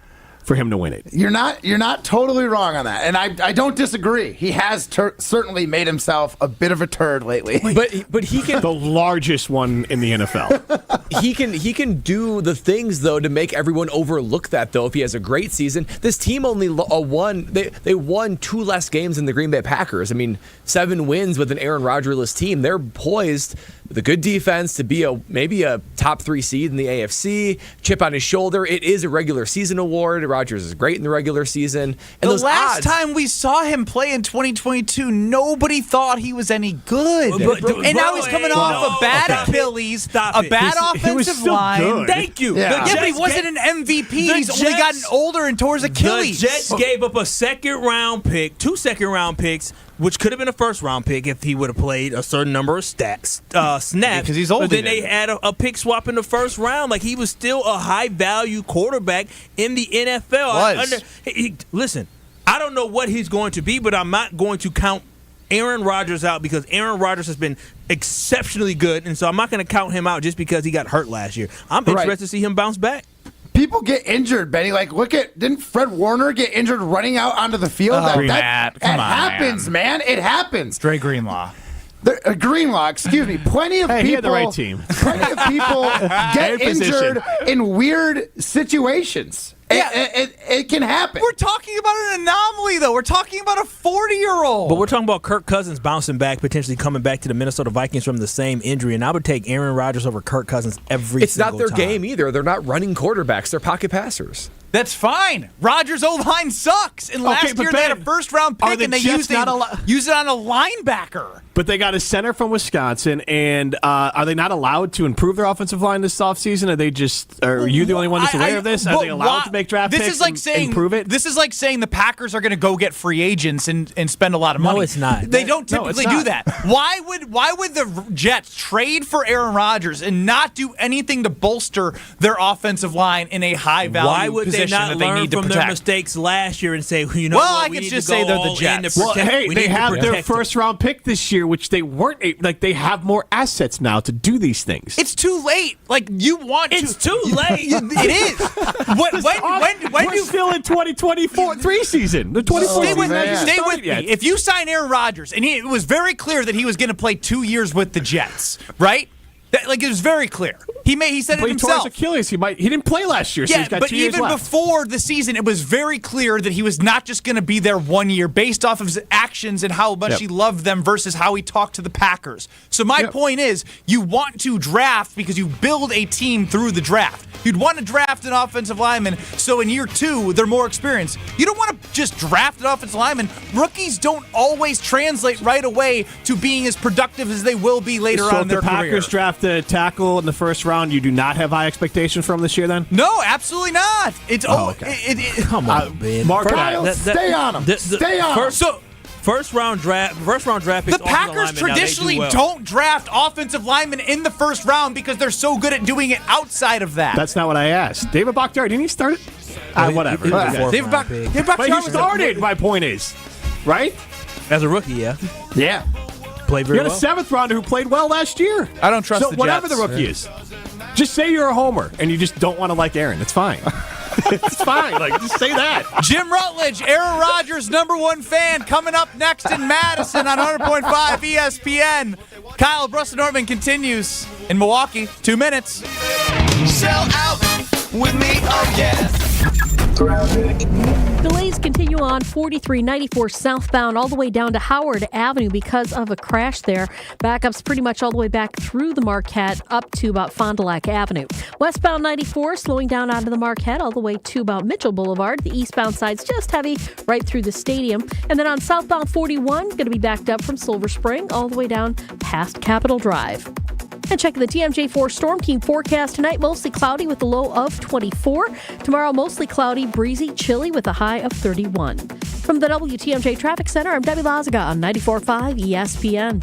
Speaker 22: for him to win it.
Speaker 14: You're not totally wrong on that, and I don't disagree. He has certainly made himself a bit of a turd lately.
Speaker 5: But he can
Speaker 22: the largest one in the NFL.
Speaker 5: he can do the things though to make everyone overlook that though. If he has a great season, this team only won. They won 2 less games than the Green Bay Packers. I mean, 7 wins with an Aaron Rodgers-less team. They're poised with a good defense to be maybe a top 3 seed in the AFC. Chip on his shoulder. It is a regular season award. Rodgers is great in the regular season. And
Speaker 2: the last time we saw him play in 2022, nobody thought he was any good. And now he's coming off a bad Achilles, a bad offensive line.
Speaker 22: Good.
Speaker 3: Thank you.
Speaker 2: Yeah, but he wasn't an MVP. He's only gotten older and tore his Achilles.
Speaker 3: The Jets gave up a second-round pick, 2 second-round picks, which could have been a first-round pick if he would have played a certain number of snaps.
Speaker 2: Because he's older.
Speaker 3: But then they had a pick swap in the first round. Like, he was still a high-value quarterback in the NFL. Listen, I don't know what he's going to be, but I'm not going to count Aaron Rodgers out because Aaron Rodgers has been exceptionally good, and so I'm not going to count him out just because he got hurt last year. I'm interested to see him bounce back.
Speaker 14: People get injured, Benny. Like, didn't Fred Warner get injured running out onto the field?
Speaker 2: Matt, come on,
Speaker 14: happens, man. It happens.
Speaker 2: Dre Greenlaw.
Speaker 14: Greenlaw, excuse me. Plenty of people.
Speaker 22: He had the right team.
Speaker 14: Plenty of people get injured in weird situations. It can happen.
Speaker 2: We're talking about an anomaly, though. We're talking about a 40-year-old.
Speaker 3: But we're talking about Kirk Cousins bouncing back, potentially coming back to the Minnesota Vikings from the same injury. And I would take Aaron Rodgers over Kirk Cousins every
Speaker 5: It's
Speaker 3: single
Speaker 5: not their
Speaker 3: time.
Speaker 5: game either. They're not running quarterbacks. They're pocket passers.
Speaker 2: That's fine. Rodgers' O-line sucks. And last year they had a first-round pick, and they used it on a linebacker.
Speaker 22: But they got a center from Wisconsin, and are they not allowed to improve their offensive line this offseason? Are you the only one that's aware of this? Are they allowed to make draft picks and improve it?
Speaker 2: This is like saying the Packers are going to go get free agents and spend a lot of money.
Speaker 3: No, it's not.
Speaker 2: They don't typically do that. Why would the Jets trade for Aaron Rodgers and not do anything to bolster their offensive line in a high-value
Speaker 3: Why would
Speaker 2: position
Speaker 3: they not
Speaker 2: that they
Speaker 3: learn
Speaker 2: need to
Speaker 3: from
Speaker 2: protect?
Speaker 3: their mistakes last year and say, you know
Speaker 2: Well,
Speaker 3: what,
Speaker 2: I
Speaker 3: we
Speaker 2: could
Speaker 3: need
Speaker 2: just
Speaker 3: to go
Speaker 2: say they're the
Speaker 3: all in
Speaker 2: Jets.
Speaker 3: to
Speaker 22: Well,
Speaker 3: protect-
Speaker 22: hey,
Speaker 3: we
Speaker 22: they
Speaker 3: need to
Speaker 22: have their
Speaker 3: protect them.
Speaker 22: first-round pick this year, which they weren't. Like, they have more assets now to do these things.
Speaker 2: It's too late. Like, you want to.
Speaker 3: It's too late.
Speaker 2: It is. When
Speaker 22: We're still in 2024-3 season. The 24
Speaker 2: Stay with
Speaker 22: season hasn't
Speaker 2: me.
Speaker 22: started yet.
Speaker 2: If you sign Aaron Rodgers, and it was very clear that he was going to play 2 years with the Jets, right? It was very clear. He said
Speaker 22: But
Speaker 2: it
Speaker 22: he tore
Speaker 2: himself.
Speaker 22: his Achilles. He didn't play last year, so he's got
Speaker 2: but
Speaker 22: 2 years
Speaker 2: even
Speaker 22: left.
Speaker 2: before the season, it was very clear that he was not just going to be there 1 year based off of his actions and how much he loved them versus how he talked to the Packers. So my point is, you want to draft because you build a team through the draft. You'd want to draft an offensive lineman so in year 2, they're more experienced. You don't want to just draft an offensive lineman. Rookies don't always translate right away to being as productive as they will be later on in their
Speaker 22: So if the
Speaker 2: career.
Speaker 22: Packers draft a tackle in the first round, you do not have high expectations from this year then?
Speaker 2: No, absolutely not. It's
Speaker 22: okay.
Speaker 3: Come on, man.
Speaker 22: Mark,
Speaker 14: Kyle, stay on him. Stay on him.
Speaker 2: So
Speaker 3: First round draft picks.
Speaker 2: The Packers traditionally don't draft offensive linemen in the first round because they're so good at doing it outside of that.
Speaker 22: That's not what I asked. David Bakhtiari, didn't he start it? Whatever.
Speaker 2: David Bakhtiari
Speaker 22: started, my point is. Right?
Speaker 3: As a rookie, yeah.
Speaker 14: Yeah.
Speaker 3: Played very
Speaker 22: well. You had a 7th rounder who played well last year.
Speaker 2: I don't trust the
Speaker 22: whatever
Speaker 2: Jets.
Speaker 22: the rookie is. Just say you're a homer and you just don't want to like Aaron. It's fine. It's fine. Like, just say that.
Speaker 2: Jim Rutledge, Aaron Rodgers' #1 fan, coming up next in Madison on 100.5 ESPN. Kyle Brust-Nortman continues in Milwaukee. 2 minutes.
Speaker 16: Sell out with me, oh yeah.
Speaker 17: Delays continue on 4394 southbound all the way down to Howard Avenue because of a crash there. Backups pretty much all the way back through the Marquette up to about Fond du Lac Avenue. Westbound 94 slowing down out of the Marquette all the way to about Mitchell Boulevard. The eastbound side's just heavy right through the stadium. And then on southbound 41, going to be backed up from Silver Spring all the way down past Capitol Drive. And checking the TMJ4 Storm Team forecast tonight, mostly cloudy with a low of 24. Tomorrow, mostly cloudy, breezy, chilly with a high of 31. From the WTMJ Traffic Center, I'm Debbie Lazaga on 94.5 ESPN.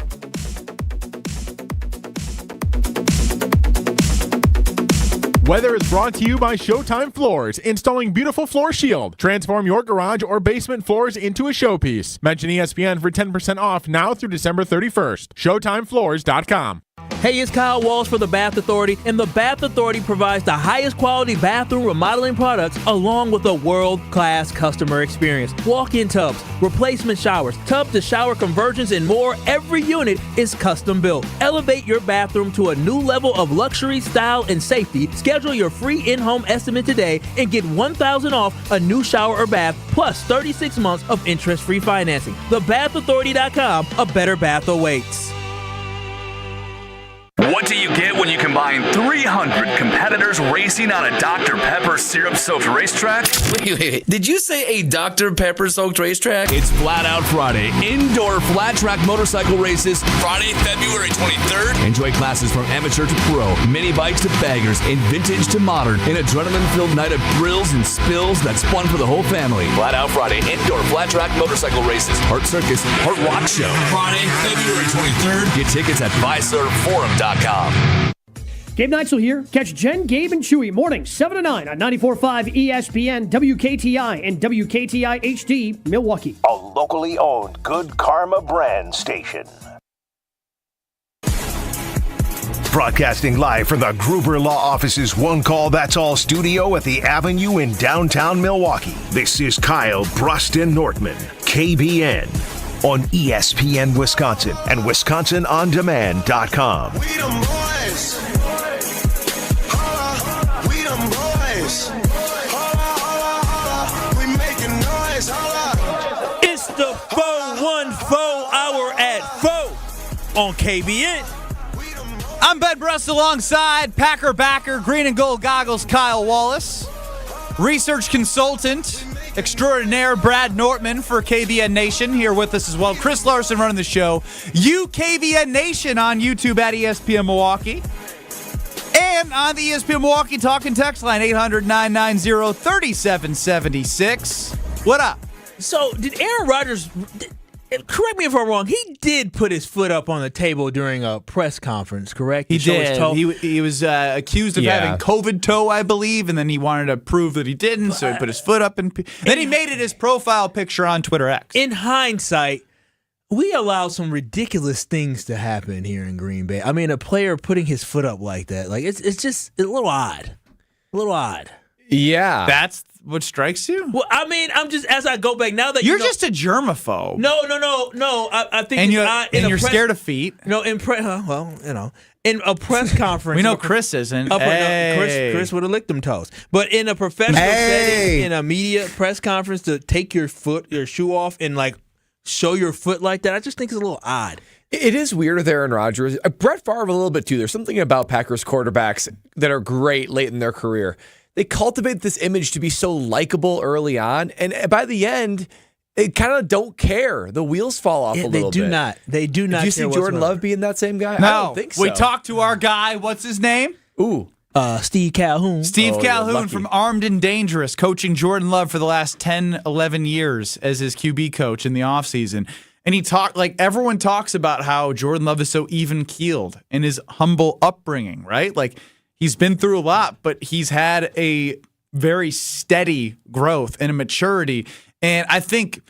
Speaker 9: Weather is brought to you by Showtime Floors, installing beautiful floor shield. Transform your garage or basement floors into a showpiece. Mention ESPN for 10% off now through December 31st. ShowtimeFloors.com.
Speaker 3: Hey, it's Kyle Walsh for the Bath Authority, and the Bath Authority provides the highest quality bathroom remodeling products along with a world-class customer experience. Walk-in tubs, replacement showers, tub-to-shower conversions, and more. Every unit is custom built. Elevate your bathroom to a new level of luxury, style, and safety. Schedule your free in-home estimate today and get $1,000 off a new shower or bath, plus 36 months of interest-free financing. TheBathAuthority.com, a better bath awaits.
Speaker 18: What do you get when you combine 300 competitors racing on a Dr. Pepper syrup-soaked racetrack?
Speaker 23: Wait. Did you say a Dr. Pepper-soaked racetrack?
Speaker 24: It's Flat Out Friday. Indoor flat track motorcycle races. Friday, February 23rd. Enjoy classes from amateur to pro, mini bikes to baggers, and vintage to modern. An adrenaline-filled night of thrills and spills that's fun for the whole family. Flat Out Friday. Indoor flat track motorcycle races. Hart Circus, Hart Rock Show. Friday, February 23rd. Get tickets at BuyServeForum.com.
Speaker 8: Gabe Neitzel here. Catch Jen, Gabe, and Chewy mornings 7 to 9 on 94.5 ESPN, WKTI, and WKTI HD, Milwaukee.
Speaker 1: A locally owned Good Karma brand station. Broadcasting live from the Gruber Law Office's One Call That's All studio at the Avenue in downtown Milwaukee. This is Kyle Brust-Nortman, KBN. On ESPN Wisconsin and WisconsinOnDemand.com.
Speaker 16: We them boys. Holla, we them boys. Holla, we making noise. Holla.
Speaker 3: It's the 414 hour at 4 on KBN.
Speaker 2: I'm Ben Brust alongside Packer backer, green and gold goggles, Kyle Wallace. Research consultant extraordinaire Brad Nortman for KBN Nation here with us as well. Chris Larson running the show. KBN Nation on YouTube at ESPN Milwaukee. And on the ESPN Milwaukee talking text line, 800-990-3776. What up?
Speaker 3: So, did Aaron Rodgers, correct me if I'm wrong, he did put his foot up on the table during a press conference, correct?
Speaker 2: He did. He was accused of having COVID toe, I believe, and then he wanted to prove that he didn't, so he put his foot up. Then he made it his profile picture on Twitter X.
Speaker 3: In hindsight, we allowed some ridiculous things to happen here in Green Bay. I mean, a player putting his foot up like that, like it's just a little odd. A little odd.
Speaker 5: Yeah.
Speaker 2: That's what strikes you?
Speaker 3: Well, I mean, I'm just, as I go back, now that
Speaker 2: you're just a germaphobe.
Speaker 3: No. I think
Speaker 2: and you're scared of feet.
Speaker 3: No, in a press conference.
Speaker 2: We know Chris isn't.
Speaker 3: Chris would have licked them toes. But in a professional setting, in a media press conference, to take your shoe off and like show your foot like that, I just think it's a little odd.
Speaker 5: It is weird with Aaron Rodgers. Brett Favre a little bit too. There's something about Packers quarterbacks that are great late in their career. They cultivate this image to be so likable early on, and by the end, they kind of don't care. The wheels fall off a little bit.
Speaker 3: They do not.
Speaker 5: Did you see Jordan Love being that same guy?
Speaker 2: No.
Speaker 5: I don't think so.
Speaker 2: We talked to our guy. What's his name?
Speaker 3: Steve Calhoun.
Speaker 2: Steve Calhoun from Armed and Dangerous, coaching Jordan Love for the last 10, 11 years as his QB coach in the offseason. And everyone talks about how Jordan Love is so even-keeled in his humble upbringing, right? Like, he's been through a lot, but he's had a very steady growth and a maturity. And I think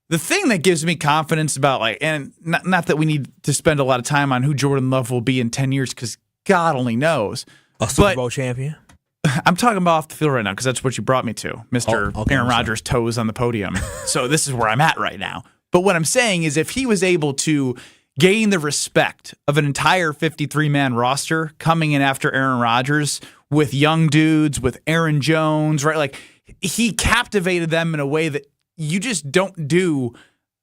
Speaker 2: the thing that gives me confidence about, and not that we need to spend a lot of time on who Jordan Love will be in 10 years, because God only knows.
Speaker 3: A Super Bowl champion?
Speaker 2: I'm talking about off the field right now because that's what you brought me to, Mr. Aaron Rodgers' toes on the podium. So this is where I'm at right now. But what I'm saying is if he was able to gain the respect of an entire 53-man roster coming in after Aaron Rodgers with young dudes, with Aaron Jones, right? Like, he captivated them in a way that you just don't do,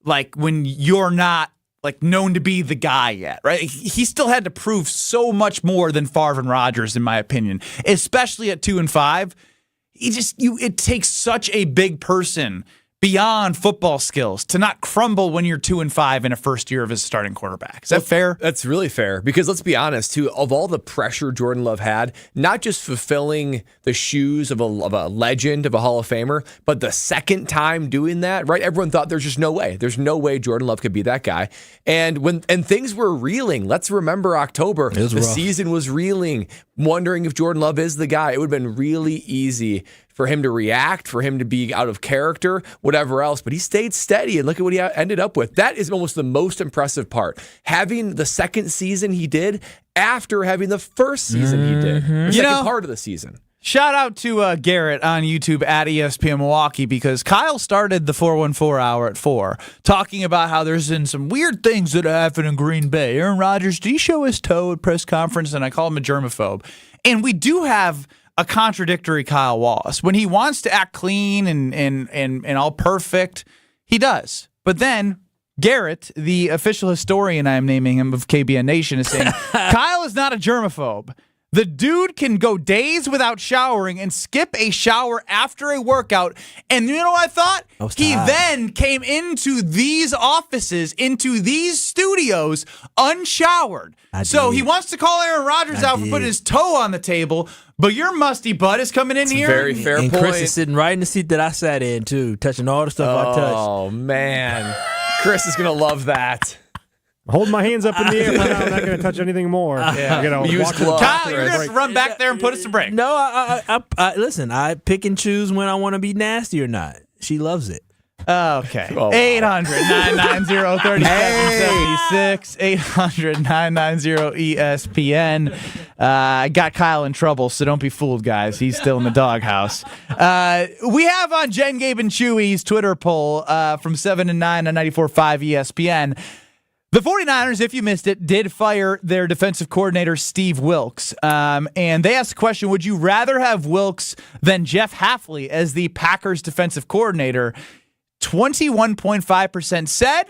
Speaker 2: like, when you're not, like, known to be the guy yet, right? He still had to prove so much more than Favre and Rodgers, in my opinion, especially at 2-5. It takes such a big person beyond football skills to not crumble when you're 2-5 in a first year of his starting quarterback. Is that fair?
Speaker 5: That's really fair, because let's be honest, too, of all the pressure Jordan Love had, not just fulfilling the shoes of a legend, of a Hall of Famer, but the second time doing that, right? Everyone thought there's just no way. There's no way Jordan Love could be that guy. And things were reeling. Let's remember October. The season was reeling, wondering if Jordan Love is the guy. It would have been really easy for him to react, for him to be out of character, whatever else. But he stayed steady, and look at what he ended up with. That is almost the most impressive part. Having the second season he did after having the first season he did. The second part of the season.
Speaker 2: Shout out to Garrett on YouTube at ESPN Milwaukee, because Kyle started the 414 hour at 4 talking about how there's been some weird things that happen in Green Bay. Aaron Rodgers, did he show his toe at press conference? And I call him a germaphobe. And we do have a contradictory Kyle Wallace. When he wants to act clean and all perfect, he does. But then Garrett, the official historian I am naming him of KBN Nation, is saying Kyle is not a germaphobe. The dude can go days without showering and skip a shower after a workout. And you know what I thought? He then came into these offices, into these studios, unshowered. So he wants to call Aaron Rodgers out for putting his toe on the table, but your musty butt is coming in here.
Speaker 5: Very fair point.
Speaker 3: Chris is sitting right in the seat that I sat in, too, touching all the stuff I touched.
Speaker 5: Oh, man. Chris is going to love that.
Speaker 15: Hold my hands up in the air. I'm not going to touch anything more.
Speaker 2: Use gloves. Kyle, you're going to run back there and put us to break.
Speaker 3: No, I listen, I pick and choose when I want to be nasty or not. She loves it.
Speaker 2: Okay. 800-990-3776. 800-990-ESPN. I got Kyle in trouble, so don't be fooled, guys. He's still in the doghouse. We have on Jen, Gabe, and Chewy's Twitter poll from 7 to 9 on 94.5 ESPN. The 49ers, if you missed it, did fire their defensive coordinator, Steve Wilks. And they asked the question, would you rather have Wilks than Jeff Hafley as the Packers defensive coordinator? 21.5% said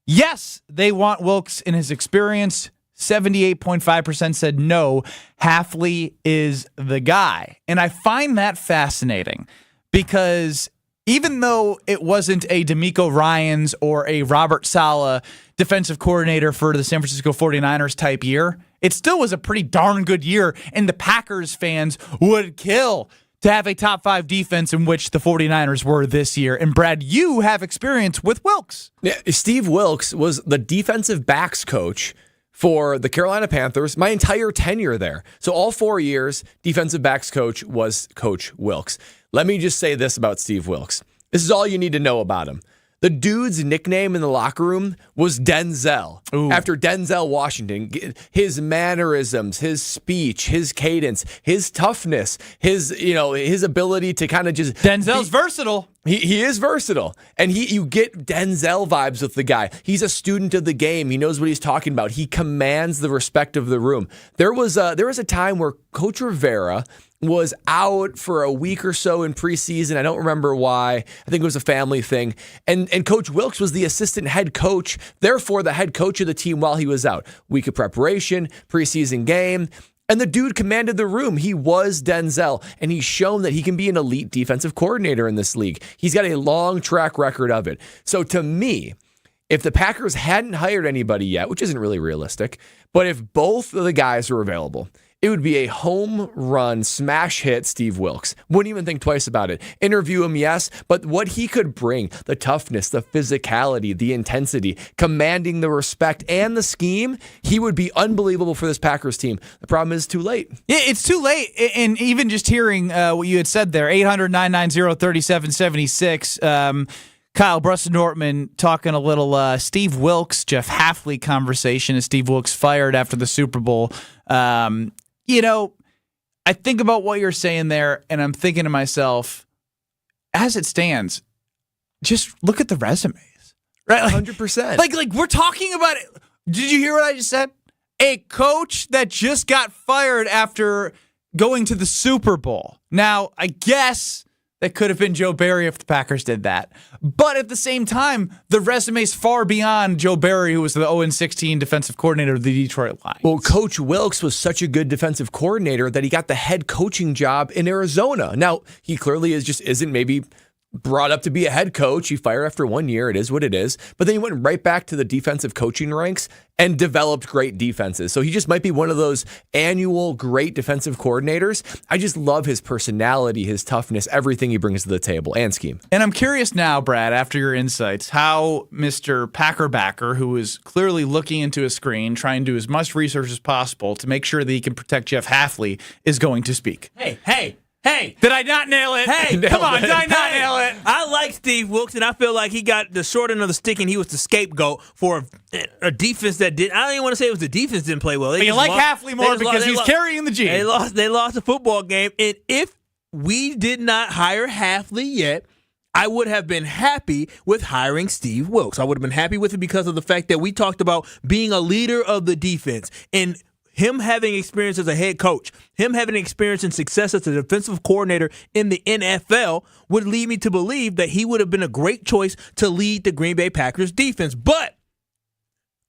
Speaker 2: yes, they want Wilks in his experience. 78.5% said no, Hafley is the guy. And I find that fascinating because even though it wasn't a DeMeco Ryans or a Robert Saleh defensive coordinator for the San Francisco 49ers type year, it still was a pretty darn good year, and the Packers fans would kill to have a top 5 defense in which the 49ers were this year. And Brad, you have experience with Wilks.
Speaker 5: Yeah, Steve Wilks was the defensive backs coach for the Carolina Panthers my entire tenure there. So all 4 years, defensive backs coach was Coach Wilks. Let me just say this about Steve Wilks. This is all you need to know about him. The dude's nickname in the locker room was Denzel. Ooh. After Denzel Washington. His mannerisms, his speech, his cadence, his toughness, his ability to kind of just...
Speaker 2: Denzel's versatile.
Speaker 5: He is versatile. And you get Denzel vibes with the guy. He's a student of the game. He knows what he's talking about. He commands the respect of the room. There was a time where Coach Rivera was out for a week or so in preseason. I don't remember why. I think it was a family thing. And Coach Wilks was the assistant head coach, therefore the head coach of the team while he was out. Week of preparation, preseason game. And the dude commanded the room. He was Denzel, and he's shown that he can be an elite defensive coordinator in this league. He's got a long track record of it. So to me, if the Packers hadn't hired anybody yet, which isn't really realistic, but if both of the guys are available, it would be a home run, smash hit Steve Wilks. Wouldn't even think twice about it. Interview him, yes, but what he could bring, the toughness, the physicality, the intensity, commanding the respect and the scheme, he would be unbelievable for this Packers team. The problem is too late.
Speaker 2: Yeah, it's too late. And even just hearing what you had said there, 800-990-3776, Kyle Bruston-Nortman talking a little Steve Wilks, Jeff Hafley conversation as Steve Wilks fired after the Super Bowl. I think about what you're saying there, and I'm thinking to myself, as it stands, just look at the resumes. Right?
Speaker 5: 100%.
Speaker 2: Like we're talking about it. Did you hear what I just said? A coach that just got fired after going to the Super Bowl. Now, I guess that could have been Joe Barry if the Packers did that. But at the same time, the resume's far beyond Joe Barry, who was the 0-16 defensive coordinator of the Detroit Lions.
Speaker 5: Well, Coach Wilks was such a good defensive coordinator that he got the head coaching job in Arizona. Now, he clearly isn't maybe brought up to be a head coach. He fired after 1 year. It is what it is. But then he went right back to the defensive coaching ranks and developed great defenses. So he just might be one of those annual great defensive coordinators. I just love his personality, his toughness, everything he brings to the table, and scheme.
Speaker 2: And I'm curious now, Brad, after your insights, how Mr. Packerbacker, who is clearly looking into a screen, trying to do as much research as possible to make sure that he can protect Jeff Hafley, is going to speak.
Speaker 3: Hey.
Speaker 2: Did I not nail it?
Speaker 3: Hey,
Speaker 2: come on, did I not nail it?
Speaker 3: I like Steve Wilks, and I feel like he got the short end of the stick, and he was the scapegoat for a defense that did. I don't even want to say it was the defense didn't play well.
Speaker 2: But you like Hafley more because he's carrying the G.
Speaker 3: They lost the football game, and if we did not hire Hafley yet, I would have been happy with hiring Steve Wilks. I would have been happy with it because of the fact that we talked about being a leader of the defense, and him having experience as a head coach, him having experience and success as a defensive coordinator in the NFL would lead me to believe that he would have been a great choice to lead the Green Bay Packers defense. But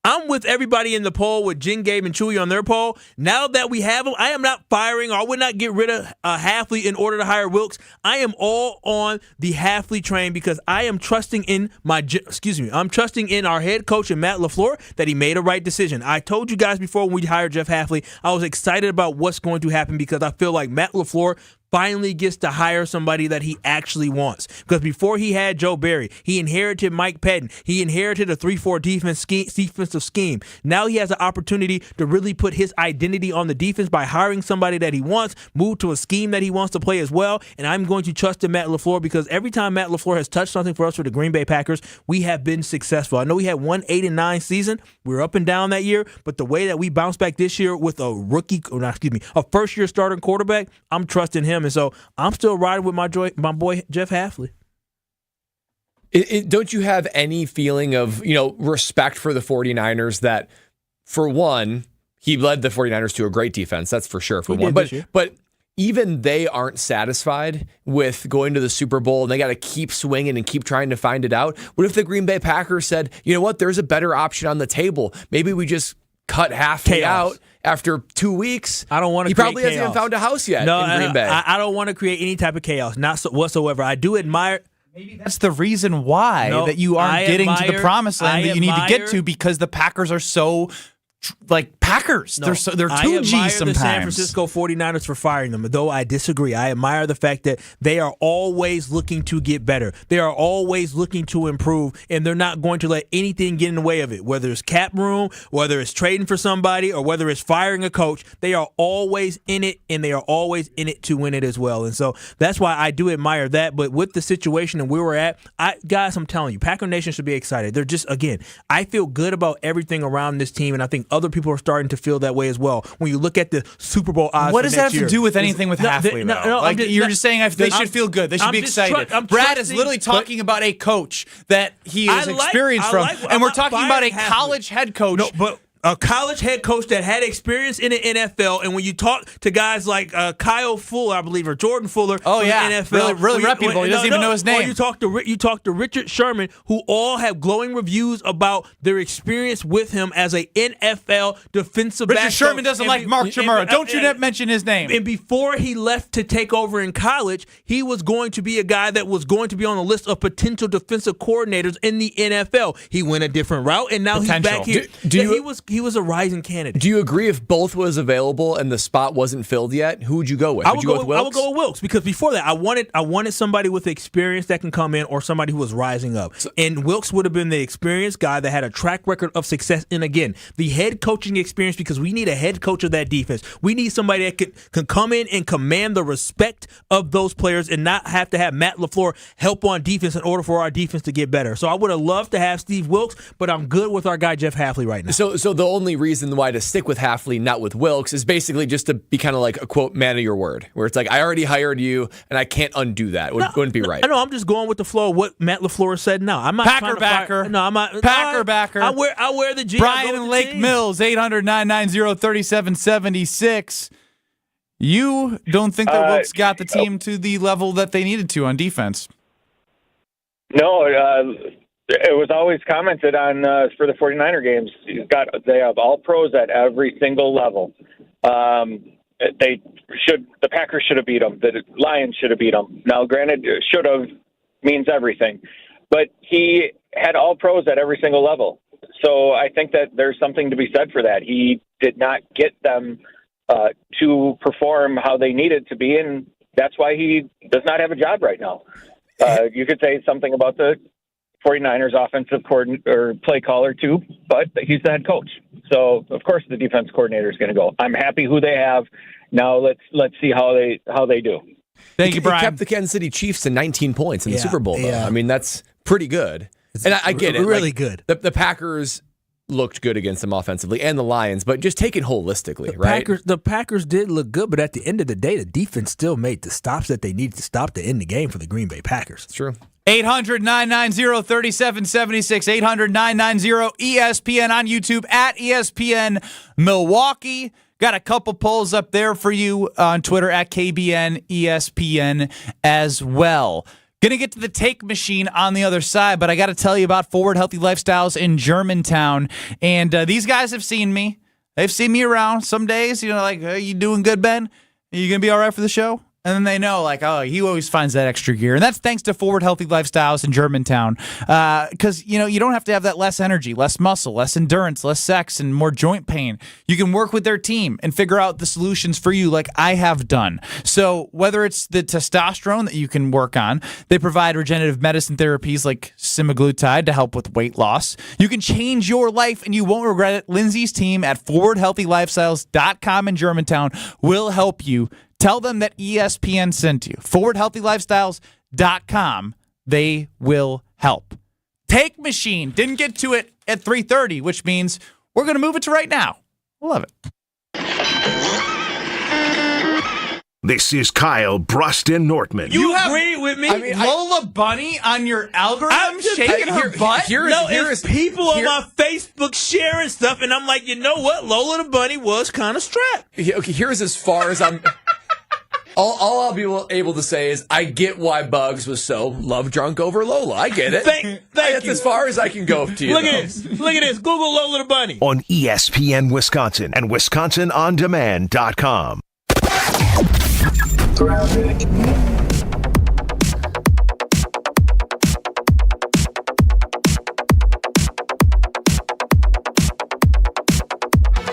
Speaker 3: I'm with everybody in the poll, with Jen, Gabe, and Chewy on their poll. Now that we have him, I am not firing, or I would not get rid of Hafley in order to hire Wilks. I am all on the Hafley train because I am trusting in I'm trusting in our head coach and Matt LaFleur that he made a right decision. I told you guys before when we hired Jeff Hafley, I was excited about what's going to happen because I feel like Matt LaFleur finally gets to hire somebody that he actually wants. Because before he had Joe Barry, he inherited Mike Pettin. He inherited a 3-4 defensive scheme. Now he has an opportunity to really put his identity on the defense by hiring somebody that he wants, move to a scheme that he wants to play as well. And I'm going to trust in Matt LaFleur because every time Matt LaFleur has touched something for us for the Green Bay Packers, we have been successful. I know we had 8-9 season. We were up and down that year, but the way that we bounced back this year with a first-year starting quarterback, I'm trusting him. And so I'm still riding with my boy Jeff Hafley.
Speaker 5: Don't you have any feeling of, respect for the 49ers that, for one, he led the 49ers to a great defense, that's for sure, for one. But even they aren't satisfied with going to the Super Bowl, and they got to keep swinging and keep trying to find it out. What if the Green Bay Packers said, you know what, there's a better option on the table. Maybe we just cut Hafley out after 2 weeks.
Speaker 3: I don't want to.
Speaker 5: He probably hasn't even found a house yet in Green Bay.
Speaker 3: I don't want to create any type of chaos, not whatsoever. I do admire.
Speaker 2: Maybe that's the reason why that you aren't getting to the promised land that you need to get to, because the Packers are so Packers.
Speaker 3: No,
Speaker 2: they're 2G sometimes.
Speaker 3: The San Francisco 49ers for firing them, though I disagree. I admire the fact that they are always looking to get better. They are always looking to improve, and they're not going to let anything get in the way of it, whether it's cap room, whether it's trading for somebody, or whether it's firing a coach. They are always in it, and they are always in it to win it as well. And so that's why I do admire that. But with the situation and where we're at, guys, I'm telling you, Packer Nation should be excited. They're just, again, I feel good about everything around this team, and I think other people are starting to feel that way as well. When you look at the Super Bowl odds,
Speaker 2: what does that have to do with anything with Hafley? You're just saying they should feel good. They should be excited. Brad is literally talking about a coach that he is experienced from, and we're talking about a college head coach.
Speaker 3: No, but a college head coach that had experience in the NFL, and when you talk to guys like Kyle Fuller, I believe, or Jordan Fuller,
Speaker 2: from the NFL, really reputable. He doesn't even know his name.
Speaker 3: Or you talk to Richard Sherman, who all have glowing reviews about their experience with him as a NFL defensive back.
Speaker 2: Richard Sherman doesn't like Mark Chmura. Don't you mention his name.
Speaker 3: And before he left to take over in college, he was going to be a guy that was going to be on the list of potential defensive coordinators in the NFL. He went a different route, and now he's back here. he was a rising candidate.
Speaker 5: Do you agree if both was available and the spot wasn't filled yet, who would you go with? Would you go with Wilkes?
Speaker 3: I would go with Wilkes because before that, I wanted somebody with experience that can come in or somebody who was rising up. And Wilkes would have been the experienced guy that had a track record of success. And again, the head coaching experience, because we need a head coach of that defense. We need somebody that can come in and command the respect of those players and not have to have Matt LaFleur help on defense in order for our defense to get better. So I would have loved to have Steve Wilkes, but I'm good with our guy Jeff Hafley right now.
Speaker 5: So the only reason why to stick with Hafley, not with Wilkes, is basically just to be kind of like a quote man of your word, where it's like I already hired you and I can't undo that. Wouldn't be right.
Speaker 3: No, I'm just going with the flow of what Matt LaFleur said. Now I'm not
Speaker 2: Packer backer.
Speaker 3: No, I'm not
Speaker 2: Packer backer.
Speaker 3: I wear the G.
Speaker 2: Brian and Lake Mills, 800-990-3776. You don't think that Wilkes got the team to the level that they needed to on defense?
Speaker 10: No, it was always commented on for the 49er games. They have all pros at every single level. The Packers should have beat them. The Lions should have beat them. Now, granted, should have means everything, but he had all pros at every single level. So I think that there's something to be said for that. He did not get them to perform how they needed to be, and that's why he does not have a job right now. You could say something about the 49ers offensive coordinator or play caller too, but he's the head coach. So of course the defense coordinator is going to go. I'm happy who they have. Now let's see how they do.
Speaker 2: Thank you, Brian.
Speaker 5: He kept the Kansas City Chiefs to 19 points in the Super Bowl, though. I mean, that's pretty good. And I get it.
Speaker 3: Really good.
Speaker 5: The Packers looked good against them offensively, and the Lions, but just take it holistically, right?
Speaker 3: The Packers did look good, but at the end of the day, the defense still made the stops that they needed to stop to end the game for the Green Bay Packers.
Speaker 5: It's true.
Speaker 2: 800-990-3776, 800-990-ESPN on YouTube, at ESPN Milwaukee. Got a couple polls up there for you on Twitter, at KBN ESPN as well. Going to get to the take machine on the other side, but I got to tell you about Forward Healthy Lifestyles in Germantown. And these guys have seen me. They've seen me around some days, like, hey, you doing good, Ben? Are you going to be all right for the show? And then they know, like, oh, he always finds that extra gear. And that's thanks to Forward Healthy Lifestyles in Germantown. Because, you don't have to have that less energy, less muscle, less endurance, less sex, and more joint pain. You can work with their team and figure out the solutions for you like I have done. So whether it's the testosterone that you can work on, they provide regenerative medicine therapies like semaglutide to help with weight loss. You can change your life and you won't regret it. Lindsay's team at forwardhealthylifestyles.com in Germantown will help you. Tell them that ESPN sent you. ForwardHealthyLifestyles.com. They will help. Take machine. Didn't get to it at 3:30, which means we're going to move it to right now. Love it.
Speaker 1: This is Kyle Bruston Nortman.
Speaker 3: You agree with me?
Speaker 2: I mean, Lola Bunny on your algorithm shaking her butt?
Speaker 3: It's people on my Facebook sharing stuff, and I'm like, you know what? Lola the Bunny was kind of strapped.
Speaker 5: Okay, here's as far as I'm... All I'll be able to say is I get why Bugs was so love drunk over Lola. I get it. That's
Speaker 3: you.
Speaker 5: As far as I can go to you.
Speaker 3: Look at this. Google Lola the Bunny.
Speaker 1: On ESPN Wisconsin and WisconsinOnDemand.com.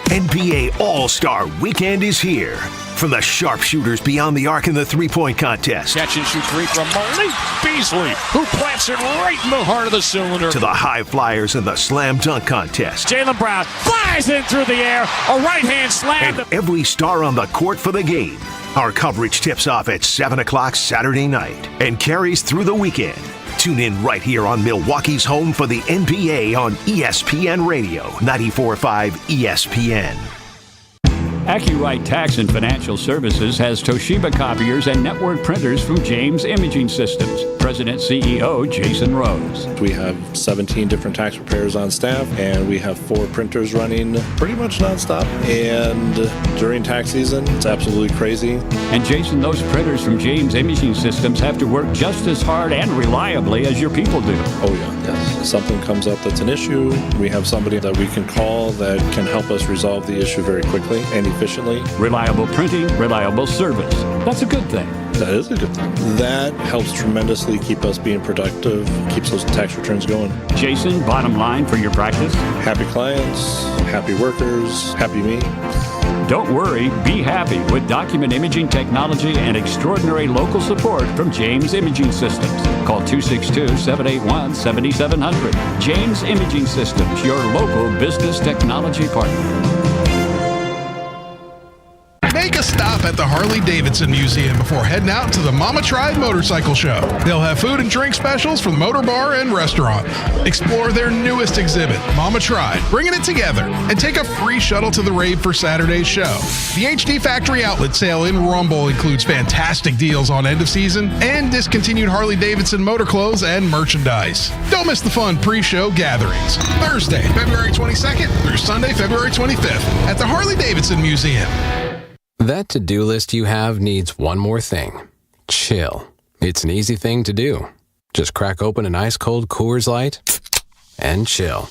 Speaker 1: NBA All-Star Weekend is here. From the sharpshooters beyond the arc in the three-point contest.
Speaker 11: Catch and shoot three from Malik Beasley, who plants it right in the heart of the cylinder.
Speaker 1: To the high flyers in the slam dunk contest.
Speaker 11: Jaylen Brown flies in through the air, a right-hand slam.
Speaker 1: And every star on the court for the game. Our coverage tips off at 7 o'clock Saturday night and carries through the weekend. Tune in right here on Milwaukee's home for the NBA on ESPN Radio, 94.5 ESPN.
Speaker 13: AccuRite Tax and Financial Services has Toshiba copiers and network printers from James Imaging Systems. President CEO Jason Rose.
Speaker 19: We have 17 different tax preparers on staff, and we have 4 printers running pretty much nonstop. And during tax season, it's absolutely crazy.
Speaker 13: And Jason, those printers from James Imaging Systems have to work just as hard and reliably as your people do.
Speaker 19: Oh yeah, yes. If something comes up that's an issue, we have somebody that we can call that can help us resolve the issue very quickly and efficiently.
Speaker 13: Reliable printing, reliable service. That's a good thing.
Speaker 19: That is a good thing. That helps tremendously keep us being productive, keeps those tax returns going.
Speaker 13: Jason, bottom line for your practice?
Speaker 19: Happy clients, happy workers, happy me.
Speaker 13: Don't worry, be happy with document imaging technology and extraordinary local support from James Imaging Systems. Call 262-781-7700. James Imaging Systems, your local business technology partner.
Speaker 4: Make a stop at the Harley-Davidson Museum before heading out to the Mama Tried Motorcycle Show. They'll have food and drink specials from the motor bar and restaurant. Explore their newest exhibit, Mama Tried, bringing it together, and take a free shuttle to the rave for Saturday's show. The HD Factory Outlet Sale in Rumble includes fantastic deals on end of season and discontinued Harley-Davidson motor clothes and merchandise. Don't miss the fun pre-show gatherings. Thursday, February 22nd through Sunday, February 25th at the Harley-Davidson Museum.
Speaker 6: That to-do list you have needs one more thing. Chill. It's an easy thing to do. Just crack open an ice-cold Coors Light and chill.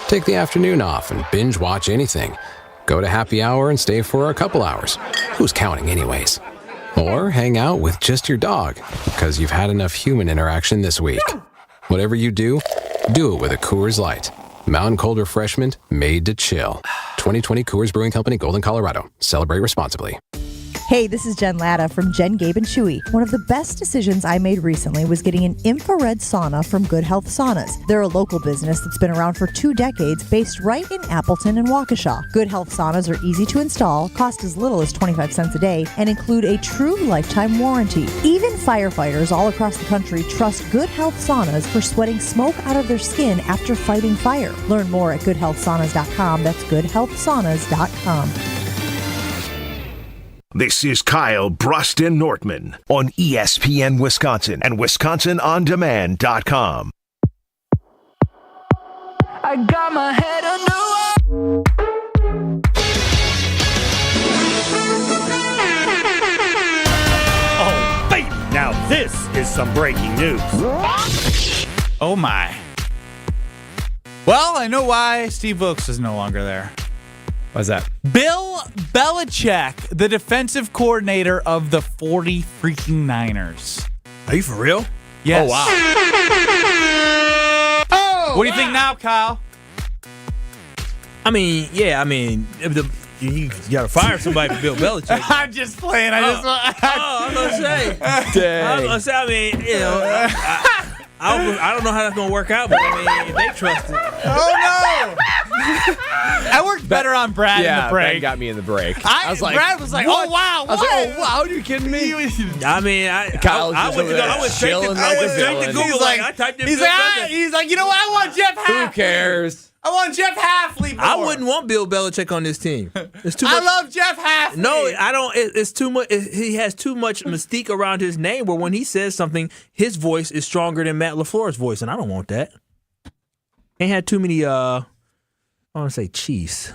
Speaker 6: Take the afternoon off and binge watch anything. Go to happy hour and stay for a couple hours. Who's counting anyways? Or hang out with just your dog, because you've had enough human interaction this week. Whatever you do it with a Coors Light. Mountain Cold Refreshment made to chill. 2020 Coors Brewing Company, Golden, Colorado. Celebrate responsibly.
Speaker 7: Hey, this is Jen Latta from Jen, Gabe, and Chewy. One of the best decisions I made recently was getting an infrared sauna from Good Health Saunas. They're a local business that's been around for 2 decades, based right in Appleton and Waukesha. Good Health Saunas are easy to install, cost as little as 25 cents a day, and include a true lifetime warranty. Even firefighters all across the country trust Good Health Saunas for sweating smoke out of their skin after fighting fire. Learn more at goodhealthsaunas.com. That's goodhealthsaunas.com.
Speaker 1: This is Kyle Bruston Nortman on ESPN Wisconsin and WisconsinOnDemand.com.
Speaker 16: I got my head under
Speaker 20: Oh, baby! Now this is some breaking news.
Speaker 2: Oh, my. Well, I know why Steve Wilkes is no longer there.
Speaker 5: Why's that?
Speaker 2: Bill Belichick, the defensive coordinator of the 40 freaking Niners.
Speaker 3: Are you for real?
Speaker 2: Yes.
Speaker 3: Oh, wow.
Speaker 2: Oh, what do you think now, Kyle?
Speaker 3: I mean, if you got to fire somebody for Bill Belichick.
Speaker 2: I'm just playing. I'm going
Speaker 3: to say. I mean, you know, I don't know how that's going to work out, but I mean, they trust it.
Speaker 2: Oh, no. I worked better on Brad in the break.
Speaker 5: Ben got me in the break.
Speaker 2: I was like, Brad was like, what? Oh, wow.
Speaker 5: I was like, oh, wow. Are you kidding me?
Speaker 3: I mean, I was straight to Google.
Speaker 2: He's like, you know what? I want Jeff Hafley.
Speaker 5: Who cares?
Speaker 2: I want Jeff Hafley more.
Speaker 3: I wouldn't want Bill Belichick on this team. It's too much.
Speaker 2: I love Jeff Hafley.
Speaker 3: No, I don't. It's too much. He has too much mystique around his name where when he says something, his voice is stronger than Matt LaFleur's voice, and I don't want that. Ain't had too many, I want to say chiefs.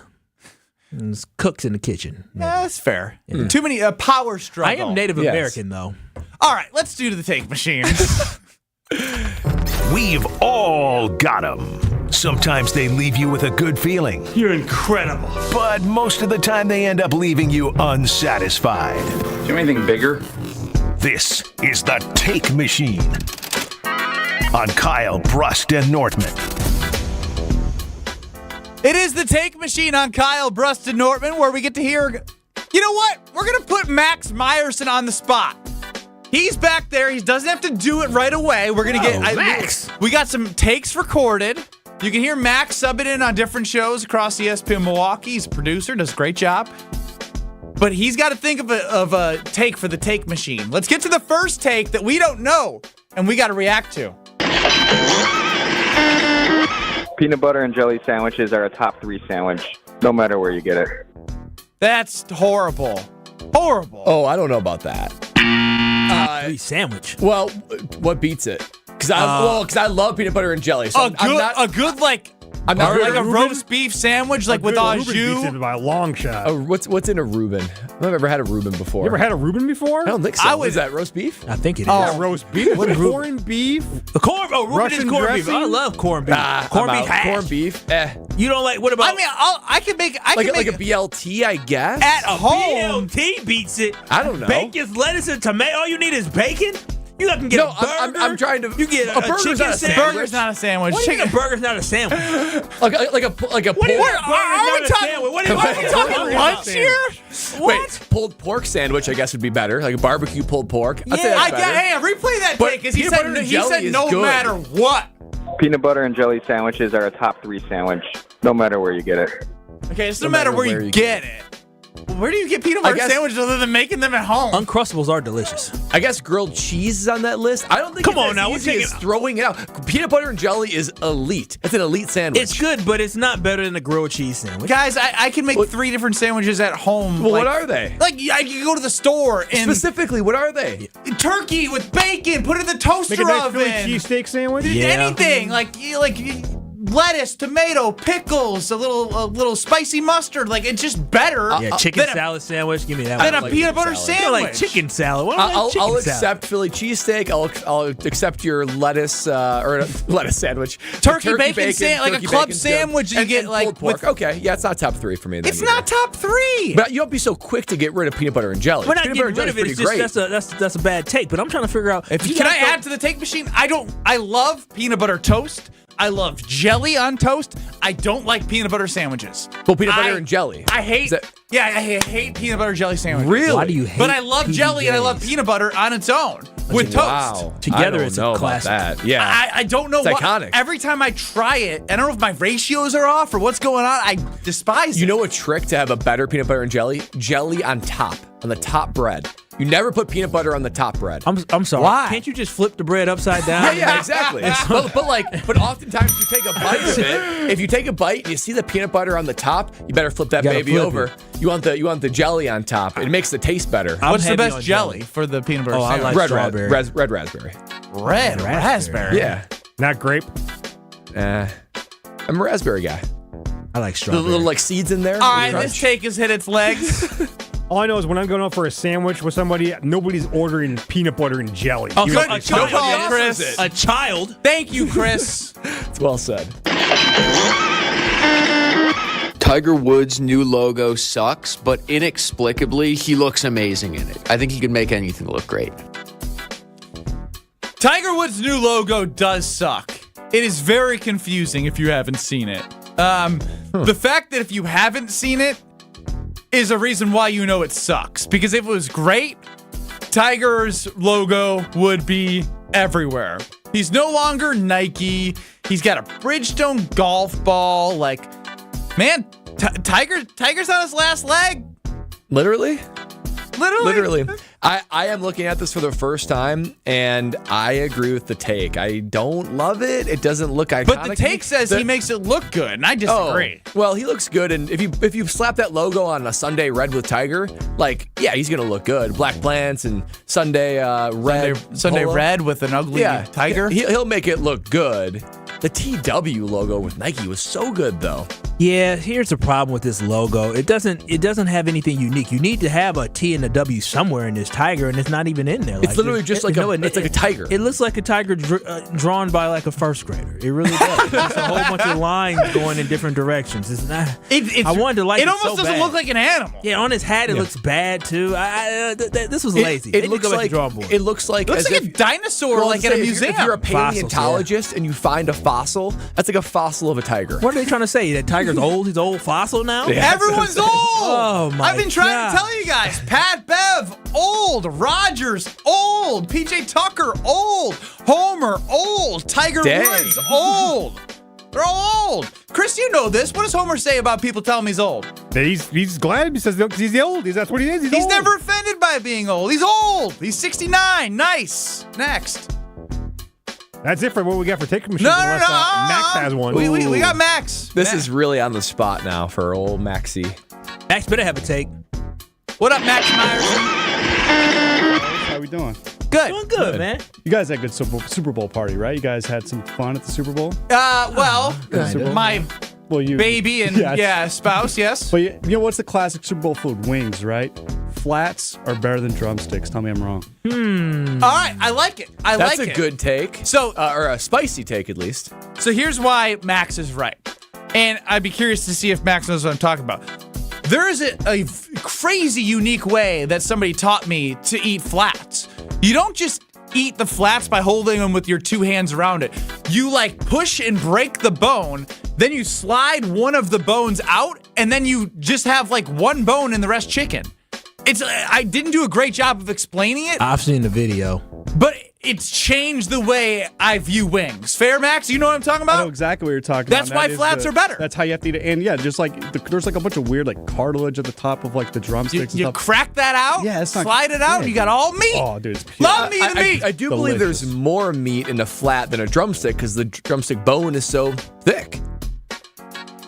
Speaker 3: There's cooks in the kitchen.
Speaker 2: Yeah, that's fair. Yeah. Too many power struggle.
Speaker 3: I am Native American, though.
Speaker 2: All right, let's do the take machine.
Speaker 1: We've all got them. Sometimes they leave you with a good feeling.
Speaker 20: You're incredible.
Speaker 1: But most of the time they end up leaving you unsatisfied.
Speaker 25: Do you have anything bigger?
Speaker 1: This is the Take Machine on Kyle Brust and Nortman.
Speaker 2: It is the Take Machine on Kyle Brust and Nortman, where we get to hear, you know what? We're going to put Max Meyerson on the spot. He's back there. He doesn't have to do it right away. We're going to get
Speaker 3: Max.
Speaker 2: We got some takes recorded. You can hear Max subbing in on different shows across ESPN Milwaukee. He's a producer, does a great job. But he's got to think of a take for the Take Machine. Let's get to the first take that we don't know and we got to react to.
Speaker 26: Peanut butter and jelly sandwiches are a top 3 sandwich, no matter where you get it.
Speaker 2: That's horrible. Horrible.
Speaker 5: Oh, I don't know about that.
Speaker 3: Sandwich.
Speaker 5: Well, what beats it? Because I love peanut butter and jelly. So
Speaker 2: a good like
Speaker 5: I'm not
Speaker 2: like a roast beef sandwich, like with au jus.
Speaker 15: By a long shot.
Speaker 5: What's in a Reuben? I've never had a Reuben before.
Speaker 15: You ever had a Reuben before?
Speaker 5: I don't think so. Is that roast beef?
Speaker 3: I think it is.
Speaker 15: Oh, roast beef. What corned beef?
Speaker 3: Reuben is corned beef. I love corned beef. Corned beef hash.
Speaker 5: Corned beef.
Speaker 3: You don't like? What about?
Speaker 2: I mean, I can make
Speaker 5: like a BLT, I guess.
Speaker 2: at home.
Speaker 3: BLT beats it.
Speaker 5: I don't know.
Speaker 3: Bacon, lettuce, and tomato. All you need is bacon. You can get a burger.
Speaker 5: I'm trying to.
Speaker 3: You get a chicken sandwich.
Speaker 2: Burger's not a sandwich.
Speaker 3: What do you mean a burger's not a sandwich?
Speaker 5: like a
Speaker 3: What are you
Speaker 2: talking lunch here?
Speaker 5: Wait, pulled pork sandwich, I guess, would be better. Like a barbecue pulled pork.
Speaker 2: Hey, replay that thing because he said no matter what.
Speaker 26: Peanut butter and jelly sandwiches are a top 3 sandwich, no matter where you get it.
Speaker 2: Okay, it's no matter where you get it. Where do you get peanut butter sandwiches other than making them at home?
Speaker 3: Uncrustables are delicious.
Speaker 5: I guess grilled cheese is on that list. I don't think it's easy as throwing it out. Peanut butter and jelly is elite. It's an elite sandwich.
Speaker 3: It's good, but it's not better than a grilled cheese sandwich.
Speaker 2: Guys, I can make 3 different sandwiches at home.
Speaker 5: Well, what are they?
Speaker 2: Like, I can go to the store and...
Speaker 5: Specifically, what are they?
Speaker 2: Turkey with bacon, put it in the toaster
Speaker 15: Make a nice
Speaker 2: oven.
Speaker 15: Philly cheesesteak sandwich?
Speaker 2: Anything. Like lettuce, tomato, pickles, a little spicy mustard. Like, it's just better.
Speaker 3: Chicken salad sandwich. Give me that.
Speaker 2: Than a peanut butter sandwich.
Speaker 3: I like chicken salad.
Speaker 5: I'll accept Philly cheesesteak. I'll accept your lettuce or lettuce sandwich.
Speaker 2: Turkey bacon sandwich, like a club sandwich. You get like
Speaker 5: pulled pork. Okay, yeah, it's not top 3 for me.
Speaker 2: It's not top 3.
Speaker 5: But you don't be so quick to get rid of peanut butter and jelly.
Speaker 3: We're not
Speaker 5: peanut
Speaker 3: getting rid of it. It's just that's a bad take. But I'm trying to figure out
Speaker 2: can I add to the take machine? I love peanut butter toast. I love jelly on toast. I don't like peanut butter sandwiches.
Speaker 5: Well, peanut butter and jelly.
Speaker 2: I hate hate peanut butter jelly sandwiches.
Speaker 5: Really?
Speaker 3: Why do you hate?
Speaker 2: But I love jelly and I love peanut butter on its own with toast.
Speaker 5: Wow.
Speaker 3: Together,
Speaker 5: it's a classic. That. Yeah.
Speaker 2: I don't know.
Speaker 5: It's iconic.
Speaker 2: Every time I try it, I don't know if my ratios are off or what's going on. I despise it.
Speaker 5: You know a trick to have a better peanut butter and jelly? Jelly on top, on the top bread. You never put peanut butter on the top bread.
Speaker 3: I'm sorry.
Speaker 2: Why?
Speaker 3: Can't you just flip the bread upside down?
Speaker 5: Yeah, exactly. but oftentimes you take a bite of it. If you take a bite and you see the peanut butter on the top, you better flip that baby over. You want the jelly on top. It makes the taste better.
Speaker 2: What's the best jelly for the peanut butter sandwich?
Speaker 3: I like strawberry.
Speaker 5: Red raspberry.
Speaker 2: Red raspberry.
Speaker 5: Yeah.
Speaker 15: Not grape.
Speaker 5: I'm a raspberry guy.
Speaker 3: I like strawberry.
Speaker 5: The little seeds in there.
Speaker 2: All right, this take has hit its legs.
Speaker 15: All I know is when I'm going out for a sandwich with somebody, nobody's ordering peanut butter and jelly.
Speaker 2: Oh, good call, Chris.
Speaker 3: A child.
Speaker 2: Thank you, Chris.
Speaker 5: It's well said.
Speaker 12: Tiger Woods' new logo sucks, but inexplicably, he looks amazing in it. I think he can make anything look great.
Speaker 2: Tiger Woods' new logo does suck. It is very confusing if you haven't seen it. The fact that if you haven't seen it is a reason why you know it sucks. Because if it was great, Tiger's logo would be everywhere. He's no longer Nike. He's got a Bridgestone golf ball. Like, man, Tiger's on his last leg.
Speaker 5: Literally.
Speaker 2: Literally.
Speaker 5: I am looking at this for the first time, and I agree with the take. I don't love it. It doesn't look iconic.
Speaker 2: But the take says he makes it look good, and I disagree.
Speaker 5: Well, he looks good, and if you slap that logo on a Sunday red with Tiger, like, yeah, he's gonna look good. Black plants and Sunday red.
Speaker 2: Sunday red with an ugly tiger.
Speaker 5: He'll make it look good. The TW logo with Nike was so good, though.
Speaker 3: Yeah, here's the problem with this logo. It doesn't have anything unique. You need to have a T and a W somewhere in this tiger, and it's not even in there.
Speaker 5: It's literally just like a tiger.
Speaker 3: It looks like a tiger drawn by like a first grader. It really does. It's just a whole bunch of lines going in different directions. It's not. I wanted to like it.
Speaker 2: It almost doesn't look like an animal.
Speaker 3: Yeah, on his hat it looks bad too. This was lazy.
Speaker 5: It looks like a drawing board. It looks like
Speaker 2: a dinosaur, like at a museum.
Speaker 5: If you're a paleontologist and you find a fossil, that's like a fossil of a tiger.
Speaker 3: What are they trying to say? That tiger's old? He's old fossil now?
Speaker 2: Yeah, everyone's old.
Speaker 3: Oh my!
Speaker 2: I've been trying to tell you guys. Pat Bev, old. Rodgers, old. PJ Tucker, old. Homer, old. Tiger Woods, old. They're all old. Chris, you know this. What does Homer say about people telling him he's old?
Speaker 15: He's glad. He says he's old. That's what he is. He's old.
Speaker 2: Never offended by being old. He's old. He's 69. Nice. Next.
Speaker 15: That's it for what we got for take machines.
Speaker 2: No.
Speaker 15: Max has one.
Speaker 2: We got Max.
Speaker 5: This is really on the spot now for old Maxie.
Speaker 3: Max better have a take.
Speaker 2: What up, Max Myers?
Speaker 9: we doing?
Speaker 2: Good.
Speaker 3: Doing good, man.
Speaker 9: You guys had a good Super Bowl party, right? You guys had some fun at the Super Bowl?
Speaker 2: My baby and spouse, yes.
Speaker 9: But you know what's the classic Super Bowl food? Wings, right? Flats are better than drumsticks. Tell me I'm wrong.
Speaker 2: All right, I like it.
Speaker 5: That's a good take.
Speaker 2: So,
Speaker 5: or a spicy take at least.
Speaker 2: So here's why Max is right. And I'd be curious to see if Max knows what I'm talking about. There is a crazy unique way that somebody taught me to eat flats. You don't just eat the flats by holding them with your two hands around it. You like push and break the bone, then you slide one of the bones out, and then you just have like one bone and the rest chicken. I didn't do a great job of explaining it.
Speaker 3: I've seen the video.
Speaker 2: But it's changed the way I view wings. Fair, Max? You know what I'm talking about?
Speaker 9: I know exactly what you're talking
Speaker 2: That's
Speaker 9: about.
Speaker 2: why flats are better.
Speaker 9: That's how you have to eat it. And yeah, just like there's like a bunch of weird like cartilage at the top of like the drumsticks and
Speaker 2: You
Speaker 9: stuff.
Speaker 2: crack that out, slide it out, and you got all meat.
Speaker 9: Oh, dude, it's pure.
Speaker 2: Love me the meat.
Speaker 5: I do believe there's more meat in a flat than a drumstick because the drumstick bone is so thick.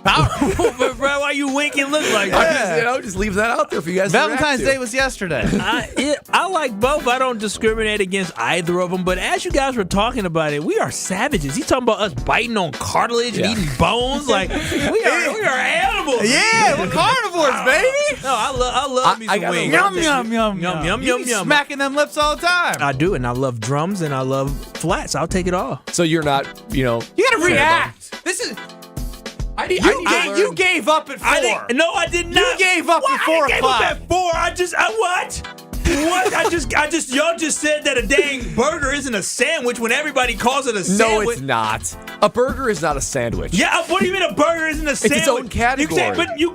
Speaker 3: But bro, why you winking look like that?
Speaker 5: Just leave that out there for you guys.
Speaker 2: Valentine's Day was yesterday.
Speaker 3: I like both. I don't discriminate against either of them. But as you guys were talking about it, we are savages. He's talking about us biting on cartilage and eating bones. Like we are animals.
Speaker 2: Yeah, we're carnivores, baby.
Speaker 3: No, I love me some wings.
Speaker 2: Yum yum yum
Speaker 3: yum
Speaker 2: yum
Speaker 3: yum
Speaker 2: you
Speaker 3: yum.
Speaker 2: Smacking them lips all the time.
Speaker 3: I do, and I love drums and I love flats. I'll take it all.
Speaker 5: So you're not,
Speaker 2: You gotta react. This is. You gave up at 4.
Speaker 3: No, I did not.
Speaker 2: You gave up at 4
Speaker 3: I gave up at 4. What? Y'all just said that a dang burger isn't a sandwich when everybody calls it a sandwich.
Speaker 5: No, it's not. A burger is not a sandwich.
Speaker 3: Yeah, what do you mean a burger isn't a sandwich?
Speaker 5: It's its own category.
Speaker 3: When you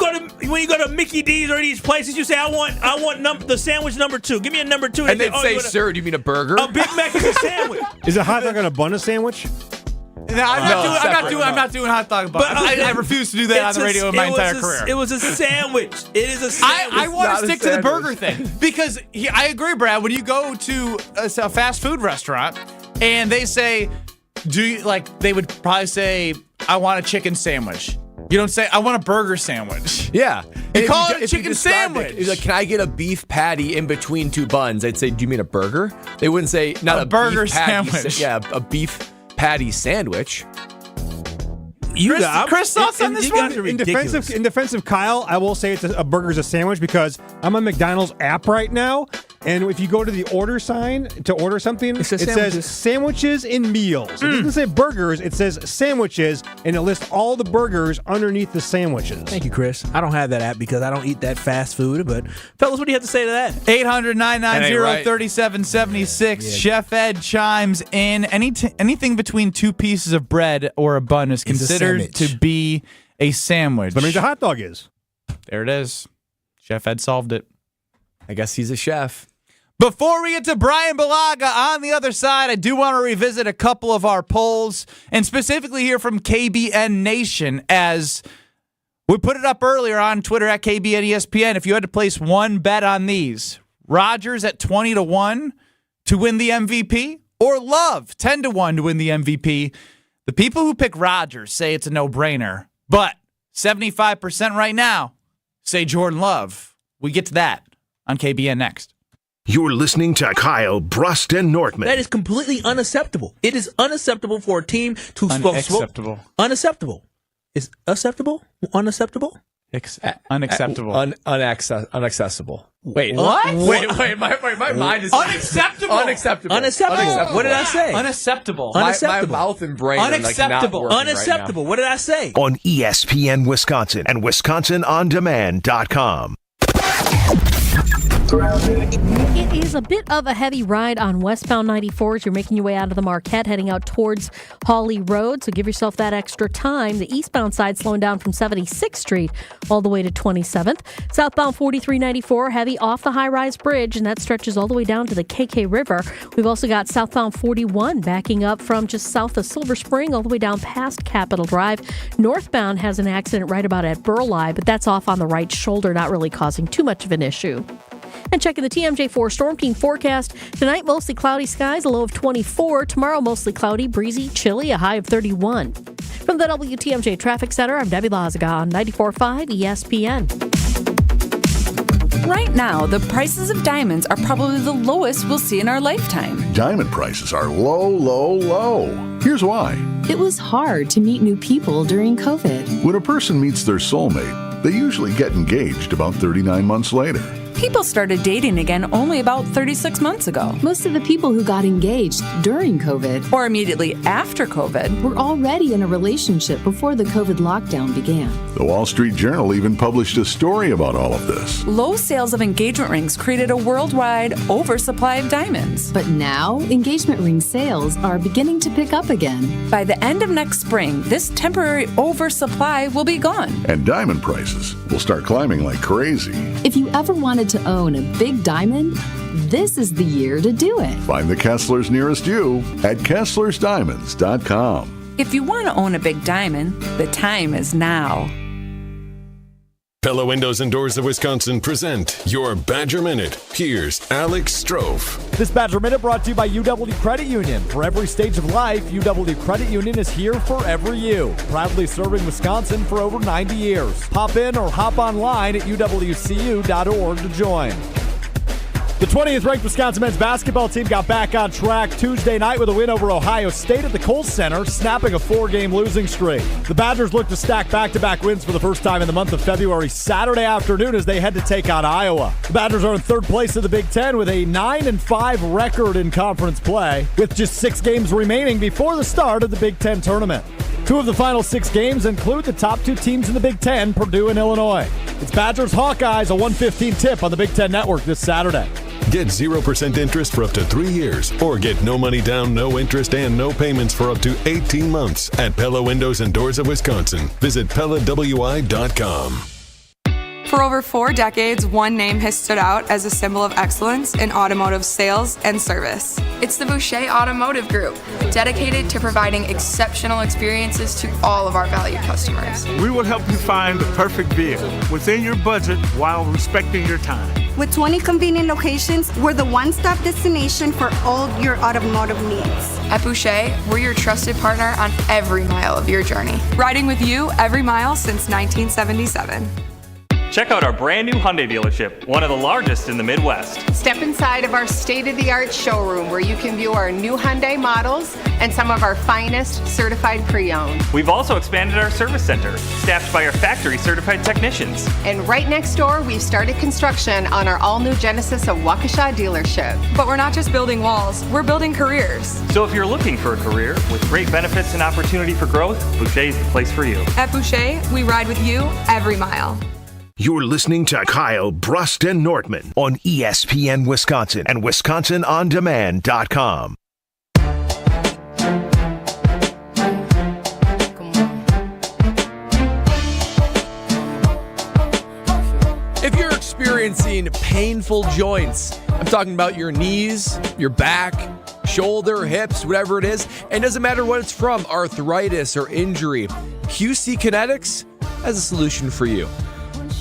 Speaker 3: go to Mickey D's or these places, you say, I want the sandwich number 2. Give me a number 2.
Speaker 5: And they'd say, sir, do you mean a burger?
Speaker 3: A Big Mac is a sandwich.
Speaker 15: Is a hot dog on a bun a sandwich?
Speaker 2: No, I'm not doing hot dog buns. I refuse to do that on the radio in my entire career.
Speaker 3: It was a sandwich. It is a sandwich.
Speaker 2: I want to stick to the burger thing because I agree, Brad. When you go to a fast food restaurant and they say, they would probably say, I want a chicken sandwich. You don't say, I want a burger sandwich.
Speaker 5: Yeah.
Speaker 2: You call it a chicken sandwich.
Speaker 5: It's like, can I get a beef patty in between two buns? I'd say, do you mean a burger? They wouldn't say, not a
Speaker 2: burger
Speaker 5: beef patty
Speaker 2: sandwich.
Speaker 5: A beef patty sandwich.
Speaker 2: Chris, thoughts on this one?
Speaker 15: In defense of Kyle, I will say a burger's a sandwich because I'm on McDonald's app right now, and if you go to the order sign to order something, it says sandwiches and meals. It doesn't say burgers, it says sandwiches, and it lists all the burgers underneath the sandwiches.
Speaker 3: Thank you, Chris. I don't have that app because I don't eat that fast food, but fellas, what do you have to say to that?
Speaker 2: 800-990-3776. Chef Ed chimes in. Anything between two pieces of bread or a bun is considered to be a sandwich.
Speaker 15: That means a hot dog is.
Speaker 2: There it is. Chef Ed solved it.
Speaker 5: I guess he's a chef.
Speaker 2: Before we get to Brian Balaga on the other side, I do want to revisit a couple of our polls and specifically hear from KBN Nation as we put it up earlier on Twitter at KBN ESPN. If you had to place one bet on these, Rodgers at 20-1 to win the MVP or Love 10-1 to win the MVP, the people who pick Rodgers say it's a no-brainer, but 75% right now say Jordan Love. We get to that on KBN next.
Speaker 1: You're listening to Kyle, Brust, and Nortman.
Speaker 3: That is completely unacceptable. It is unacceptable for a team to
Speaker 2: Unacceptable.
Speaker 3: Unacceptable. Is acceptable? Unacceptable?
Speaker 2: Unacceptable.
Speaker 5: Unaccessible. Wait.
Speaker 2: What?
Speaker 5: Wait. My mind is
Speaker 2: unacceptable.
Speaker 5: Unacceptable.
Speaker 3: Unacceptable. What did I say?
Speaker 2: Unacceptable.
Speaker 5: My mouth and brain
Speaker 2: Unacceptable.
Speaker 5: are like not
Speaker 3: Unacceptable. What did I say?
Speaker 1: On ESPN Wisconsin and WisconsinOnDemand.com.
Speaker 14: It is a bit of a heavy ride on westbound 94 as you're making your way out of the Marquette, heading out towards Hawley Road. So give yourself that extra time. The eastbound side slowing down from 76th Street all the way to 27th. Southbound 4394, heavy off the high-rise bridge, and that stretches all the way down to the KK River. We've also got southbound 41 backing up from just south of Silver Spring all the way down past Capitol Drive. Northbound has an accident right about at Burleigh, but that's off on the right shoulder, not really causing too much of an issue. And checking the TMJ4 Storm Team forecast. Tonight, mostly cloudy skies, a low of 24. Tomorrow, mostly cloudy, breezy, chilly, a high of 31. From the WTMJ Traffic Center, I'm Debbie Lazaga on 94.5 ESPN.
Speaker 17: right now, the prices of diamonds are probably the lowest we'll see in our lifetime.
Speaker 18: Diamond prices are low, low, low. Here's why.
Speaker 21: It was hard to meet new people during COVID.
Speaker 18: When a person meets their soulmate, they usually get engaged about 39 months later.
Speaker 17: People started dating again only about 36 months ago.
Speaker 21: Most of the people who got engaged during COVID
Speaker 17: or immediately after COVID
Speaker 21: were already in a relationship before the COVID lockdown began.
Speaker 18: The Wall Street Journal even published a story about all of this.
Speaker 17: Low sales of engagement rings created a worldwide oversupply of diamonds.
Speaker 21: But now, engagement ring sales are beginning to pick up again.
Speaker 17: By the end of next spring, this temporary oversupply will be gone.
Speaker 18: And diamond prices will start climbing like crazy.
Speaker 21: If you ever wanted to own a big diamond, this is the year to do it.
Speaker 18: Find the Kesslers nearest you at KesslersDiamonds.com.
Speaker 17: If you want to own a big diamond, the time is now.
Speaker 22: Pella Windows and Doors of Wisconsin present your Badger Minute. Here's Alex Strofe.
Speaker 23: This Badger Minute brought to you by UW Credit Union. For every stage of life, UW Credit Union is here for every you. Proudly serving Wisconsin for over 90 years. Hop in or hop online at uwcu.org to join. The 20th ranked Wisconsin men's basketball team got back on track Tuesday night with a win over Ohio State at the Kohl Center, snapping a 4-game losing streak. The Badgers look to stack back-to-back wins for the first time in the month of February Saturday afternoon as they head to take on Iowa. The Badgers are in third place in the Big Ten with a 9-5 record in conference play, with just 6 games remaining before the start of the Big Ten tournament. 2 of the final 6 games include the top 2 teams in the Big Ten, Purdue and Illinois. It's Badgers Hawkeyes, a 1:15 tip on the Big Ten Network this Saturday.
Speaker 22: Get 0% interest for up to 3 years, or get no money down, no interest, and no payments for up to 18 months at Pella Windows and Doors of Wisconsin. Visit PellaWI.com.
Speaker 25: For over 4 decades, one name has stood out as a symbol of excellence in automotive sales and service. It's the Boucher Automotive Group, dedicated to providing exceptional experiences to all of our valued customers.
Speaker 27: We will help you find the perfect vehicle within your budget while respecting your time.
Speaker 28: With 20 convenient locations, we're the one-stop destination for all your automotive needs.
Speaker 25: At Boucher, we're your trusted partner on every mile of your journey, riding with you every mile since 1977.
Speaker 29: Check out our brand new Hyundai dealership, one of the largest in the Midwest.
Speaker 30: Step inside of our state-of-the-art showroom where you can view our new Hyundai models and some of our finest certified pre-owned.
Speaker 29: We've also expanded our service center, staffed by our factory-certified technicians.
Speaker 30: And right next door, we've started construction on our all-new Genesis of Waukesha dealership.
Speaker 25: But we're not just building walls, we're building careers.
Speaker 29: So if you're looking for a career with great benefits and opportunity for growth, Boucher is the place for you.
Speaker 25: At Boucher, we ride with you every mile.
Speaker 1: You're listening to Kyle Brust and Nortman on ESPN Wisconsin and WisconsinOnDemand.com.
Speaker 5: If you're experiencing painful joints, I'm talking about your knees, your back, shoulder, hips, whatever it is, and it doesn't matter what it's from, arthritis or injury, QC Kinetics has a solution for you.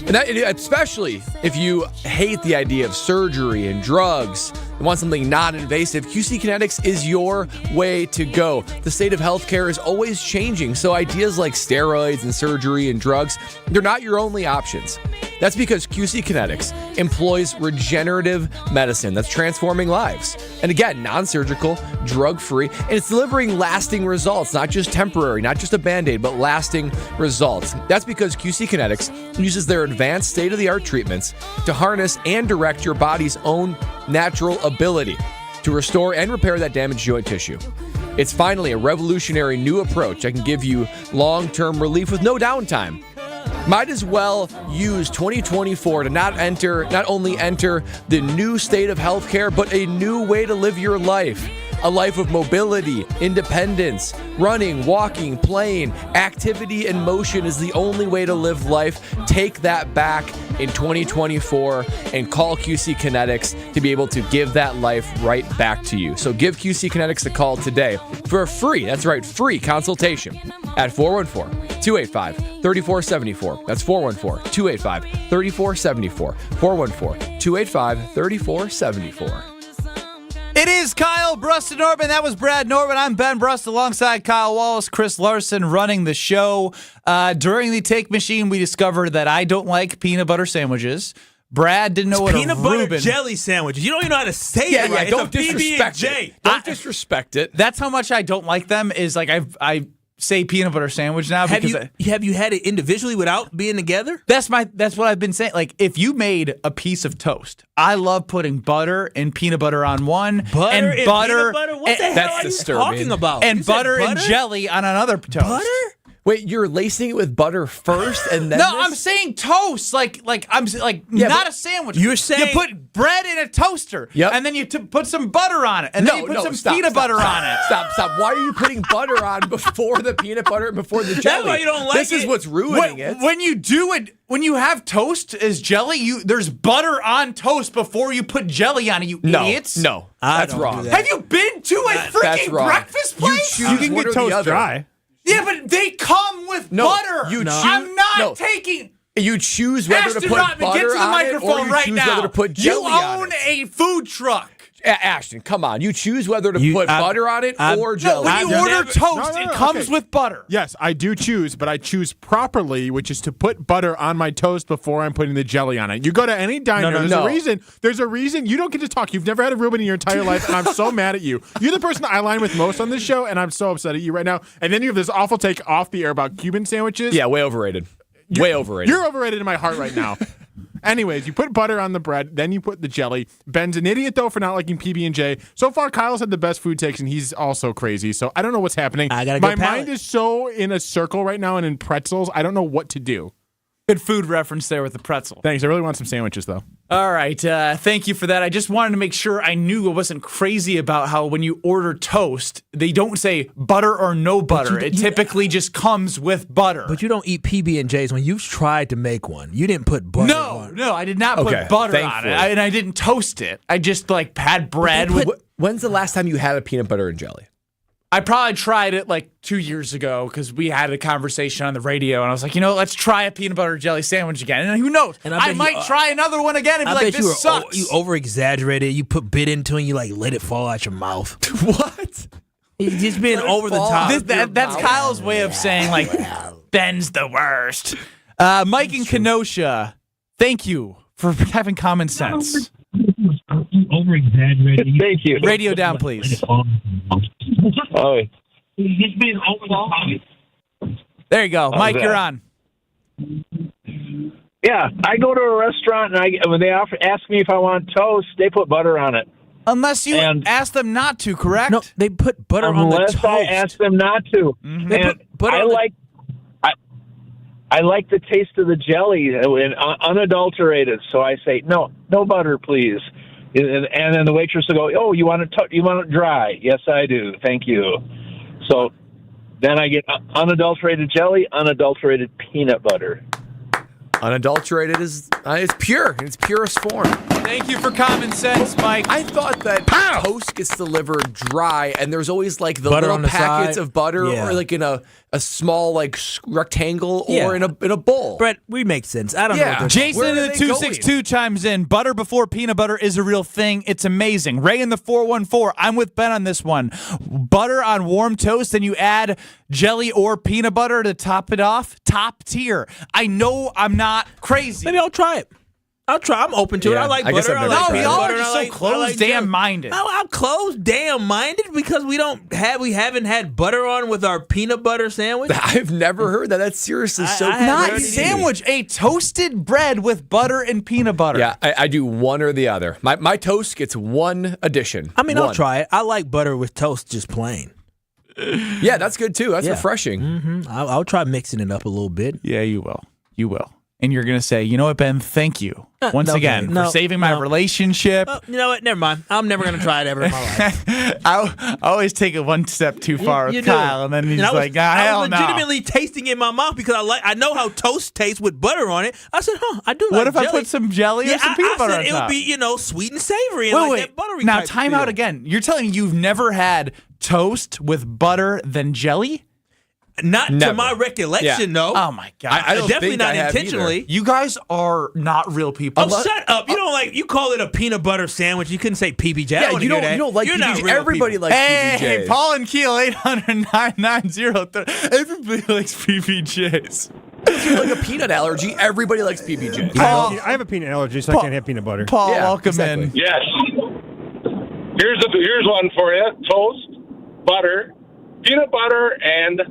Speaker 5: And that, especially if you hate the idea of surgery and drugs and want something non-invasive, QC Kinetics is your way to go. The state of healthcare is always changing, so ideas like steroids and surgery and drugs, they're not your only options. That's because QC Kinetics employs regenerative medicine that's transforming lives. And again, non-surgical, drug-free, and it's delivering lasting results, not just temporary, not just a Band-Aid, but lasting results. That's because QC Kinetics uses their advanced state-of-the-art treatments to harness and direct your body's own natural ability to restore and repair that damaged joint tissue. It's finally a revolutionary new approach that can give you long-term relief with no downtime. Might as well use 2024 to not only enter the new state of healthcare, but a new way to live your life. A life of mobility, independence, running, walking, playing, activity, and motion is the only way to live life. Take that back in 2024 and call QC Kinetics to be able to give that life right back to you. So give QC Kinetics a call today for a free, that's right, free consultation at 414-285-3474. That's 414-285-3474. 414-285-3474.
Speaker 2: It is Kyle Brust and Nortman. That was Brad Nortman. I'm Ben Brust alongside Kyle Wallace, Chris Larson running the show. During the Take Machine, we discovered that I don't like peanut butter sandwiches. Brad didn't know what a
Speaker 3: peanut butter
Speaker 2: Reuben.
Speaker 3: jelly sandwiches. You don't even know how to say
Speaker 5: Yeah,
Speaker 3: it right.
Speaker 5: don't
Speaker 3: It's a
Speaker 5: disrespect
Speaker 3: PB&J.
Speaker 5: it. Don't disrespect it.
Speaker 2: That's how much I don't like them. Is like I say peanut butter sandwich now
Speaker 3: Have
Speaker 2: because
Speaker 3: have you had it individually without being together?
Speaker 2: that's what I've been saying. Like if you made a piece of toast, I love putting butter and peanut butter on one,
Speaker 3: Butter and
Speaker 2: butter.
Speaker 3: peanut butter? What the hell
Speaker 5: That's
Speaker 3: are you
Speaker 5: disturbing.
Speaker 3: talking about?
Speaker 2: And
Speaker 3: You said
Speaker 2: butter and jelly on another toast.
Speaker 3: Butter?
Speaker 5: Wait, you're lacing it with butter first and then
Speaker 2: No,
Speaker 5: this?
Speaker 2: I'm saying toast. Like I'm like not a sandwich.
Speaker 3: You're saying-
Speaker 2: you put bread in a toaster,
Speaker 5: Yep.
Speaker 2: and then you put some butter on it, and then you put some
Speaker 5: stop,
Speaker 2: peanut
Speaker 5: stop,
Speaker 2: butter
Speaker 5: stop,
Speaker 2: on it.
Speaker 5: Stop. Why are you putting butter on before the peanut butter and before the jelly?
Speaker 3: why you don't like
Speaker 5: this is
Speaker 3: it.
Speaker 5: what's ruining it.
Speaker 2: When you do it, when you have toast as jelly, there's butter on toast before you put jelly on it. You idiots!
Speaker 5: No,
Speaker 3: I
Speaker 5: that's
Speaker 3: don't
Speaker 5: wrong.
Speaker 3: do that.
Speaker 2: Have you been to a
Speaker 5: That's
Speaker 2: freaking
Speaker 5: wrong.
Speaker 2: breakfast place?
Speaker 5: You can
Speaker 9: get toast dry.
Speaker 2: Yeah, but they come with butter. I'm not taking.
Speaker 5: You choose whether
Speaker 2: Ashton
Speaker 5: to put
Speaker 2: Rotman,
Speaker 5: butter
Speaker 2: get to the
Speaker 5: on it, or
Speaker 2: microphone
Speaker 5: you
Speaker 2: right
Speaker 5: choose
Speaker 2: now.
Speaker 5: whether to put jelly
Speaker 2: you
Speaker 5: on
Speaker 2: own
Speaker 5: it.
Speaker 2: a food truck.
Speaker 5: Ashton, come on. You choose whether to put butter on it or
Speaker 2: No,
Speaker 5: jelly.
Speaker 2: when you order toast, it comes with butter.
Speaker 4: Yes, I do choose, but I choose properly, which is to put butter on my toast before I'm putting the jelly on it. You go to any diner, there's a reason. There's a reason. You don't get to talk. You've never had a Reuben in your entire life, and I'm so mad at you. You're the person that I line with most on this show, and I'm so upset at you right now. And then you have this awful take off the air about Cuban sandwiches.
Speaker 5: Yeah, way overrated. Way overrated.
Speaker 4: You're overrated in my heart right now. Anyways, you put butter on the bread, then you put the jelly. Ben's an idiot, though, for not liking PB&J. So far, Kyle's had the best food takes, and he's also crazy. So I don't know what's happening.
Speaker 3: I got a
Speaker 4: My
Speaker 3: good palate.
Speaker 4: mind is so in a circle right now and in pretzels. I don't know what to do.
Speaker 2: Good food reference there with the pretzel.
Speaker 4: Thanks. I really want some sandwiches, though.
Speaker 2: All right. Thank you for that. I just wanted to make sure I knew I wasn't crazy about how when you order toast, they don't say butter or no butter. It typically just comes with butter.
Speaker 3: But you don't eat PB&Js when you've tried to make one. You didn't put butter on it.
Speaker 2: No, I did not put butter on it. And I didn't toast it. I just had bread with.
Speaker 5: When's the last time you had a peanut butter and jelly?
Speaker 2: I probably tried it 2 years ago because we had a conversation on the radio, and I was like, let's try a peanut butter jelly sandwich again. And who knows?
Speaker 3: And
Speaker 2: I might try another one again and be like, this sucks.
Speaker 3: You over-exaggerated. You put bit into it and you let it fall out your mouth.
Speaker 5: What?
Speaker 3: It's just being over the top.
Speaker 2: That's Kyle's way of saying, Ben's the worst. Mike in Kenosha, thank you for having common sense.
Speaker 6: Over-exaggerated.
Speaker 2: Thank you. Radio down, please.
Speaker 6: Oh.
Speaker 2: There you go. Mike, you're on.
Speaker 6: Yeah, I go to a restaurant and when they ask me if I want toast, they put butter on it.
Speaker 2: Unless you ask them not to, correct?
Speaker 3: No, they put butter on the toast.
Speaker 6: Unless I ask them not to.
Speaker 2: Mm-hmm.
Speaker 3: They put butter
Speaker 6: I like the taste of the jelly and unadulterated, so I say no butter, please. And then the waitress will go, "Oh, you want it dry?" Yes, I do. Thank you. So then I get unadulterated jelly, unadulterated peanut butter.
Speaker 5: Unadulterated is it's pure. In its purest form.
Speaker 2: Thank you for common sense, Mike.
Speaker 5: I thought that toast gets delivered dry, and there's always the
Speaker 3: butter
Speaker 5: little
Speaker 3: on the
Speaker 5: packets
Speaker 3: side.
Speaker 5: of butter,
Speaker 3: Yeah.
Speaker 5: or in a small rectangle, or in a bowl.
Speaker 3: Brett, we make sense. I don't know. What they're
Speaker 2: Jason in the 262 chimes in. Butter before peanut butter is a real thing. It's amazing. Ray in the 414. I'm with Ben on this one. Butter on warm toast, and you add jelly or peanut butter to top it off. Top tier. I know I'm not crazy.
Speaker 3: Maybe I'll try it. I'll try. I'm open to it. I like
Speaker 5: I guess
Speaker 3: butter.
Speaker 5: I've never
Speaker 3: I like
Speaker 5: tried it.
Speaker 2: y'all
Speaker 3: butter.
Speaker 2: are just
Speaker 3: I
Speaker 2: so
Speaker 3: like-
Speaker 2: closed,
Speaker 3: I like
Speaker 2: damn
Speaker 3: jelly.
Speaker 2: minded.
Speaker 3: No, I'm closed, damn minded because we haven't had butter on with our peanut butter sandwich.
Speaker 5: I've never heard that. That's seriously so.
Speaker 2: Not sandwich, a toasted bread with butter and peanut butter.
Speaker 5: Yeah, I do one or the other. My toast gets one addition.
Speaker 3: I mean,
Speaker 5: one.
Speaker 3: I'll try it. I like butter with toast, just plain.
Speaker 5: Yeah, that's good too. That's
Speaker 3: Yeah.
Speaker 5: refreshing.
Speaker 3: Mm-hmm. I'll try mixing it up a little bit.
Speaker 2: Yeah, you will. You will. And you're going to say, you know what, Ben, thank you once again for saving my relationship.
Speaker 3: You know what? Never mind. I'm never going to try it ever in my life.
Speaker 2: I always take it one step too far with Kyle, and then he's
Speaker 3: I
Speaker 2: like,
Speaker 3: was
Speaker 2: hell no.
Speaker 3: legitimately tasting it in my mouth because I know how toast tastes with butter on it. I said, I do like
Speaker 2: What if
Speaker 3: jelly.
Speaker 2: I put some jelly or some peanut butter on
Speaker 3: I said
Speaker 2: top?
Speaker 3: it would be, sweet and savory and that buttery
Speaker 2: Now,
Speaker 3: type
Speaker 2: time
Speaker 3: feel.
Speaker 2: out again. You're telling me you've never had toast with butter than jelly?
Speaker 3: Not to
Speaker 5: Never.
Speaker 3: my recollection, no.
Speaker 2: Oh my god!
Speaker 5: I don't
Speaker 3: definitely
Speaker 5: think
Speaker 3: not
Speaker 5: I have
Speaker 3: intentionally.
Speaker 2: You guys are not real people.
Speaker 3: Oh, shut up! You don't you call it a peanut butter sandwich. You couldn't say PBJ.
Speaker 5: Yeah, you don't like
Speaker 3: You're not
Speaker 5: PBJ.
Speaker 3: real
Speaker 5: Everybody
Speaker 3: people.
Speaker 5: likes
Speaker 2: Hey,
Speaker 5: PBJs.
Speaker 2: Paul and Keel 800-990. Everybody likes PBJs.
Speaker 5: If you have like a peanut allergy, everybody likes PBJ.
Speaker 15: I have a peanut allergy, so I can't have peanut butter.
Speaker 2: Paul, welcome in.
Speaker 7: Yes. Here's one for you. Toast, butter, peanut butter, and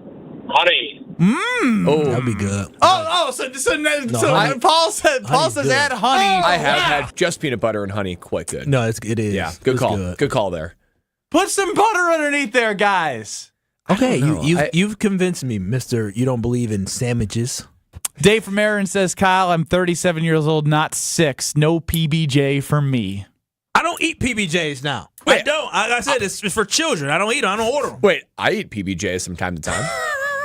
Speaker 7: honey.
Speaker 3: Oh, that'd be good.
Speaker 2: Paul says add honey.
Speaker 5: I have had just peanut butter and honey. Quite good.
Speaker 3: No, it is.
Speaker 5: Yeah, good call.
Speaker 3: Good.
Speaker 5: Good call there.
Speaker 2: Put some butter underneath there, guys.
Speaker 3: Okay, you've convinced me, Mister. You don't believe in sandwiches.
Speaker 2: Dave from Aaron says, Kyle, I'm 37 years old, not 6. No PBJ for me.
Speaker 3: I don't eat PBJs now. I don't. Like I said, it's for children. I don't eat them. I don't order them.
Speaker 5: Wait, I eat PBJs from time to time.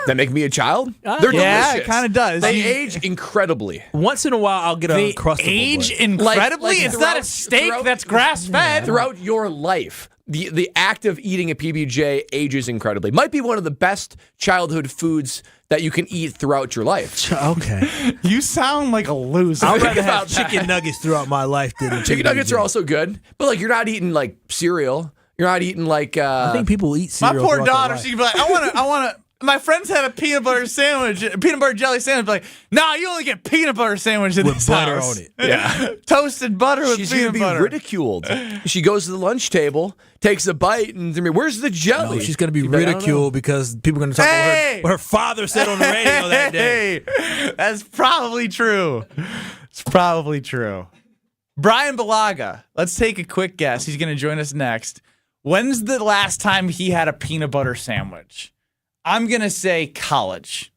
Speaker 5: That make me a child? They're delicious.
Speaker 2: Yeah, it kind of does.
Speaker 5: They age incredibly.
Speaker 3: Once in a while, I'll get an Uncrustable.
Speaker 2: Age incredibly? It's not a steak that's grass-fed.
Speaker 5: Throughout your life, the act of eating a PBJ ages incredibly. Might be one of the best childhood foods that you can eat throughout your life.
Speaker 3: Okay.
Speaker 2: You sound like a loser.
Speaker 3: I'd rather have chicken nuggets throughout my life than
Speaker 5: Chicken nuggets are also good, but like you're not eating like cereal. You're not eating like.
Speaker 3: I think people eat
Speaker 2: My
Speaker 3: cereal.
Speaker 2: poor daughter, she'd be like, I want to. My friends had a peanut butter jelly sandwich. Like, nah, you only get peanut butter sandwich in
Speaker 3: with
Speaker 2: this
Speaker 3: butter
Speaker 2: house.
Speaker 3: on it.
Speaker 5: Yeah.
Speaker 2: Toasted butter with
Speaker 5: She's
Speaker 2: peanut
Speaker 5: gonna be
Speaker 2: butter.
Speaker 5: ridiculed. She goes to the lunch table, takes a bite, and where's the jelly?
Speaker 3: No, she's going to be ridiculed because people are going to talk about what her father said on the radio that day.
Speaker 2: That's probably true. It's probably true. Brian Balaga, let's take a quick guess. He's going to join us next. When's the last time he had a peanut butter sandwich? I'm going to say college.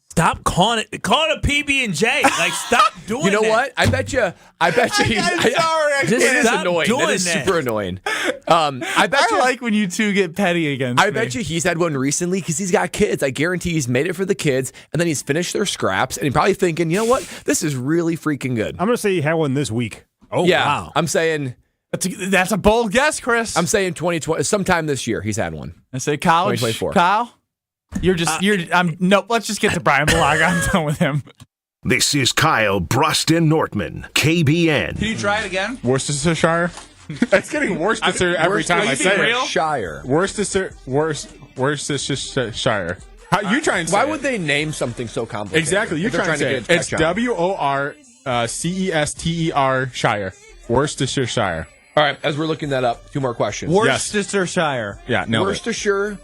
Speaker 3: Stop calling it a PB&J. Like, stop doing that.
Speaker 5: You know what? I bet you.
Speaker 2: I'm sorry.
Speaker 5: It is annoying. That is super annoying. I
Speaker 2: like when you two get petty against me.
Speaker 5: I bet you he's had one recently because he's got kids. I guarantee he's made it for the kids, and then he's finished their scraps, and he's probably thinking, you know what? This is really freaking good.
Speaker 15: I'm going to say he had one this week.
Speaker 3: Oh,
Speaker 5: yeah,
Speaker 3: wow.
Speaker 5: I'm saying.
Speaker 2: That's a bold guess, Chris.
Speaker 5: I'm saying 2020, sometime this year, he's had one.
Speaker 2: I say college.
Speaker 5: 2024.
Speaker 2: Kyle, nope. Let's just get to Brian Balaga. I'm done with him.
Speaker 1: This is Kyle Bruston-Nortman, KBN.
Speaker 2: Can you try it again?
Speaker 4: Worcestershire. It's getting Worcestershire every time I say it.
Speaker 5: Shire.
Speaker 4: Worcestershire. How you try and say
Speaker 5: Why
Speaker 4: it?
Speaker 5: would they name something so complicated?
Speaker 4: Exactly. You're trying to say it. It's WORCESTER Shire. Worcestershire.
Speaker 5: All right, as we're looking that up, 2 more questions.
Speaker 2: Worcestershire.
Speaker 4: Yeah, no.
Speaker 5: Worcestershire.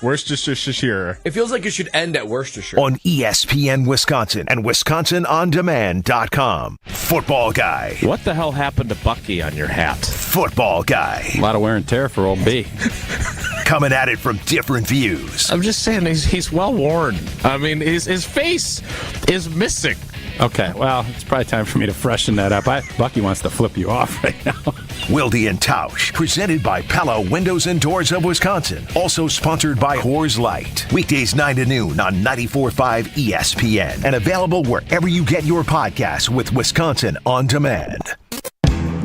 Speaker 4: Worcestershire.
Speaker 5: It feels like it should end at Worcestershire.
Speaker 1: On ESPN Wisconsin and WisconsinOnDemand.com. Football Guy.
Speaker 8: What the hell happened to Bucky on your hat?
Speaker 1: Football Guy.
Speaker 8: A lot of wear and tear for old B.
Speaker 1: Coming at it from different views.
Speaker 8: I'm just saying he's well worn. I mean, his face is missing. Okay, well, it's probably time for me to freshen that up. Bucky wants to flip you off right now.
Speaker 1: Wilde and Tausch, presented by Pella Windows and Doors of Wisconsin. Also sponsored by Coors Light. Weekdays 9 to noon on 94.5 ESPN. And available wherever you get your podcasts with Wisconsin On Demand.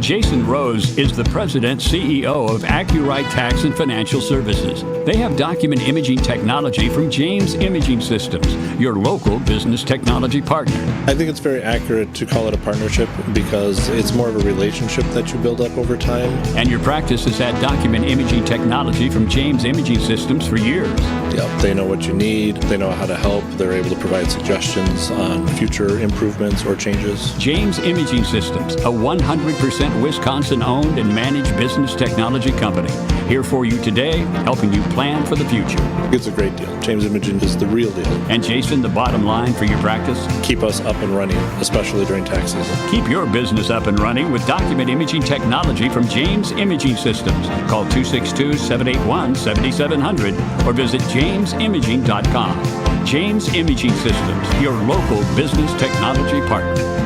Speaker 10: Jason Rose is the president CEO of Accurite Tax and Financial Services. They have document imaging technology from James Imaging Systems, your local business technology partner.
Speaker 11: I think it's very accurate to call it a partnership because it's more of a relationship that you build up over time.
Speaker 10: And your practice has had document imaging technology from James Imaging Systems for years.
Speaker 11: Yep, they know what you need, they know how to help, they're able to provide suggestions on future improvements or changes.
Speaker 10: James Imaging Systems, a 100% Wisconsin-owned and managed business technology company. Here for you today, helping you plan for the future.
Speaker 11: It's a great deal. James Imaging is the real deal.
Speaker 10: And Jason, the bottom line for your practice?
Speaker 11: Keep us up and running, especially during tax season.
Speaker 10: Keep your business up and running with document imaging technology from James Imaging Systems. Call 262-781-7700 or visit jamesimaging.com. James Imaging Systems, your local business technology partner.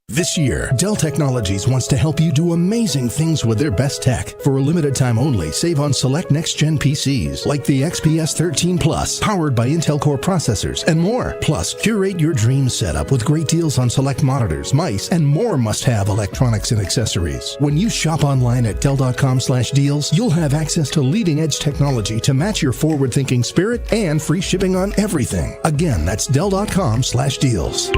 Speaker 13: This year, Dell Technologies wants to help you do amazing things with their best tech. For a limited time only, save on select next-gen PCs like the XPS 13 Plus, powered by Intel Core processors, and more. Plus, curate your dream setup with great deals on select monitors, mice, and more must-have electronics and accessories. When you shop online at Dell.com/deals, you'll have access to leading-edge technology to match your forward-thinking spirit and free shipping on everything. Again, that's Dell.com/deals.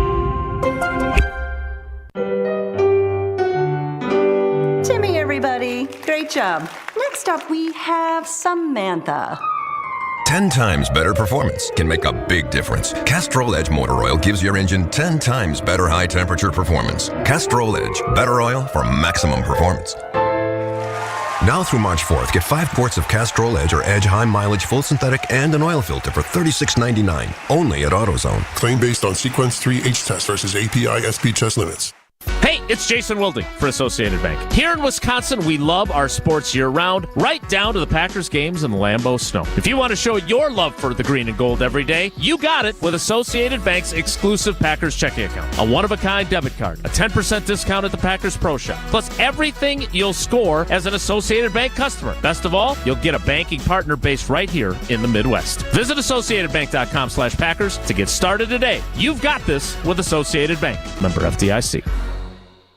Speaker 16: Timmy, everybody. Great job. Next up, we have Samantha.
Speaker 12: 10 times better performance can make a big difference. Castrol Edge Motor Oil gives your engine 10 times better high-temperature performance. Castrol Edge, better oil for maximum performance. Now through March 4th, get 5 quarts of Castrol Edge or Edge High Mileage Full Synthetic and an oil filter for $36.99. Only at AutoZone.
Speaker 14: Claim based on Sequence 3 H-test versus API SP test limits.
Speaker 16: Hey, it's Jason Wilding for Associated Bank. Here in Wisconsin, we love our sports year-round, right down to the Packers games in the Lambeau snow. If you want to show your love for the green and gold every day, you got it with Associated Bank's exclusive Packers checking account. A one-of-a-kind debit card, a 10% discount at the Packers Pro Shop, plus everything you'll score as an Associated Bank customer. Best of all, you'll get a banking partner based right here in the Midwest. Visit AssociatedBank.com/Packers to get started today. You've got this with Associated Bank. Member FDIC.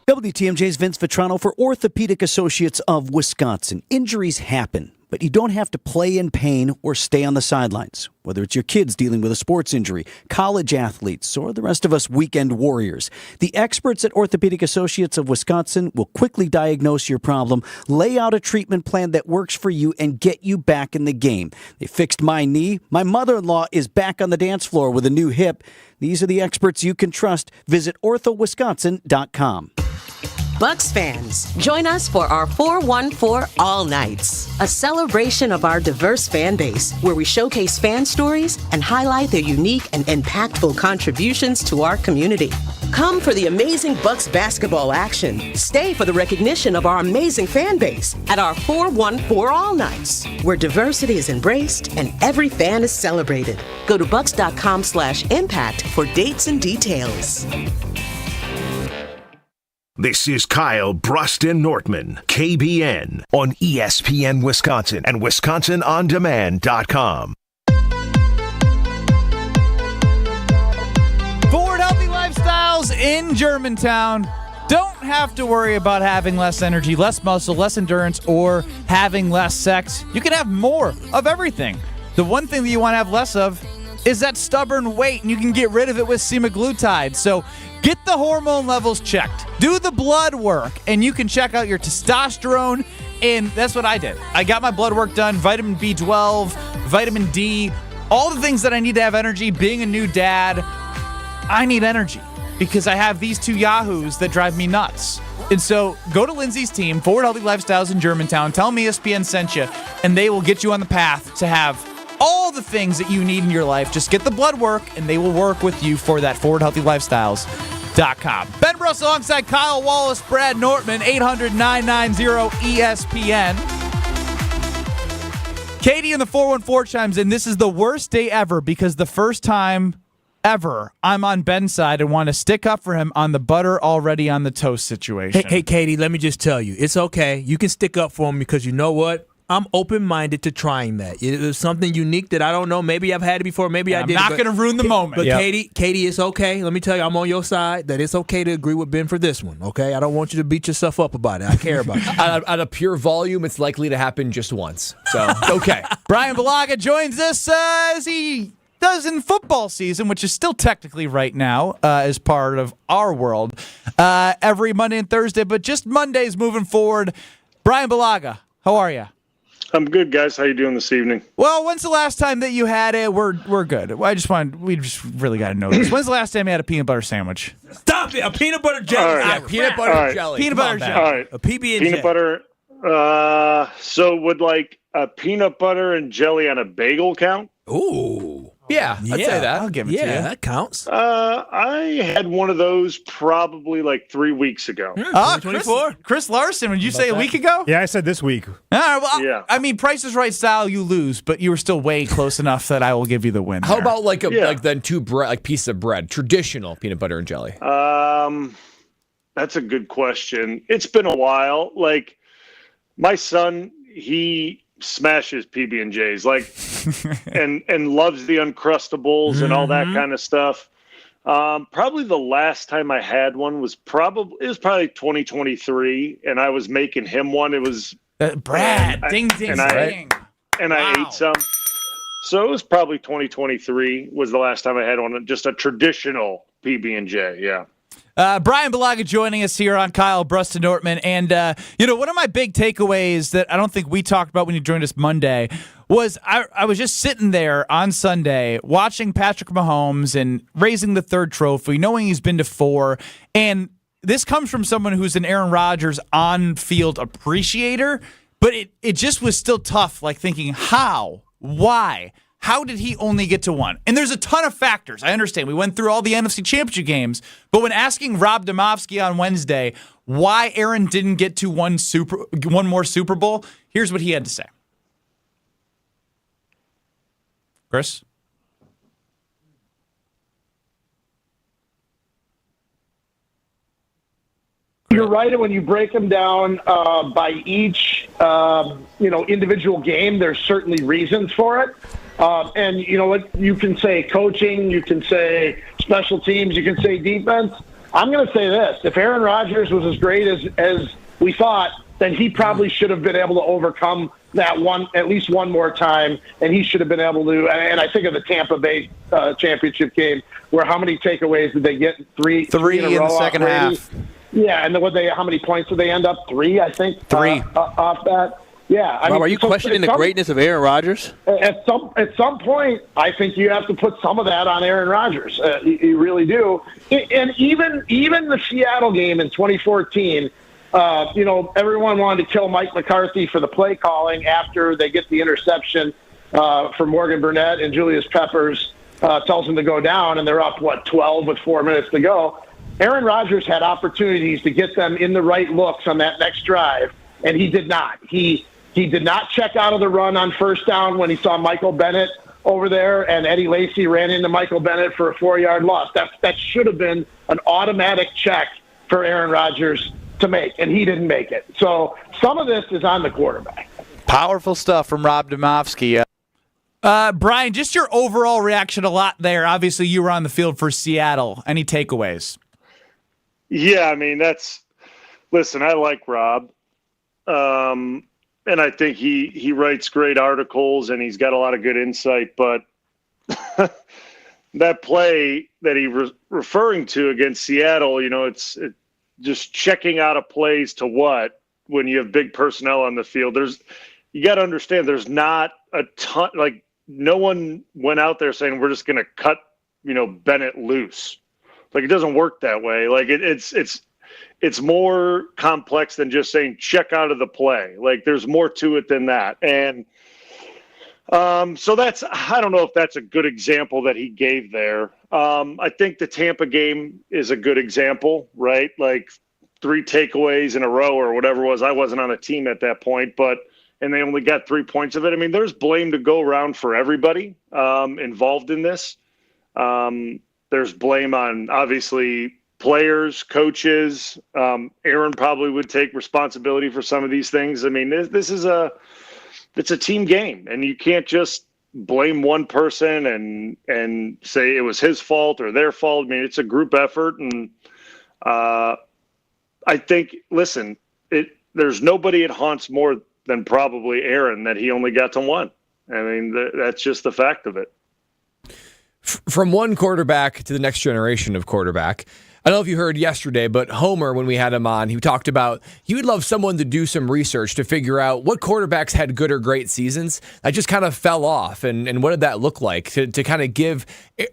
Speaker 17: WTMJ's Vince Vitrano for Orthopedic Associates of Wisconsin. Injuries happen, but you don't have to play in pain or stay on the sidelines. Whether it's your kids dealing with a sports injury, college athletes, or the rest of us weekend warriors, the experts at Orthopedic Associates of Wisconsin will quickly diagnose your problem, lay out a treatment plan that works for you, and get you back in the game. They fixed my knee. My mother-in-law is back on the dance floor with a new hip. These are the experts you can trust. Visit orthowisconsin.com.
Speaker 18: Bucks fans, join us for our 414 All Nights, a celebration of our diverse fan base where we showcase fan stories and highlight their unique and impactful contributions to our community. Come for the amazing Bucks basketball action. Stay for the recognition of our amazing fan base at our 414 All Nights, where diversity is embraced and every fan is celebrated. Go to bucks.com/impact for dates and details.
Speaker 1: This is Kyle Bruston Nortman, KBN, on ESPN Wisconsin and WisconsinOnDemand.com.
Speaker 2: Forward Healthy Lifestyles in Germantown. Don't have to worry about having less energy, less muscle, less endurance, or having less sex. You can have more of everything. The one thing that you want to have less of is that stubborn weight, and you can get rid of it with semaglutide. So get the hormone levels checked. Do the blood work, and you can check out your testosterone, and that's what I did. I got my blood work done, vitamin B12, vitamin D, all the things that I need to have energy. Being a new dad, I need energy because I have these two yahoos that drive me nuts. And so go to Lindsay's team, Forward Healthy Lifestyles in Germantown. Tell them ESPN sent you, and they will get you on the path to have all the things that you need in your life. Just get the blood work, and they will work with you for that. ForwardHealthyLifestyles.com. Ben Russell alongside Kyle Wallace, Brad Nortman, 800-990-ESPN. Katie in the 414 chimes in. This is the worst day ever because the first time ever I'm on Ben's side and want to stick up for him on the butter already on the toast situation.
Speaker 3: Hey, Katie, let me just tell you, it's okay. You can stick up for him because you know what? I'm open-minded to trying that. It was something unique that I don't know. Maybe I've had it before. Maybe I didn't.
Speaker 2: I'm not going to ruin the moment.
Speaker 3: But Katie, it's okay. Let me tell you, I'm on your side. That it's okay to agree with Ben for this one. Okay, I don't want you to beat yourself up about it. I care about you.
Speaker 5: At a pure volume, it's likely to happen just once. So it's okay.
Speaker 2: Brian Balaga joins us as he does in football season, which is still technically right now as part of our world, every Monday and Thursday, but just Mondays moving forward. Brian Balaga, how are you?
Speaker 19: I'm good, guys. How you doing this evening?
Speaker 2: Well, when's the last time that you had it? We're good. We just really got to know this. When's the last time you had a peanut butter sandwich?
Speaker 3: Stop it! A peanut butter jelly.
Speaker 19: Right.
Speaker 3: Peanut butter jelly.
Speaker 2: Peanut butter jelly.
Speaker 19: All right.
Speaker 3: A PB&J.
Speaker 19: Peanut butter. So would like a peanut butter and jelly on a bagel count?
Speaker 3: Ooh.
Speaker 5: Yeah, I'd say that.
Speaker 2: I'll give it to you.
Speaker 3: Yeah, that counts.
Speaker 19: I had one of those probably like 3 weeks ago.
Speaker 3: 2024.
Speaker 2: Chris Larson, would you say a week ago?
Speaker 15: Yeah, I said this week.
Speaker 2: All right, well,
Speaker 19: Yeah.
Speaker 2: I mean, Price is Right style, you lose, but you were still way close enough that I will give you the win.
Speaker 5: How
Speaker 2: there.
Speaker 5: about like then two pieces of bread, traditional peanut butter and jelly?
Speaker 19: That's a good question. It's been a while. Like my son, he smashes PB&Js and loves the Uncrustables and all that kind of stuff. Probably the last time I had one was probably 2023, and I was making him one. It was
Speaker 2: Brad. Ding.
Speaker 19: I ate some. So it was probably 2023 was the last time I had one. Just a traditional PB&J. Yeah.
Speaker 2: Brian Balaga joining us here on Kyle Bruston Nortman. And, one of my big takeaways that I don't think we talked about when you joined us Monday was I was just sitting there on Sunday watching Patrick Mahomes and raising the third trophy, knowing he's been to 4, and this comes from someone who's an Aaron Rodgers on-field appreciator, but it just was still tough, like thinking, how? Why? How did he only get to 1? And there's a ton of factors. I understand. We went through all the NFC Championship games, but when asking Rob Domofsky on Wednesday why Aaron didn't get to one more Super Bowl, here's what he had to say. Chris?
Speaker 20: You're right. When you break them down by each, individual game, there's certainly reasons for it. And you know what? You can say coaching, you can say special teams, you can say defense. I'm going to say this: if Aaron Rodgers was as great as we thought, then he probably should have been able to overcome that one at least one more time, and he should have been able to. And I think of the Tampa Bay championship game, where how many takeaways did they get? Three
Speaker 2: in the second half.
Speaker 20: Yeah, and how many points did they end up? 3, I think.
Speaker 2: 3
Speaker 20: off that. Yeah,
Speaker 21: Rob, are you questioning the greatness of Aaron Rodgers?
Speaker 20: At some point, I think you have to put some of that on Aaron Rodgers. You really do. And even the Seattle game in 2014, everyone wanted to kill Mike McCarthy for the play calling after they get the interception from Morgan Burnett, and Julius Peppers tells them to go down, and they're up 12 with 4 minutes to go. Aaron Rodgers had opportunities to get them in the right looks on that next drive, and he did not. He did not check out of the run on first down when he saw Michael Bennett over there, and Eddie Lacy ran into Michael Bennett for a 4-yard loss. That should have been an automatic check for Aaron Rodgers to make, and he didn't make it. So some of this is on the quarterback.
Speaker 22: Powerful stuff from Rob Domofsky.
Speaker 2: Brian, just your overall reaction a lot there. Obviously, you were on the field for Seattle. Any takeaways?
Speaker 19: Yeah, I mean, listen, I like Rob. And I think he writes great articles and he's got a lot of good insight, but that play that he referring to against Seattle, it's just checking out of plays to what when you have big personnel on the field. You got to understand there's not a ton, like no one went out there saying we're just going to cut, Bennett loose. Like it doesn't work that way. Like it's more complex than just saying check out of the play. Like there's more to it than that. And so I don't know if that's a good example that he gave there. I think the Tampa game is a good example, right? Like 3 takeaways in a row or whatever it was. I wasn't on a team at that point, and they only got 3 points of it. I mean, there's blame to go around for everybody involved in this. There's blame on, obviously, players, coaches. Aaron probably would take responsibility for some of these things. I mean, it's a team game, and you can't just blame one person and say it was his fault or their fault. I mean, it's a group effort, and I think, listen, there's nobody it haunts more than probably Aaron that he only got to 1. I mean, that's just the fact of it.
Speaker 5: From one quarterback to the next generation of quarterback. I don't know if you heard yesterday, but Homer, when we had him on, he talked about he would love someone to do some research to figure out what quarterbacks had good or great seasons that just kind of fell off, and what did that look like to kind of give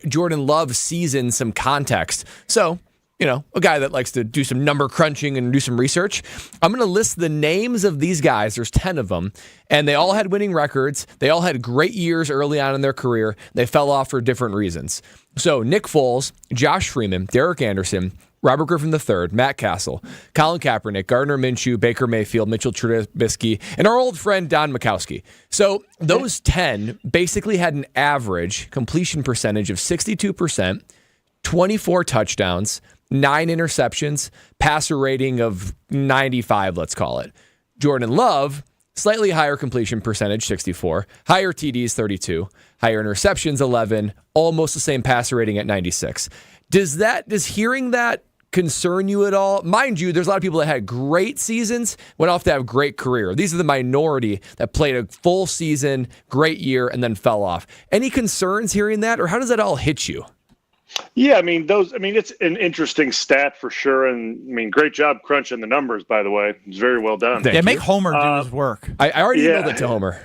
Speaker 5: Jordan Love's season some context. So, a guy that likes to do some number crunching and do some research. I'm going to list the names of these guys. There's 10 of them, and they all had winning records. They all had great years early on in their career. They fell off for different reasons. So Nick Foles, Josh Freeman, Derek Anderson, Robert Griffin III, Matt Castle, Colin Kaepernick, Gardner Minshew, Baker Mayfield, Mitchell Trubisky, and our old friend Don Majkowski. So those 10 basically had an average completion percentage of 62%, 24 touchdowns, 9 interceptions, passer rating of 95, let's call it. Jordan Love, slightly higher completion percentage, 64, higher TDs, 32, higher interceptions, 11, almost the same passer rating at 96. Does hearing that concern you at all? Mind you, there's a lot of people that had great seasons, went off to have a great career. These are the minority that played a full season, great year, and then fell off. Any concerns hearing that, or how does that all hit you?
Speaker 19: Yeah, it's an interesting stat for sure. And great job crunching the numbers, by the way. It's very well done.
Speaker 2: Make Homer do his work.
Speaker 5: I already emailed it to Homer.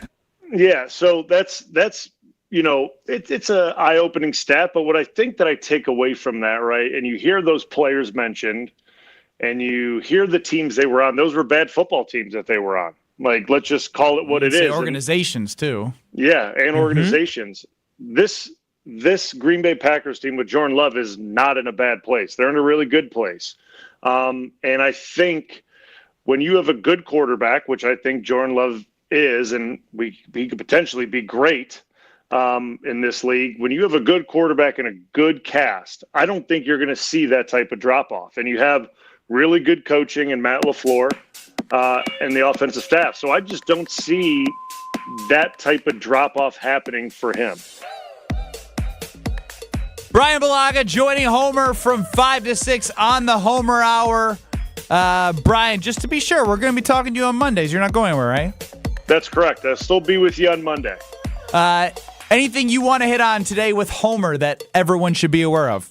Speaker 19: Yeah, so that's it's a eye-opening stat, but what I think that I take away from that, right, and you hear those players mentioned, and you hear the teams they were on, those were bad football teams that they were on. Like, let's just call it what it is.
Speaker 2: Organizations, too.
Speaker 19: Yeah, and organizations. This Green Bay Packers team with Jordan Love is not in a bad place. They're in a really good place. And I think when you have a good quarterback, which I think Jordan Love is, and he could potentially be great in this league, when you have a good quarterback and a good cast, I don't think you're going to see that type of drop-off. And you have really good coaching in Matt LaFleur and the offensive staff. So I just don't see that type of drop-off happening for him.
Speaker 2: Brian Balaga joining Homer from 5 to 6 on the Homer Hour. Brian, just to be sure, we're going to be talking to you on Mondays. You're not going anywhere, right?
Speaker 19: That's correct. I'll still be with you on Monday.
Speaker 2: Anything you want to hit on today with Homer that everyone should be aware of?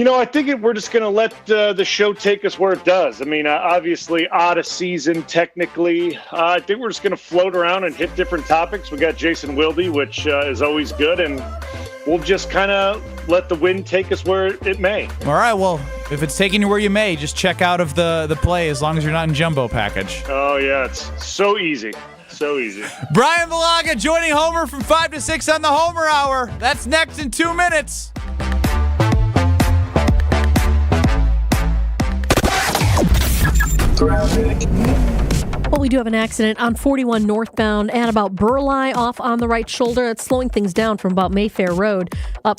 Speaker 19: I think we're just going to let the show take us where it does. I mean, obviously, odd a season technically. I think we're just going to float around and hit different topics. We got Jason Wilde, which is always good, and we'll just kind of let the wind take us where it may.
Speaker 2: All right, well, if it's taking you where you may, just check out of the play as long as you're not in jumbo package.
Speaker 19: Oh, yeah, it's so easy. So easy.
Speaker 2: Brian Balaga joining Homer from 5 to 6 on the Homer Hour. That's next in 2 minutes.
Speaker 6: Well, we do have an accident on 41 northbound at about Burleigh off on the right shoulder. It's slowing things down from about Mayfair Road up